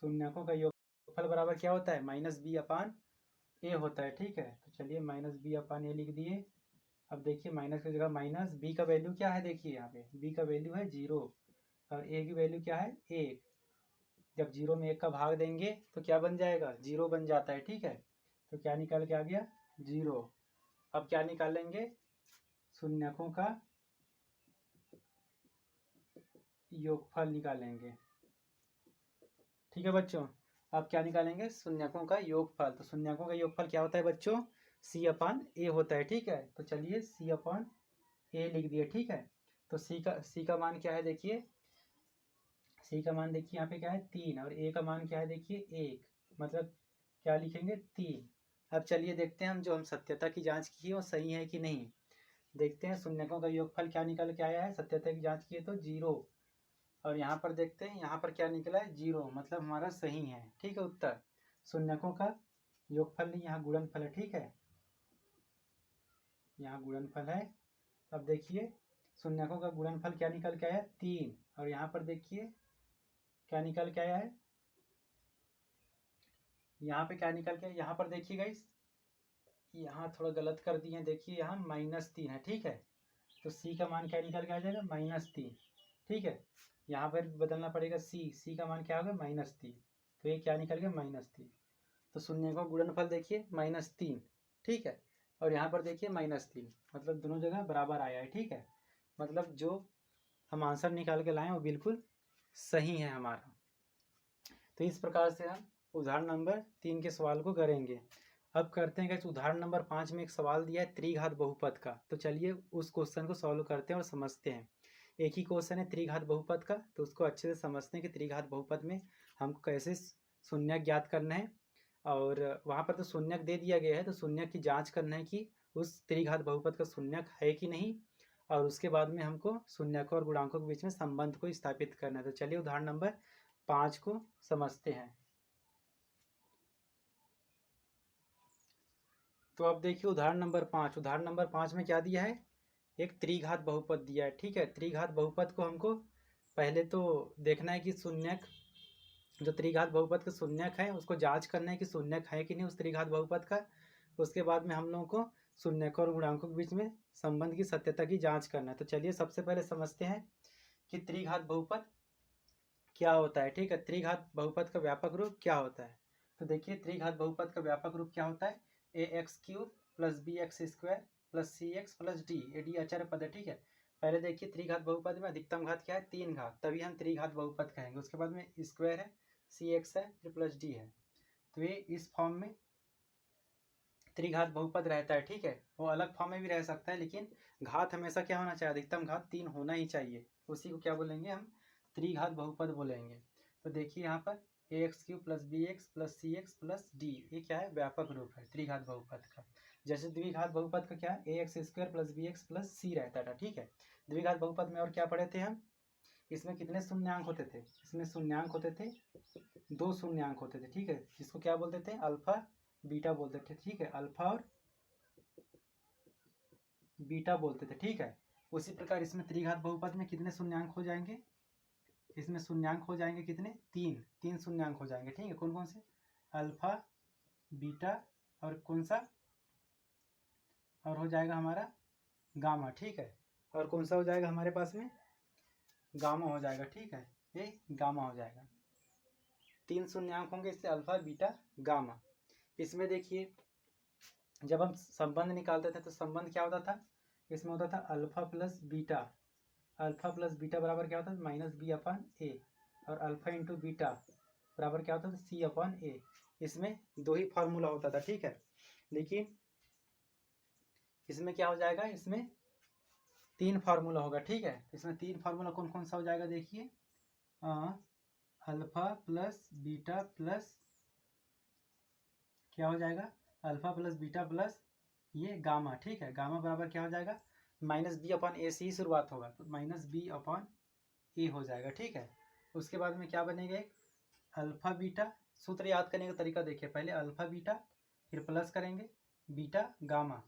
शून्यकों का योगफल बराबर क्या होता है, -b/a होता है, ठीक है। तो चलिए -b/a लिख दिए। अब देखिए माइनस की जगह माइनस, b का वैल्यू क्या है, देखिए यहाँ पे b का वैल्यू है 0 और a की वैल्यू क्या है 1। जब 0 में 1 का भाग देंगे तो क्या बन जाएगा, 0 बन जाता है, ठीक है। तो क्या निकल के आ गया, 0। अब क्या निकालेंगे, शून्यकों का योगफल निकालेंगे, ठीक है बच्चों। अब क्या निकालेंगे, शून्यकों का योगफल। तो शून्यकों का योगफल क्या होता है बच्चों, c/a होता है, ठीक है। तो चलिए c/a लिख दिए, ठीक है। तो c का मान क्या है, देखिए c का मान देखिए यहाँ पे क्या है 3 और a का मान क्या है, देखिए 1, मतलब क्या लिखेंगे 3। अब चलिए देखते हैं हम जो हम सत्यता की जांच की है वो सही है कि नहीं। देखते हैं शून्यकों का योगफल क्या निकल के आया है, सत्यता की जांच की है तो 0, और यहाँ पर देखते हैं यहाँ पर क्या निकला है 0, मतलब हमारा सही है, ठीक है उत्तर। शून्यकों का योगफल नहीं, यहाँ गुणनफल है, ठीक है, यहाँ गुणनफल है। अब देखिए शून्यकों का गुणनफल क्या निकल के आया 3, और यहाँ पर देखिए क्या निकल के आया है, यहाँ पे क्या निकल के, यहाँ पर देखिए गाइस, यहाँ थोड़ा गलत कर दिए हैं, देखिए यहाँ -3 है, ठीक है। तो c का मान क्या निकल के आ जाएगा, -3, ठीक है। यहाँ पर बदलना पड़ेगा c का मान क्या होगा, -3, तो ये क्या निकल गया -3। तो शून्य का गुणनफल देखिए -3, ठीक है, और यहाँ पर देखिए -3, मतलब दोनों जगह बराबर आया है, ठीक है। मतलब जो हम आंसर निकाल के लाए वो बिल्कुल सही है हमारा। तो इस प्रकार से हम उदाहरण नंबर 3 के सवाल को करेंगे। अब करते हैं कि उदाहरण नंबर 5 में एक सवाल दिया है त्रिघात बहुपद का। तो चलिए उस क्वेश्चन को सॉल्व करते हैं और समझते हैं। एक ही क्वेश्चन है त्रिघात बहुपद का, तो उसको अच्छे से समझते हैं कि त्रिघात बहुपद में हमको कैसे शून्यक ज्ञात करना है। और वहाँ पर तो शून्यक दे दिया गया है, तो शून्यक की जांच करना है कि उस त्रिघात बहुपद का शून्यक है कि नहीं, और उसके बाद में हमको शून्यकों और गुणांकों के बीच में संबंध को स्थापित करना है। तो चलिए उदाहरण नंबर 5 को समझते हैं। तो अब देखिए उदाहरण नंबर 5, उदाहरण नंबर 5 में क्या दिया है, एक त्रिघात बहुपद दिया है, ठीक है। त्रिघात बहुपद को हमको पहले तो देखना है कि शून्यक, जो त्रिघात बहुपद का शून्यक है उसको जांच करना है कि शून्यक है कि नहीं उस त्रिघात बहुपद का। उसके बाद में हम लोगों को शून्यकों और गुणांकों के बीच में संबंध की सत्यता की जांच करना है। तो चलिए सबसे पहले समझते हैं कि त्रिघात बहुपद क्या होता है, ठीक है। त्रिघात बहुपद का व्यापक रूप क्या होता है। तो देखिए त्रिघात बहुपद का व्यापक रूप क्या होता है, ax³ plus bx² plus cx plus d, ये d अचर पद है, ठीक है। पहले देखिए त्रिघात बहुपद में अधिकतम घात क्या है, 3 घात, तभी हम त्रिघात बहुपद कहेंगे। उसके बाद में स्क्वायर है, cx है, फिर प्लस d है, तो ये इस फॉर्म में त्रिघात बहुपद रहता है, ठीक है। वो अलग फॉर्म में भी रह सकता है, लेकिन घात हमेशा क्या होना चाहिए, अधिकतम घात 3 होना ही चाहिए, उसी को क्या बोलेंगे हम, त्रिघात बहुपद बोलेंगे। तो देखिए यहाँ पर ax³ plus bx plus cx plus d, ये क्या है, व्यापक रूप है त्रिघात बहुपद का। जैसे द्विघात बहुपद का क्या है ax² + bx + c रहता था, ठीक है। द्विघात बहुपद में और क्या पढ़े थे हम, इसमें कितने शून्यांक होते थे, इसमें शून्यांक होते थे, 2 शून्यांक होते थे, ठीक है, जिसको क्या बोलते थे अल्फा बीटा बोलते थे, ठीक है, अल्फा और बीटा बोलते थे, ठीक है। उसी प्रकार इसमें त्रिघात बहुपद में कितने शून्यांक हो जाएंगे, इसमें शून्यांक हो जाएंगे कितने, 3 शून्यांक हो जाएंगे, ठीक है। कौन कौन से, अल्फा बीटा और कौन सा, और हो जाएगा हमारा गामा, ठीक है। और कौन सा हो जाएगा हमारे पास में, गामा हो जाएगा, ठीक है, ये गामा हो जाएगा। 3 शून्यांक होंगे, इससे अल्फा बीटा गामा। इसमें देखिए जब हम संबंध निकालते थे तो संबंध क्या होता था, इसमें होता था alpha plus beta, alpha plus beta बराबर क्या होता था -b/a, और अल्फा इंटू बीटा बराबर क्या होता था c/a। इसमें 2 ही फार्मूला होता था, ठीक है। लेकिन इसमें क्या हो जाएगा, इसमें 3 फार्मूला होगा, ठीक है। इसमें 3 फार्मूला कौन कौन सा हो जाएगा, देखिए अल्फा प्लस बीटा प्लस क्या हो जाएगा, अल्फा प्लस बीटा प्लस ये गामा, ठीक है। गामा बराबर क्या हो जाएगा -b/a से ही शुरुआत होगा, तो -b/a हो जाएगा, ठीक है। उसके बाद में क्या बनेगा, अल्फा बीटा, सूत्र याद करने का तरीका देखिए, पहले अल्फा बीटा, फिर प्लस करेंगे बीटा गामा,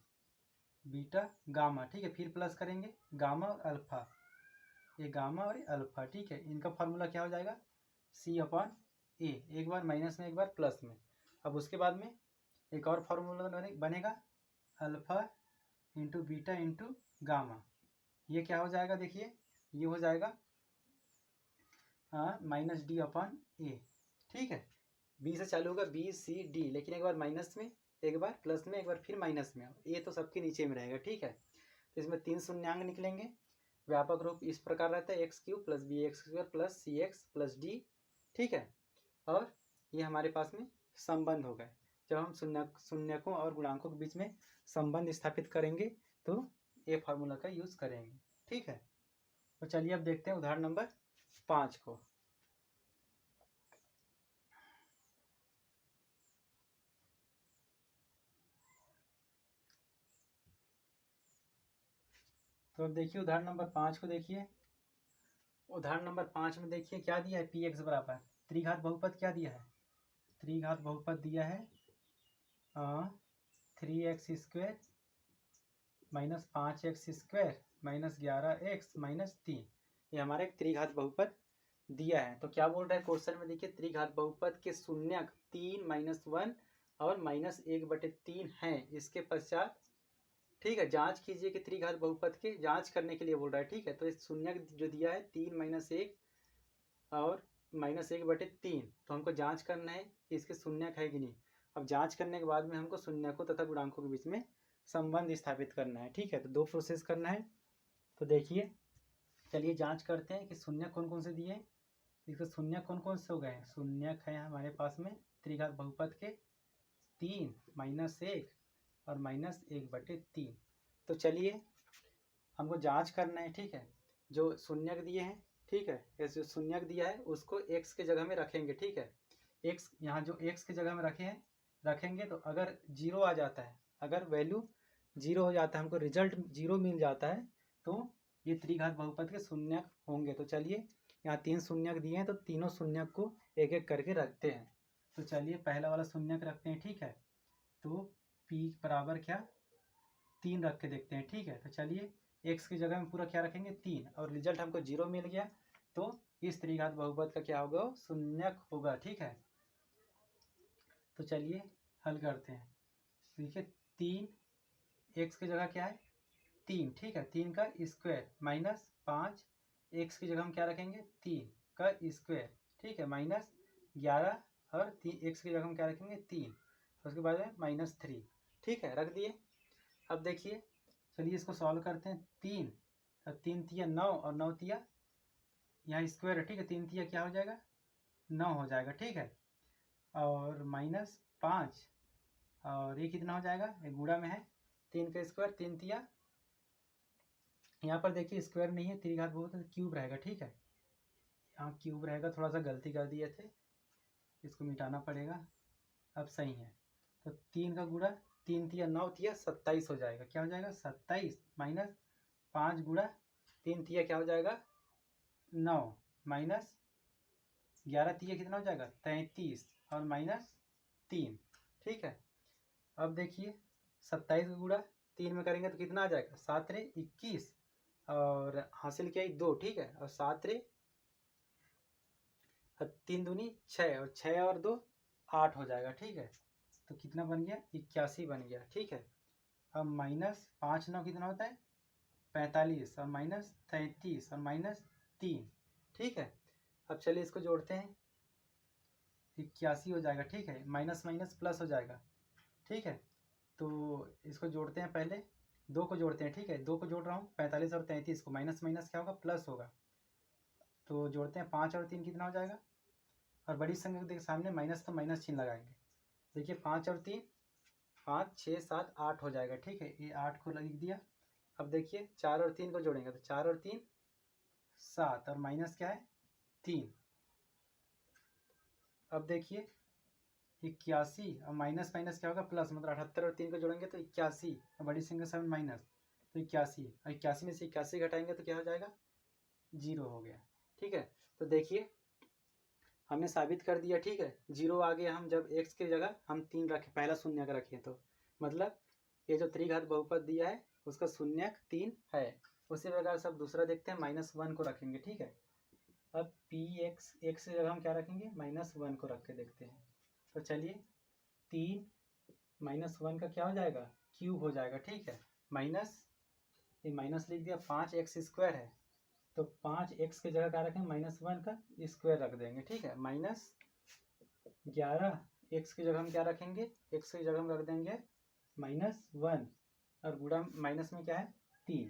बीटा गामा, ठीक है, फिर प्लस करेंगे गामा और अल्फा, ये गामा और अल्फा, ठीक है। इनका फार्मूला क्या हो जाएगा c/a, एक बार माइनस में एक बार प्लस में। अब उसके बाद में एक और फार्मूला बनेगा alpha into beta into gamma, ये क्या हो जाएगा, देखिए ये हो जाएगा -d/a, ठीक है। बी से चालू होगा BCD, लेकिन एक बार माइनस में एक बार प्लस में एक बार फिर माइनस में, ये तो सबके नीचे में रहेगा, ठीक है। तो इसमें 3 शून्यांक निकलेंगे। व्यापक रूप इस प्रकार रहता है x³ + bx² + cx + d, ठीक है। और ये हमारे पास में संबंध हो गए। जब हम शून्यकों और गुणांकों के बीच में संबंध स्थापित करेंगे तो ये फार्मूला का यूज करेंगे, ठीक है। तो चलिए अब देखते हैं उदाहरण नंबर 5 को। तो अब देखिए उदाहरण नंबर 5 को देखिए। उदाहरण नंबर 5 में देखिए क्या दिया है, px बराबर त्रिघात बहुपद क्या दिया है, त्रिघात बहुपद दिया है 3x² - 5x² - 11x - 3, ये हमारा एक त्रिघात बहुपद दिया है। तो क्या बोल रहा है क्वेश्चन में, देखिए त्रिघात बहुपद के शून्यक 3 - 1 और -1/3 हैं, इसके पश्चात, ठीक है, जांच कीजिए कि त्रिघात बहुपद के जांच करने के लिए बोल रहा है, ठीक है। तो इस शून्यक जो दिया है 3 - 1 और -1/3, तो हमको जांच करना है कि इसके शून्यक है कि नहीं। अब जांच करने के बाद में हमको शून्यकों तथा गुणांकों के बीच में संबंध स्थापित करना है, ठीक है। तो 2 प्रोसेस करना है। तो देखिए चलिए जांच करते हैं कि शून्यक कौन कौन से दिए हैं। इसके शून्यक कौन कौन से हो गए, शून्यक है हमारे पास में त्रिघात बहुपद के 3 - 1 और -1/3। तो चलिए हमको जांच करना है, ठीक है। जो शून्यक दिए हैं, ठीक है, ऐसे जो शून्यक दिया है उसको x के जगह में रखेंगे, ठीक है। x यहाँ जो x के जगह में रखेंगे तो अगर 0 आ जाता है, अगर वैल्यू 0 हो जाता है, हमको रिजल्ट 0 मिल जाता है, तो ये त्रिघात बहुपद के शून्यक होंगे। तो चलिए यहाँ 3 शून्यक दिए हैं, तो तीनों शून्यक को एक एक करके रखते हैं। तो चलिए पहला वाला शून्यक रखते हैं, ठीक है। तो p बराबर क्या 3 रख के देखते हैं, ठीक है। तो चलिए x की जगह में पूरा क्या रखेंगे 3, और रिजल्ट हमको 0 मिल गया, तो इस त्रिघात बहुपद का क्या होगा, शून्यक होगा, ठीक है। तो चलिए हल करते हैं। देखिए 3, x की जगह क्या है 3, ठीक है, 3 का स्क्वायर -5, x की जगह हम क्या रखेंगे 3 का स्क्वायर, ठीक है, -11 और x की जगह हम क्या रखेंगे 3, उसके बाद में -3, ठीक है, रख दिए। अब देखिए चलिए इसको सॉल्व करते हैं। 3 और 3 तिया 9 और 9 तिया यहाँ स्क्वायर है, ठीक है, 3 तिया क्या हो जाएगा 9 हो जाएगा, ठीक है। और -5 और ये कितना हो जाएगा, ये गुणा में है 3 का स्क्वायर, 3 तिया, यहाँ पर देखिए स्क्वायर नहीं है, त्रिघात बहुपद तो क्यूब रहेगा, ठीक है, यहाँ क्यूब रहेगा, थोड़ा सा गलती कर दिए थे, इसको मिटाना पड़ेगा। अब सही है। तो 3 का गुणा 3 तिया 9 तिया 27 हो जाएगा। क्या हो जाएगा 27 माइनस 5 गुणा 3 तिया क्या हो जाएगा 9 माइनस 11 तिया कितना हो जाएगा 33 और माइनस 3। ठीक है, अब देखिए 27 का गुणा 3 में करेंगे तो कितना आ जाएगा 7 रे 21 और हासिल किया 2। ठीक है, और 7 रे 3 दूनी 6 और 6 और 2 8 हो जाएगा। ठीक है, तो कितना बन गया 81 बन गया। ठीक है, अब माइनस 5 9 कितना होता है 45 और माइनस 33 और माइनस 3। ठीक है, अब चलिए इसको जोड़ते हैं 81 हो जाएगा। ठीक है, माइनस माइनस प्लस हो जाएगा। ठीक है, तो इसको जोड़ते हैं, पहले 2 को जोड़ते हैं। ठीक है, 2 को जोड़ रहा हूँ 45 और 33 को, माइनस माइनस क्या होगा प्लस होगा। तो जोड़ते हैं 5 और 3 कितना हो जाएगा, और बड़ी संख्या के सामने माइनस तो माइनस चिन्ह लगाएंगे। देखिए 5 और 3 5 6 7 8 हो जाएगा। ठीक है, ये 8 को लिख दिया। अब देखिए 4 और 3 को जोड़ेंगे तो 4 और 3 7 और माइनस क्या है 3। अब देखिए 81 और माइनस माइनस क्या होगा प्लस, मतलब 78 और 3 को जोड़ेंगे तो 81 और बड़ी संख्या 7 माइनस तो 81 और 81 में से 81 घटाएंगे तो क्या हो जाएगा 0 हो गया। ठीक है, तो देखिए हमने साबित कर दिया। ठीक है, 0 आ गया। हम जब x की जगह हम 3 रखे, पहला शून्यक रखें तो मतलब ये जो त्रिघात बहुपद दिया है उसका शून्यक 3 है। उसी प्रकार से अब दूसरा देखते हैं, -1 को रखेंगे। ठीक है, अब px x की जगह हम क्या रखेंगे -1 को रख के देखते हैं। तो चलिए 3 -1 का क्या हो जाएगा क्यूब हो जाएगा। ठीक है, माइनस ये माइनस लिख दिया, 5x² है तो 5x की जगह क्या रखेंगे -1 का स्क्वायर रख देंगे। ठीक है, -11 x की जगह हम क्या रखेंगे, x की जगह हम रख देंगे -1 और गुणा माइनस में क्या है 3।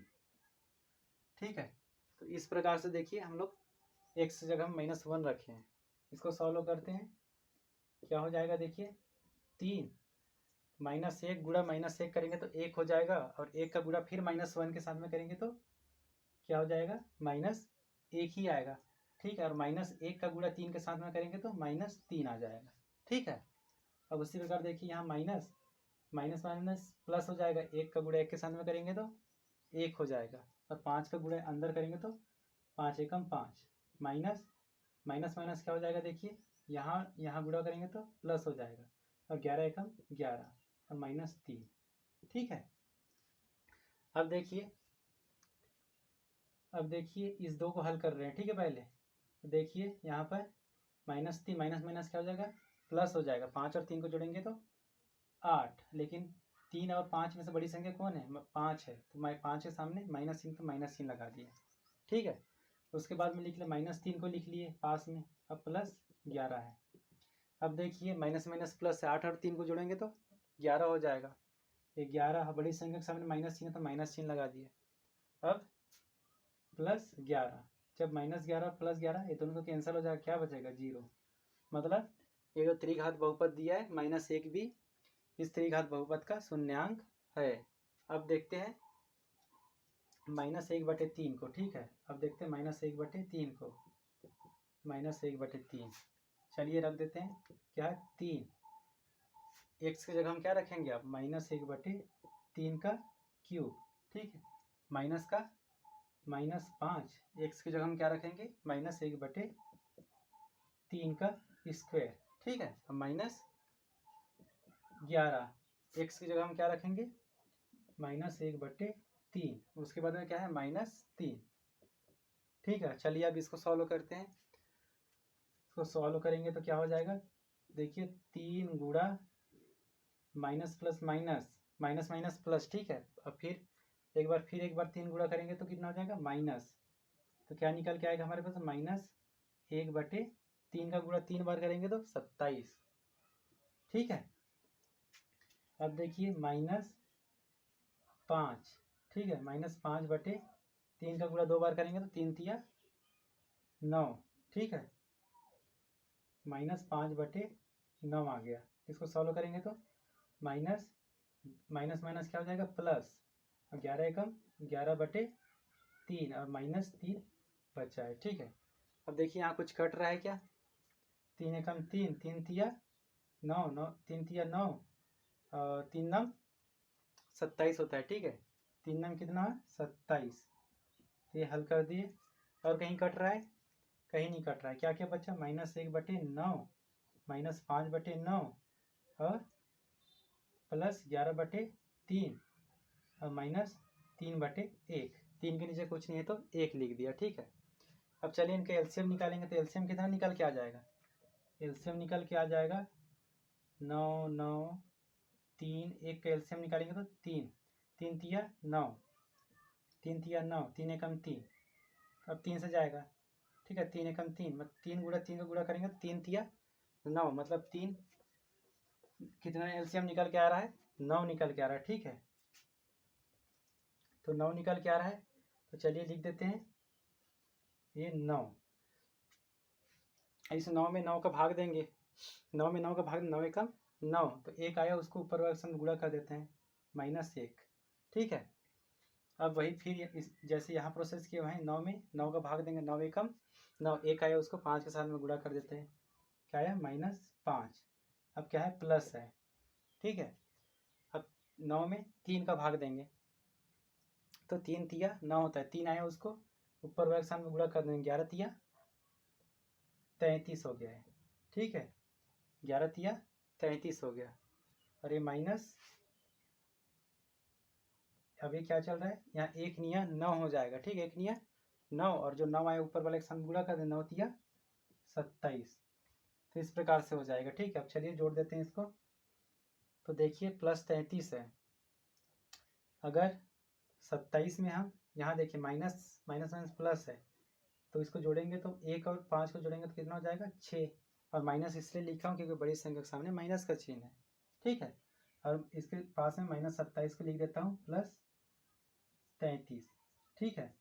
ठीक है, तो इस प्रकार से देखिए हम लोग x की जगह हम -1 रखे हैं। इसको सॉल्व करते हैं, क्या हो जाएगा देखिए 3 -1 गुणा -1 करेंगे तो 1 हो जाएगा, और 1 का गुणा फिर -1 के साथ में करेंगे तो क्या हो जाएगा -1 ही आएगा। ठीक है, और -1 का गुणा 3 के साथ में करेंगे तो -3 आ जाएगा। ठीक है, अब उसी प्रकार देखिए यहाँ माइनस माइनस प्लस हो जाएगा, 1 का गुणा 1 के साथ में करेंगे तो 1 हो जाएगा, और 5 का गुणा अंदर करेंगे तो 5 एकम 5 माइनस माइनस माइनस क्या हो जाएगा देखिए यहाँ गुणा करेंगे तो प्लस हो जाएगा, और 11 एकम 11 और -3। ठीक है, अब देखिए इस 2 को हल कर रहे हैं। ठीक है, पहले देखिए यहाँ पर -3 माइनस माइनस क्या हो जाएगा प्लस हो जाएगा, 5 और 3 को जोड़ेंगे तो 8, लेकिन 3 और 5 में से बड़ी संख्या कौन है 5 है, तो मैं 5 के सामने माइनस चिन्ह तो माइनस चिन्ह लगा दिया। ठीक है, उसके बाद में लिख लिया -3 को लिख लिए पास में, अब +11 है। अब देखिए माइनस माइनस प्लस से 8 और 3 को जोड़ेंगे तो 11 हो जाएगा। ये 11 बड़ी संख्या के सामने माइनस चिन्ह तो माइनस चिन्ह लगा दिए। अब +11, जब -11 +11 ये दोनों तो कैंसिल हो जाएगा, क्या बचेगा 0। मतलब ये जो त्रिघात बहुपद दिया है -1 भी इस त्रिघात बहुपद का शून्यांक है। अब देखते हैं -1/3 को। ठीक है, अब देखते हैं -1/3 को, -1/3 चलिए रख देते हैं, क्या है 3। x की जगह हम क्या रखेंगे अब -1/3 का क्यूब। ठीक है, माइनस का -5 x की जगह हम क्या रखेंगे -1/3 का स्क्वायर। ठीक है, अब -11 x की जगह हम क्या रखेंगे -1/3, उसके बाद में क्या है -3। ठीक है, चलिए अब इसको सॉल्व करते हैं। इसको सॉल्व करेंगे तो क्या हो जाएगा देखिए 3 गुणा minus plus minus minus minus plus. ठीक है, अब फिर एक बार 3 गुणा करेंगे तो कितना हो जाएगा माइनस, तो क्या निकल के आएगा हमारे पास -1/3 का गुणा 3 बार करेंगे तो 27। ठीक है, अब देखिए -5। ठीक है, -5/3 का गुणा 2 बार करेंगे तो 3 तिया 9। ठीक है, -5/9 आ गया। इसको सॉल्व करेंगे तो माइनस माइनस माइनस क्या हो जाएगा प्लस, और 11 एकम 11/3 और -3 बचा है। ठीक है, अब देखिए यहाँ कुछ कट रहा है क्या, 3 एकम 3 3 तिया 9 9 3 तिया 9 और 3 9 27 होता है, ठीक है। 3 नंग कितना है 27। तो ये हल कर दिए। और कहीं कट रहा है? कहीं नहीं कट रहा है। क्या क्या बचा? -1/9, -5/9 और +11/3 और -3/1। 3 के नीचे कुछ नहीं है तो 1 लिख दिया, ठीक है। अब चलिए इनका एलसीएम निकालेंगे तो एलसीएम कितना निकल के आ जाएगा? एलसीएम निकल के आ जाएगा 9 9 3। 1 का एलसीएम निकालेंगे तो 3 3 तिया 9, 3 तिया 9, 3 एकम 3। अब 3 से जाएगा, ठीक है। 3 एकम 3 मतलब 3 गुणा 3 का गुणा करेंगे तो 3 तिया 9 मतलब 3। कितना एलसीएम निकल के आ रहा है? 9 निकल के आ रहा है, ठीक है। तो 9 निकल के आ रहा है तो चलिए लिख देते हैं ये 9। इस 9 में 9 का भाग देंगे। 9 में 9 का भाग 9 एकम 9 तो 1 आया, उसको ऊपर वाले संग गुणा कर देते हैं -1, ठीक है। अब वही फिर जैसे यहाँ प्रोसेस किए वहीं 9 में 9 का भाग देंगे। 9 एकम 9, 1 आया, उसको 5 के साथ में गुणा कर देते हैं। क्या आया? -5। अब क्या है? प्लस है, ठीक है। अब 9 में 3 का भाग देंगे तो 3 तिया 9 होता है। 3 आया, उसको ऊपर वाले साथ में गुणा कर देंगे। 11 तिया 33 हो गया है, ठीक है। 11 तिया 33 हो गया। और ये माइनस, अब ये क्या चल रहा है? यहाँ 1 निया 9 हो जाएगा, ठीक है। 1 निया 9 और जो 9 आया ऊपर वाले के साथ गुणा कर दें। 9 तिया 27। तो इस प्रकार से हो जाएगा, ठीक है। अब चलिए जोड़ देते हैं इसको। तो देखिए +33 है। अगर 27 में हम यहाँ देखिए माइनस माइनस प्लस है तो इसको जोड़ेंगे तो 1 और 5 को जोड़ेंगे तो कितना हो जाएगा? 6। और माइनस इसलिए लिखा हूँ क्योंकि बड़ी संख्या के सामने माइनस का चिन्ह है, ठीक है। और इसके पास में -27 को लिख देता हूँ +33, ठीक है।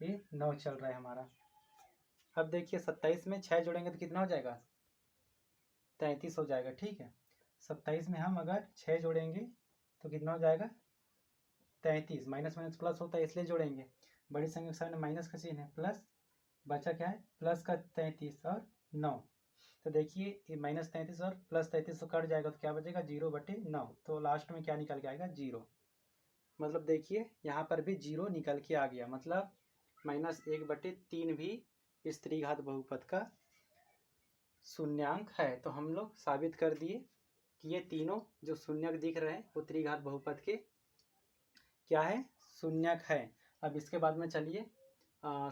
ये 9 चल रहा है हमारा। अब देखिए 27 में 6 जोड़ेंगे तो कितना हो जाएगा? 33 हो जाएगा, ठीक है। 27 में हम अगर 6 जोड़ेंगे तो कितना हो जाएगा? 33। माइनस माइनस प्लस होता है इसलिए जोड़ेंगे। बड़ी संख्या के सामने माइनस का चिन्ह है, प्लस बचा क्या है? प्लस का 33 और 9। तो देखिए ये -33 और +33 तो कट जाएगा तो क्या बचेगा? 0/9। तो लास्ट में क्या निकल के आएगा? 0। मतलब देखिए यहाँ पर भी 0 निकल के आ गया। मतलब -1/3 भी इस त्रिघात बहुपद का शून्यांक है। तो हम लोग साबित कर दिए कि ये तीनों जो शून्यक दिख रहे हैं वो त्रिघात बहुपद के क्या है? शून्यक है। अब इसके बाद में चलिए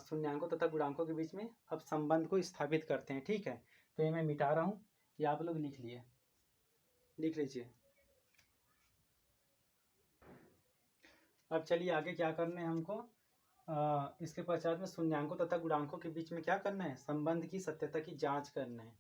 शून्यांकों तथा गुणांकों के बीच में अब संबंध को स्थापित करते हैं, ठीक है। तो ये मैं मिटा रहा हूँ, ये आप लोग लिख लीजिए। अब चलिए आगे क्या करना है हमको? इसके पश्चात में शून्यांकों तथा गुणांकों के बीच में क्या करना है? संबंध की सत्यता की जांच करना है।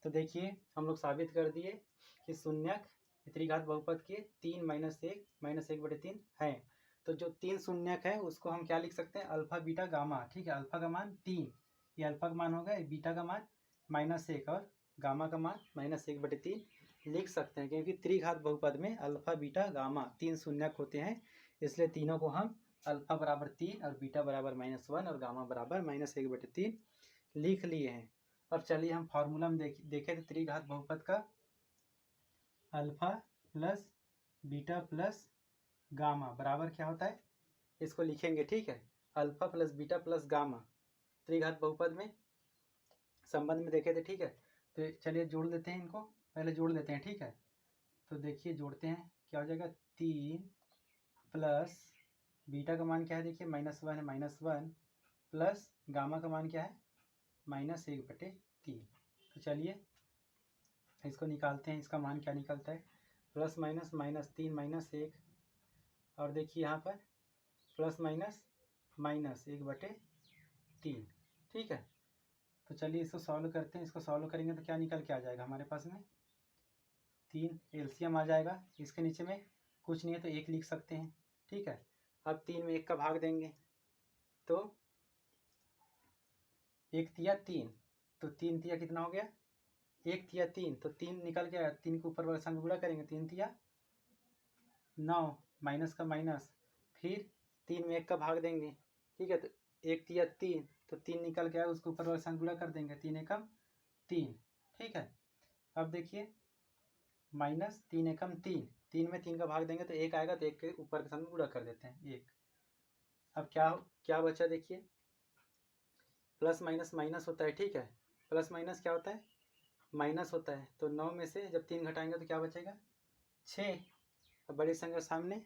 तो देखिए हम लोग साबित कर दिए कि शून्यक त्रिघात बहुपद के 3 -1 -1/3 है। तो जो 3 शून्यक है उसको हम क्या लिख सकते हैं? अल्फा बीटा गामा, ठीक है। अल्फा का मान 3, ये अल्फा का मान होगा, बीटा का मान -1 और गामा का मान -1/3 लिख सकते हैं। क्योंकि त्रिघात बहुपद में अल्फा बीटा गामा 3 शून्यक होते हैं, इसलिए तीनों को हम अल्फा बराबर 3 और बीटा बराबर -1 और गामा बराबर -1/3 लिख लिए हैं। अब चलिए हम फॉर्मूला में देखें तो त्रिघात बहुपद का alpha plus beta plus gamma बराबर क्या होता है? इसको लिखेंगे, ठीक है। Alpha plus beta plus gamma त्रिघात बहुपद में संबंध में देखे थे, ठीक है। तो चलिए जोड़ लेते हैं इनको, पहले जोड़ लेते हैं, ठीक है। तो देखिए जोड़ते हैं, क्या हो जाएगा? 3 प्लस बीटा का मान क्या है? देखिए -1 है, -1 प्लस गामा का मान क्या है? -1/3। तो चलिए इसको निकालते हैं। इसका मान क्या निकलता है? प्लस माइनस -3 -1 और देखिए यहाँ पर प्लस माइनस -1/3, ठीक है। तो चलिए इसको सॉल्व करते हैं। इसको सॉल्व करेंगे तो क्या निकल के आ जाएगा हमारे पास में? 3 एलसीएम आ जाएगा। इसके नीचे में कुछ नहीं है तो 1 लिख सकते हैं, ठीक है। अब 3 में 1 का भाग देंगे तो 1 तिया 3, तो 3 तिया कितना हो गया? 1 तिया 3, तो 3 निकल के आया। 3 के ऊपर वाला संग गुणा करेंगे, 3 तिया 9, माइनस का माइनस, फिर 3 में 1 का भाग देंगे, ठीक है। तो 1 तिया 3, तो 3 निकल के आया, उसके ऊपर वाला संग गुणा कर देंगे, 3 एकम 3, ठीक है। अब देखिए -3 एकम 3, 3 में 3 का भाग देंगे तो 1 आएगा, तो 1 के ऊपर के साथ में गुणा कर देते हैं 1। अब क्या क्या बचा देखिए, प्लस माइनस माइनस होता है, ठीक है, प्लस माइनस क्या होता है, माइनस होता है। तो 9 में से जब 3 घटाएंगे तो क्या बचेगा, 6। अब बड़ी संख्या सामने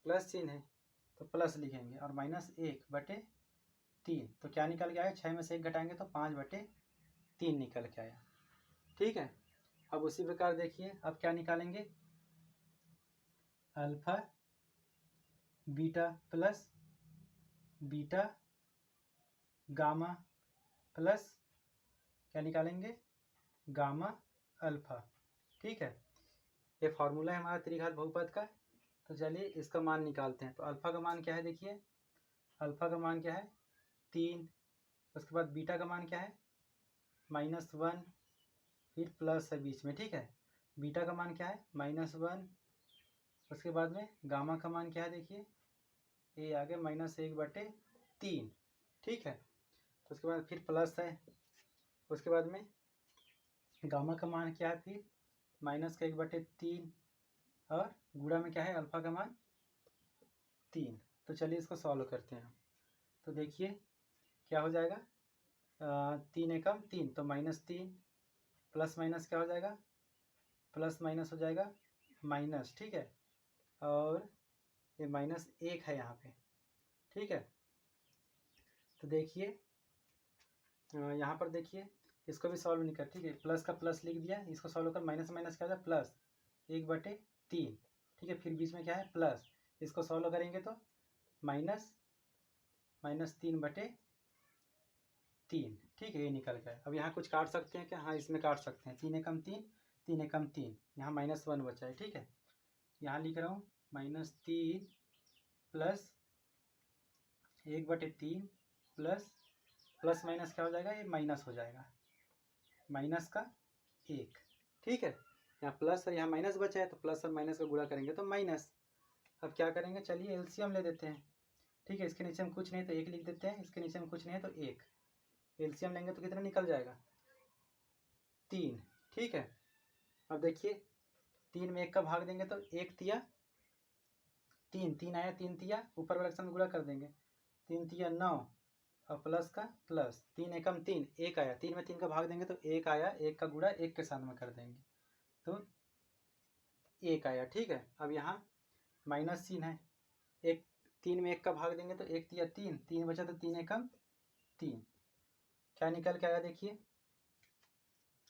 प्लस चिन्ह है तो प्लस लिखेंगे, और -1/3। तो क्या निकल के आया, 6 में से 1 घटाएंगे तो 5/3 निकल के आया, ठीक है। अब उसी प्रकार देखिए, अब क्या निकालेंगे, alpha beta plus beta gamma plus क्या निकालेंगे, गामा अल्फा, ठीक है। ये फॉर्मूला है हमारा त्रिघात बहुपद का। तो चलिए इसका मान निकालते हैं। तो अल्फा का मान क्या है देखिए, अल्फा का मान क्या है 3, उसके बाद बीटा का मान क्या है -1, फिर प्लस है बीच में, ठीक है। बीटा का मान क्या है -1, उसके बाद में गामा का मान क्या है देखिए, ये आगे -1/3, ठीक है। उसके बाद फिर प्लस है, उसके बाद में गामा का मान क्या है फिर -1/3, और गुणा में क्या है अल्फा का मान 3। तो चलिए इसको सॉल्व करते हैं। तो देखिए क्या हो जाएगा, 3 एकम 3 तो -3, प्लस माइनस क्या हो जाएगा, प्लस माइनस हो जाएगा माइनस, ठीक है। और ये -1 है यहाँ पे, ठीक है। तो देखिए यहाँ पर देखिए इसको भी सॉल्व नहीं कर, ठीक है, प्लस का प्लस लिख दिया, इसको सॉल्व कर, माइनस माइनस क्या हो जाए प्लस 1/3, ठीक है। फिर बीच में क्या है प्लस, इसको सॉल्व करेंगे तो -3/3, ठीक है, ये निकल गया। अब यहाँ कुछ काट सकते हैं क्या, हाँ इसमें काट सकते हैं, 3 एकम 3, 3 एकम 3, यहाँ -1 बचा है, ठीक है। यहाँ लिख रहा हूँ -3 प्लस 1/3 प्लस माइनस क्या हो जाएगा, ये माइनस हो जाएगा, माइनस का 1, ठीक है। यहाँ प्लस और यहाँ माइनस बचा है, तो प्लस और माइनस का गुणा करेंगे तो माइनस। अब क्या करेंगे, चलिए एलसीएम ले देते हैं, ठीक है। इसके नीचे हम कुछ नहीं तो 1 लिख देते हैं, इसके नीचे हम कुछ नहीं है तो 1, एलसीएम लेंगे तो कितना निकल जाएगा 3, ठीक है। अब देखिए 3 में 1 का भाग देंगे तो 1 तिया 3, 3 आया, 3 तिया ऊपर वाले में गुणा कर देंगे, 3 तिया 9, और प्लस का प्लस, 3 एकम 3, 1 आया, 3 में 3 का भाग देंगे तो 1 आया, 1 का गुणा 1 के साथ में कर देंगे तो 1 आया, ठीक है। अब यहाँ माइनस चिन्ह है, 3 में 1 का भाग देंगे तो 1 तिया 3, 3 बचा तो 3 एकम 3, क्या निकल के आया देखिए,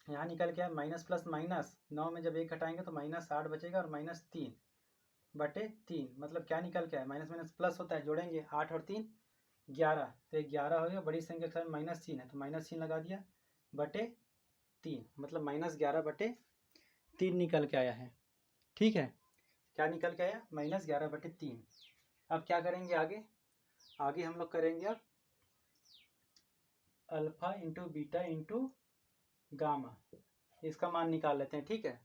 यहाँ निकल के आया माइनस प्लस माइनस, 9 में जब 1 घटाएंगे तो -8 बचेगा, और -3/3, मतलब क्या निकल के आया, माइनस माइनस प्लस होता है, जोड़ेंगे 8 और 3 11, तो 11 हो गया, बड़ी संख्या के साथ माइनस चिन्ह है तो माइनस चिन्ह लगा दिया, /3, मतलब -11/3 निकल के आया है, ठीक है। क्या निकल के आया, -11/3। अब क्या करेंगे आगे, आगे हम लोग करेंगे अब alpha into beta into gamma, इसका मान निकाल लेते हैं, ठीक है।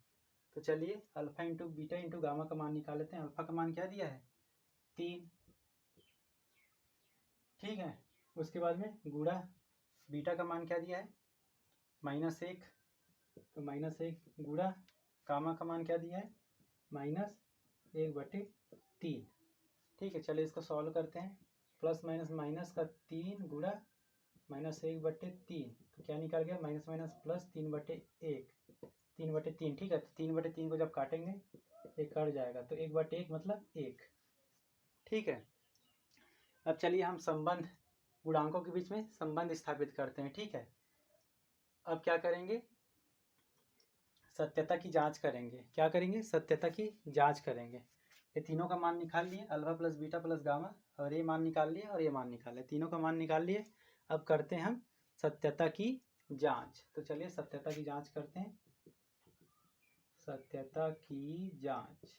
तो चलिए alpha into beta into gamma का मान निकाल लेते हैं। अल्फा का मान क्या दिया है 3, ठीक है। उसके बाद में गुणा बीटा का मान क्या दिया है -1, तो -1 गुणा गामा का मान क्या दिया है -1/3, ठीक है। चलिए इसको सॉल्व करते हैं, प्लस माइनस माइनस का 3 गुणा -1/3, तो क्या निकल गया माइनस माइनस प्लस 3/1, 3/3, ठीक है। तो 3/3 को जब काटेंगे ये कट जाएगा, तो 1/1 मतलब 1, ठीक है। अब चलिए हम संबंध, गुणांकों के बीच में संबंध स्थापित करते हैं, ठीक है। अब क्या करेंगे, सत्यता की जांच करेंगे, क्या करेंगे, सत्यता की जांच करेंगे। ये तीनों का मान निकाल लिए, alpha plus beta plus gamma, और ये मान निकाल लिए और ये मान निकाल लिए, तीनों का मान निकाल लिए। अब करते हैं हम सत्यता की जांच। तो चलिए सत्यता की जांच करते हैं, सत्यता की जांच।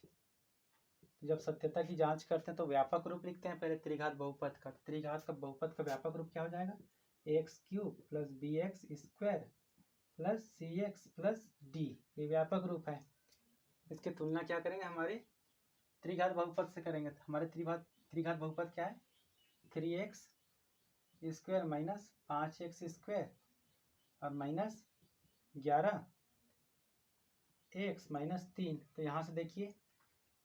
जब सत्यता की जांच करते हैं तो व्यापक रूप लिखते हैं पहले त्रिघात बहुपद का। त्रिघात का बहुपद का व्यापक रूप क्या हो जाएगा, x³ + bx² + cx + d, ये व्यापक रूप है। इसकी तुलना क्या करेंगे, हमारे त्रिघात बहुपद से करेंगे। तो हमारे त्रिघात बहुपद क्या है 3x² - 5x² और -11x - 3। तो यहाँ से देखिए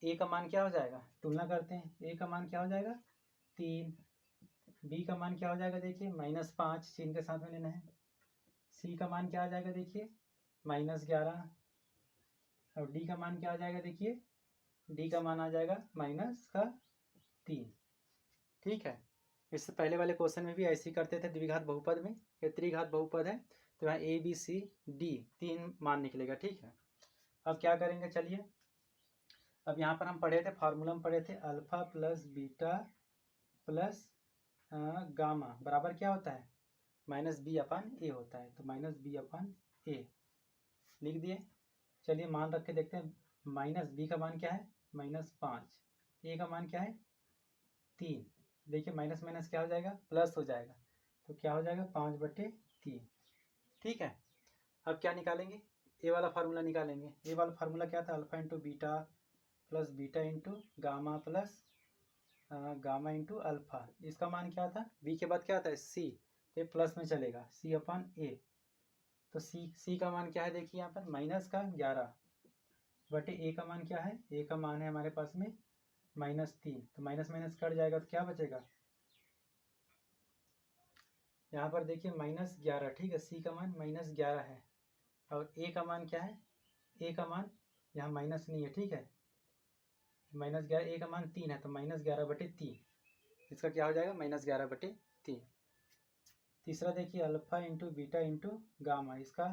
ए का मान क्या हो जाएगा, तुलना करते हैं, ए का मान क्या हो जाएगा 3, बी का मान क्या हो जाएगा देखिए -5, चिन्ह के साथ में लेना है, सी का मान क्या आ जाएगा देखिए -11, और डी का मान क्या आ जाएगा देखिए, डी का मान आ जाएगा -3। ठीक है, इससे पहले वाले क्वेश्चन में भी ऐसे ही करते थे द्विघात बहुपद में, ये त्रिघात बहुपद है तो यहाँ ए बी सी डी 3 मान निकलेगा। ठीक है, अब क्या करेंगे चलिए, अब यहाँ पर हम पढ़े थे फार्मूला में पढ़े थे alpha plus beta plus gamma बराबर क्या होता है -b/a होता है, तो -b/a लिख दिए। चलिए मान रख के देखते हैं, -b का मान क्या है -5, a का मान क्या है 3, देखिए माइनस माइनस क्या हो जाएगा प्लस हो जाएगा, तो क्या हो जाएगा 5/3। ठीक है, अब क्या निकालेंगे, ए वाला फार्मूला निकालेंगे। ए वाला फार्मूला क्या था, alpha into beta plus beta into gamma plus gamma into alpha, इसका मान क्या था, बी के बाद क्या आता है सी, तो प्लस में चलेगा c/a, तो सी का मान क्या है देखिए यहाँ पर -11/a का मान क्या है, ए का मान है हमारे पास में -3, तो माइनस माइनस कट जाएगा तो क्या बचेगा, यहाँ पर देखिए -11। ठीक है, सी का मान -11 है, और ए का मान क्या है, ए का मान यहाँ माइनस नहीं है। ठीक है, -11, ए का मान 3 है, तो -11/3, इसका क्या हो जाएगा -11/3। तीसरा देखिए alpha into beta into gamma, इसका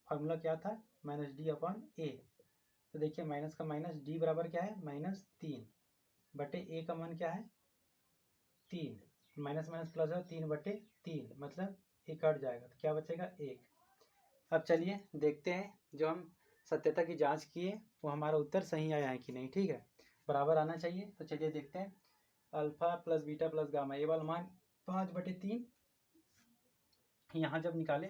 फार्मूला क्या था -d/a, तो देखिए माइनस का माइनस डी बराबर क्या है -3/a का मान क्या है 3, माइनस माइनस प्लस है 3/3, मतलब ये कट जाएगा तो क्या बचेगा 1। अब चलिए देखते हैं जो हम सत्यता की जांच किए वो हमारा उत्तर सही आया है कि नहीं। ठीक है, बराबर आना चाहिए, तो चलिए देखते हैं, alpha plus beta plus gamma ये वाला मान 5/3, यहाँ जब निकाले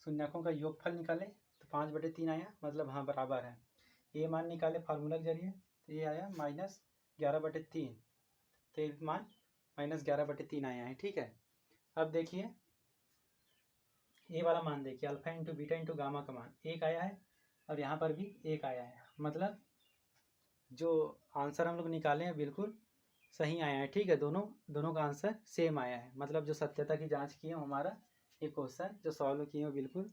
शून्यकों का योगफल निकाले तो 5/3 आया, मतलब हाँ बराबर है। ये मान निकाले फार्मूला के जरिए तो ये आया -11/3, तो ये मान -11/3 आया है। ठीक है, अब देखिए ए वाला मान देखिए, alpha into beta into gamma का मान 1 आया है, और यहाँ पर भी 1 आया है, मतलब जो आंसर हम लोग निकाले हैं बिल्कुल सही आया है। ठीक है, दोनों का आंसर सेम आया है, मतलब जो सत्यता की जांच की है हमारा ये क्वेश्चन जो सॉल्व किए हैं बिल्कुल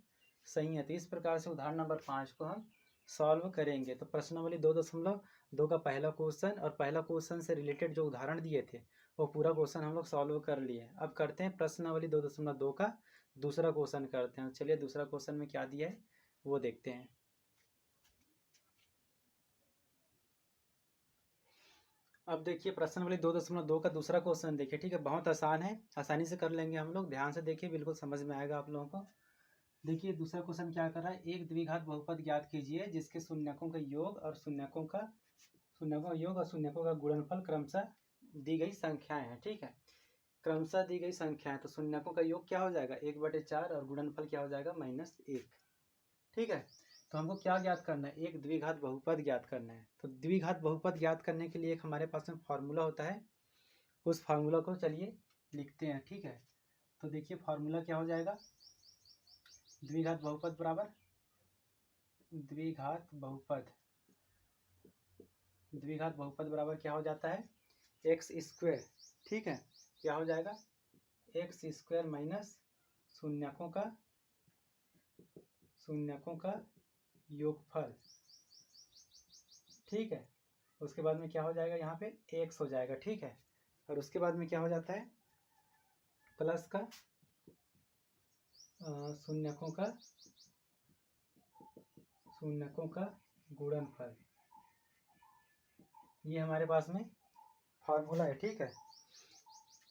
सही है। तो इस प्रकार से उदाहरण नंबर 5 को हम सॉल्व करेंगे। तो प्रश्नावली 2.2 का पहला क्वेश्चन और पहला क्वेश्चन से रिलेटेड जो उदाहरण दिए थे वो पूरा क्वेश्चन हम लोग सॉल्व कर लिए। अब करते हैं प्रश्नावली 2.2 का दूसरा क्वेश्चन करते हैं। चलिए दूसरा क्वेश्चन में क्या दिया है वो देखते हैं। अब देखिए प्रश्नावली 2.2 का दूसरा क्वेश्चन देखिए। ठीक है, बहुत आसान है, आसानी से कर लेंगे हम लोग, ध्यान से देखिए बिल्कुल समझ में आएगा आप लोगों को। देखिए दूसरा क्वेश्चन क्या कर रहा है, एक द्विघात बहुपद ज्ञात कीजिए जिसके शून्यकों का योग और शून्यकों का गुणनफल क्रमशः दी गई संख्याएं हैं। ठीक है, क्रमशः दी गई संख्याएं, तो शून्यकों का योग क्या हो जाएगा 1/4 और गुणनफल क्या हो जाएगा -1। ठीक है, तो हमको क्या ज्ञात करना है, एक द्विघात बहुपद ज्ञात करना है। तो द्विघात बहुपद ज्ञात करने के लिए एक हमारे पास में फार्मूला होता है, उस फार्मूला को चलिए लिखते हैं। ठीक है, तो देखिए फार्मूला क्या हो जाएगा, द्विघात बहुपद बराबर द्विघात बहुपद बराबर क्या हो जाता है x²। ठीक है, क्या हो जाएगा x² माइनस शून्यकों का योगफल। ठीक है, उसके बाद में क्या हो जाएगा, यहाँ पे x हो जाएगा। ठीक है, और उसके बाद में क्या हो जाता है प्लस का शून्यकों का गुणनफल, ये हमारे पास में फार्मूला है। ठीक है,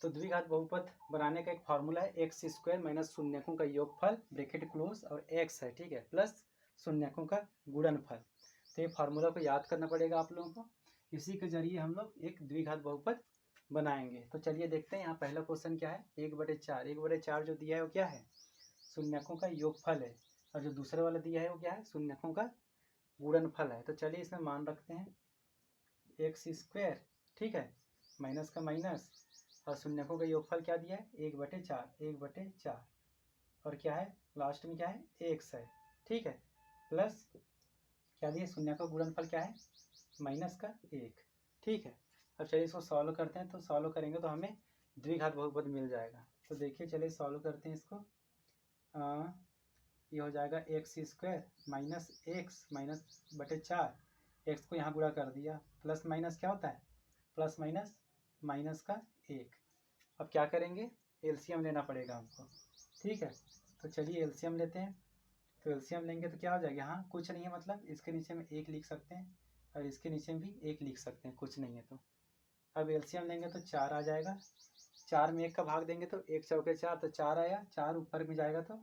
तो द्विघात बहुपद बनाने का एक फार्मूला है x² माइनस शून्यकों का योगफल ब्रैकेट क्लोज और x है। ठीक है, प्लस शून्यकों का गुणनफल। तो ये फार्मूला को याद करना पड़ेगा आप लोगों को, इसी के जरिए हम लोग एक द्विघात बहुपद बनाएंगे। तो चलिए देखते हैं यहाँ पहला क्वेश्चन क्या है, 1/4 जो दिया है वो क्या है शून्यकों का योगफल है, और जो दूसरे वाला दिया है वो क्या है शून्यकों का गुणनफल है। तो चलिए इसमें मान रखते हैं x²। ठीक है, माइनस का माइनस और शून्यकों का योगफल क्या दिया है 1/4 और क्या है लास्ट में क्या है x है। ठीक है, प्लस क्या दिया शून्य का गुणनफल क्या है माइनस का 1, ठीक है। अब चलिए इसको सॉल्व करते हैं, तो सॉल्व करेंगे तो हमें द्विघात बहुपद मिल जाएगा। तो देखिए चलिए सॉल्व करते हैं इसको। ये हो जाएगा x square minus x minus बटे 4, एक्स को यहाँ गुणा कर दिया, प्लस माइनस क्या होता है, प्लस माइनस माइनस का 1। अब क्या करेंगे, एलसीएम लेना पड़ेगा हमको, ठीक है। तो चलिए एलसीएम लेते हैं। तो एलसीएम लेंगे तो क्या हो जाएगा, यहाँ कुछ नहीं है मतलब इसके नीचे में 1 लिख सकते हैं और इसके नीचे में भी 1 लिख सकते हैं, कुछ नहीं है तो। अब एलसीएम लेंगे तो 4 आ जाएगा, 4 में 1 का भाग देंगे तो 1 चौके 4, तो 4 आया, 4 ऊपर में जाएगा तो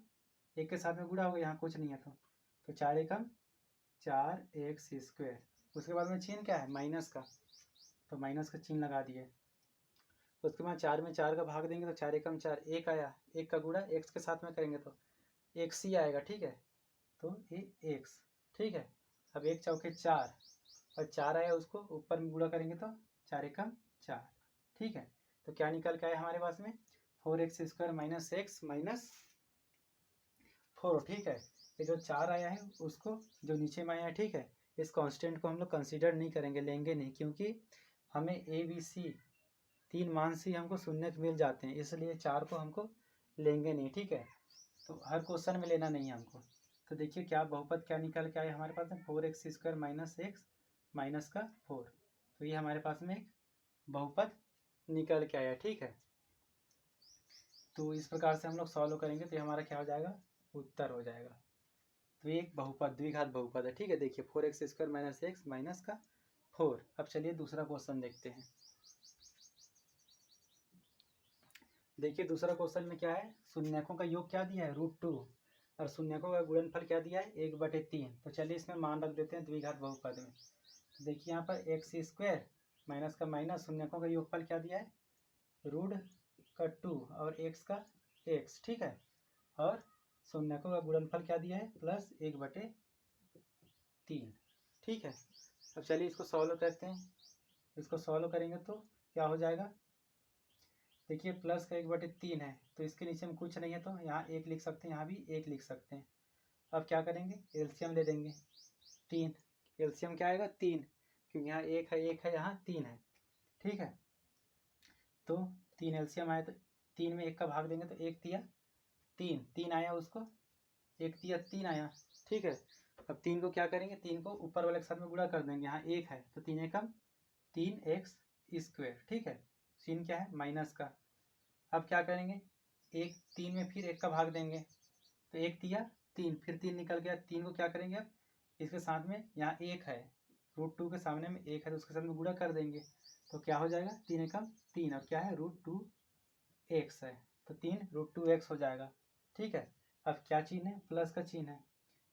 1 के साथ में गुणा होगा, यहाँ कुछ नहीं है तो 4 एकम 4 एक्स स्क्वायर। उसके बाद में चिन्ह क्या है, माइनस का, तो माइनस का चिन्ह लगा दिए। उसके बाद 4 में 4 का भाग देंगे तो 4 एकम 4, 1 आया, 1 का गुणा एक्स के साथ में करेंगे तो एक्स ही आएगा, ठीक है। तो ये एक्स, ठीक है। अब 1 चौके 4 और 4 आया, उसको ऊपर में गुणा करेंगे तो 4 एकम 4, ठीक है। तो क्या निकल के आया हमारे पास में 4x square minus x minus 4, ठीक है। ये जो 4 आया है उसको जो नीचे में आया है, ठीक है, इस कांस्टेंट को हम लोग कंसीडर नहीं करेंगे, लेंगे नहीं, क्योंकि हमें ए बी सी 3 मान से हमको शून्य मिल जाते हैं, इसलिए 4 को हमको लेंगे नहीं, ठीक है। तो हर क्वेश्चन में लेना नहीं है हमको। तो देखिए क्या बहुपद क्या निकल के आया हमारे पास में, 4x square minus x minus का 4। तो ये हमारे पास में एक बहुपद निकल के आया, ठीक है। तो इस प्रकार से हम लोग सॉल्व करेंगे तो ये हमारा क्या हो जाएगा, उत्तर हो जाएगा। तो ये एक बहुपद द्विघात बहुपद है, ठीक है। देखिए 4x square minus x minus का 4। अब चलिए दूसरा क्वेश्चन देखते हैं। देखिए दूसरा क्वेश्चन में क्या है, शून्यकों का योग क्या दिया है, √2, और शून्यकों का गुणनफल क्या दिया है, 1/3। तो चलिए इसमें मान रख देते हैं द्विघात बहुपद में। तो देखिए यहाँ पर एक्स स्क्वायर माइनस का माइनस, शून्यकों का योगफल क्या दिया है, √2 और एक्स का एक्स, ठीक है। और शून्यकों का गुणनफल क्या दिया है, प्लस 1/3, ठीक है। अब चलिए इसको सॉल्व करते हैं। इसको सॉल्व करेंगे तो क्या हो जाएगा, देखिए प्लस का 1/3 है, तो इसके नीचे में कुछ नहीं है तो यहाँ 1 लिख सकते हैं, यहाँ भी 1 लिख सकते हैं। अब क्या करेंगे, एलसीएम ले देंगे, 3, एलसीएम क्या आएगा 3, क्योंकि यहाँ 1 है, 1 है, यहाँ 3 है, ठीक है। तो 3 एलसीएम आया तो 3 में 1 का भाग देंगे तो 1 तिया 3, 3 आया, उसको 1 तिया 3 आया, ठीक है। अब 3 को क्या करेंगे, 3 को ऊपर वाले के साथ में गुणा कर देंगे, यहाँ 1 है तो 3 एकम 3x स्क्वायर, ठीक है। चिन्ह क्या है, माइनस का। अब क्या करेंगे, 3 में फिर 1 का भाग देंगे तो 1 तिया 3, फिर 3 निकल गया, 3 को क्या करेंगे, अब इसके साथ में यहाँ 1 है, √2 के सामने में 1 है तो उसके साथ में गुणा कर देंगे तो क्या हो जाएगा, 3 एकम 3, और क्या है √2x है तो 3 √2x हो जाएगा, ठीक है। अब क्या चिन्ह है, प्लस का चिन्ह है,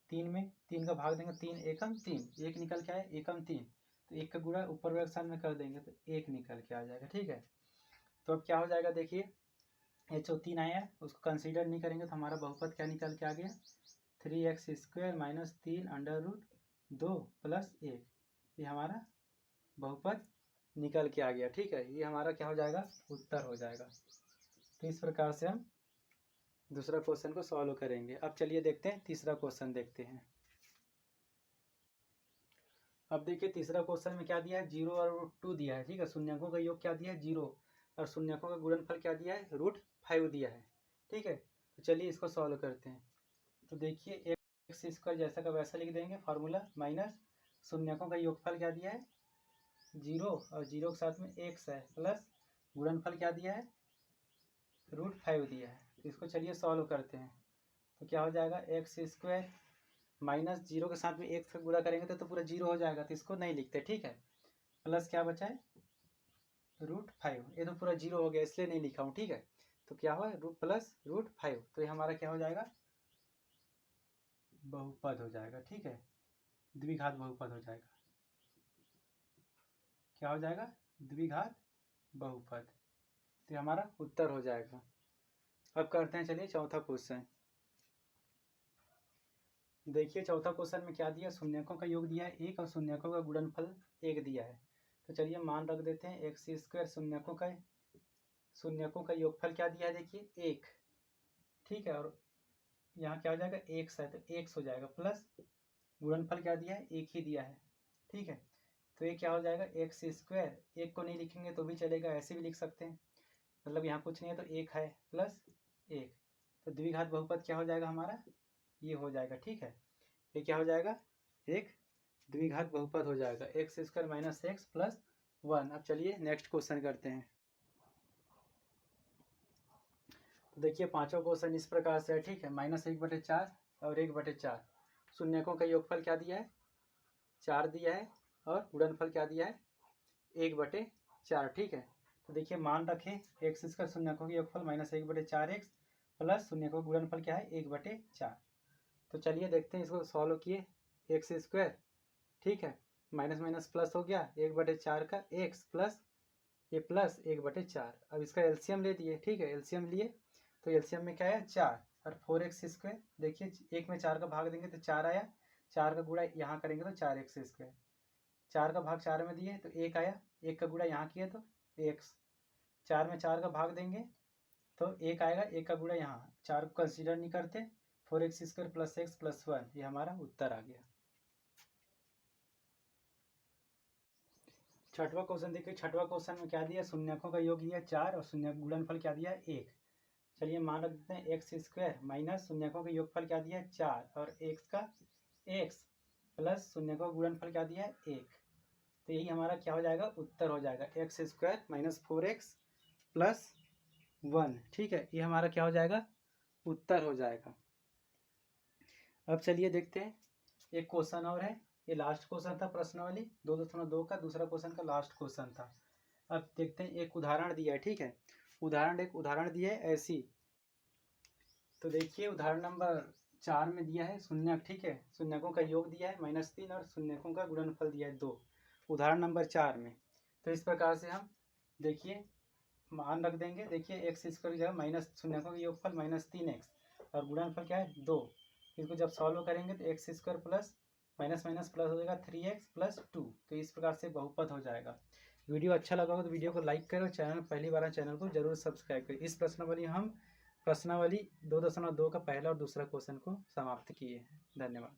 3 में 3 का भाग देंगे, 3 एकम 3, 1 निकल के आया एकम 3, तो 1 का गुणा ऊपर वाले के साथ में कर देंगे तो 1 निकल के आ जाएगा, ठीक है। तो अब क्या हो जाएगा, देखिए ये जो 3 आया है उसको कंसीडर नहीं करेंगे तो हमारा बहुपद क्या निकल के आ गया, 3x स्क्वायर माइनस 3 √2 प्लस 1, ये हमारा बहुपद निकल के आ गया, ठीक है। ये हमारा क्या हो जाएगा, उत्तर हो जाएगा। तो इस प्रकार से हम दूसरा क्वेश्चन को सॉल्व करेंगे। अब चलिए देखते हैं तीसरा क्वेश्चन देखते हैं। अब देखिए तीसरा क्वेश्चन में क्या दिया है, 0 और √2 दिया है, ठीक है। शून्यकों का योग क्या दिया है, 0, और शून्यकों का गुणनफल क्या दिया है, √5 दिया है, ठीक है। तो चलिए इसको सॉल्व करते हैं। तो देखिए एक्स स्क्वायर जैसा का वैसा लिख देंगे फार्मूला, माइनस शून्यकों का योगफल क्या दिया है 0, और 0 के साथ में एक्स है, प्लस गुणनफल क्या दिया है √5 दिया है। तो इसको चलिए सॉल्व करते हैं। तो क्या हो जाएगा, एक्स स्क्वायर माइनस 0 के साथ में 1 से गुणा करेंगे तो पूरा 0 हो जाएगा, तो इसको नहीं लिखते, ठीक है। प्लस क्या बचा है √5, ये तो पूरा 0 हो गया इसलिए नहीं लिखा हूँ, ठीक है। तो क्या हुआ प्लस √5, तो ये हमारा क्या हो जाएगा, बहुपद हो जाएगा, ठीक है। द्विघात बहुपद हो जाएगा, क्या हो जाएगा, द्विघात बहुपद। तो हमारा उत्तर हो जाएगा। अब करते हैं चलिए चौथा क्वेश्चन। देखिए चौथा क्वेश्चन में क्या दिया, शून्यकों का योग दिया है 1 और शून्यकों का गुणनफल 1 दिया है। तो चलिए मान रख देते हैं, एक्स स्क्वायर शून्यकों का योगफल क्या दिया है, देखिए 1, ठीक है। और यहाँ क्या हो जाएगा, एक्स है तो एक्स हो जाएगा, प्लस गुणनफल क्या दिया है 1 ही दिया है, ठीक है। तो ये क्या हो जाएगा, एक्स स्क्वायर, एक को नहीं लिखेंगे तो भी चलेगा, ऐसे भी लिख सकते हैं, मतलब यहाँ कुछ नहीं है तो एक है प्लस एक, तो द्विघात बहुपद क्या हो जाएगा हमारा, ये हो जाएगा। ठीक है, ये क्या हो जाएगा, एक द्विघात बहुपद हो जाएगा, x square minus x plus 1। अब चलिए नेक्स्ट क्वेश्चन करते हैं। तो देखिए पांचों क्वेश्चन इस प्रकार से है। ठीक है, -1/4 और 1/4, शून्यकों का योगफल क्या दिया है, 4 दिया है, और गुणनफल क्या दिया है, 1/4। ठीक है, तो देखिए मान रखें एक्स स्क्वायर शून्यकों का योगफल -1/4x प्लस शून्यकों का गुणनफल क्या है, 1/4। तो चलिए देखते हैं इसको सॉल्व किए, एक्स स्क्वायर, ठीक है, माइनस माइनस प्लस हो गया, 1/4 का एक्स प्लस ये प्लस 1/4। अब इसका एलसीएम ले दिए। ठीक है, एलसीएम लिए तो एलसीएम में क्या है, 4 और 4x स्क्वायर, देखिए एक में 4 का भाग देंगे तो 4 आया, 4 का गुणा यहाँ करेंगे तो 4x स्क्वायर, 4 का भाग 4 में दिए तो 1 आया, 1 का गुणा यहाँ किए तो x, 4 में 4 का भाग देंगे तो 1 आएगा, 1 का गुणा यहाँ, 4 को कंसीडर नहीं करते, 4x square plus x plus 1, ये हमारा उत्तर आ गया। छठवां क्वेश्चन देखिए, छठवां क्वेश्चन में क्या दिया, शून्यकों का योग दिया 4 और शून्य गुणनफल क्या दिया 1। चलिए मान रख देते हैं एक्स स्क्वायर माइनस शून्यकों का योगफल क्या दिया है 4 और एक्स का एक्स प्लस शून्यकों का गुणनफल क्या दिया है 1। तो यही हमारा क्या हो जाएगा, उत्तर हो जाएगा, x square minus 4x plus 1। ठीक है, ये हमारा क्या हो जाएगा, उत्तर हो जाएगा। अब चलिए देखते हैं, एक क्वेश्चन और है, ये लास्ट क्वेश्चन था प्रश्नावली 2.2 का, दूसरा क्वेश्चन का लास्ट क्वेश्चन था। अब देखते हैं, एक उदाहरण दिया है। ठीक है, एक उदाहरण दिया है ऐसी, तो देखिए उदाहरण नंबर 4 में दिया है शून्य, ठीक है, शून्यकों का योग दिया है -3 और शून्यकों का गुणनफल दिया है 2, उदाहरण नंबर 4 में। तो इस प्रकार से हम देखिए मान रख देंगे, देखिए एक्स स्क्वायर जो है माइनस शून्यकों का योगफल -3x और गुणनफल क्या है 2, इसको जब सॉल्व करेंगे तो x square plus minus minus plus हो जाएगा 3x प्लस 2। तो इस प्रकार से बहुपद हो जाएगा। वीडियो अच्छा लगा हो तो वीडियो को लाइक करो, चैनल पहली बार चैनल को जरूर सब्सक्राइब करें। इस प्रश्नावली 2.2 का पहला और दूसरा क्वेश्चन को समाप्त किए हैं। धन्यवाद।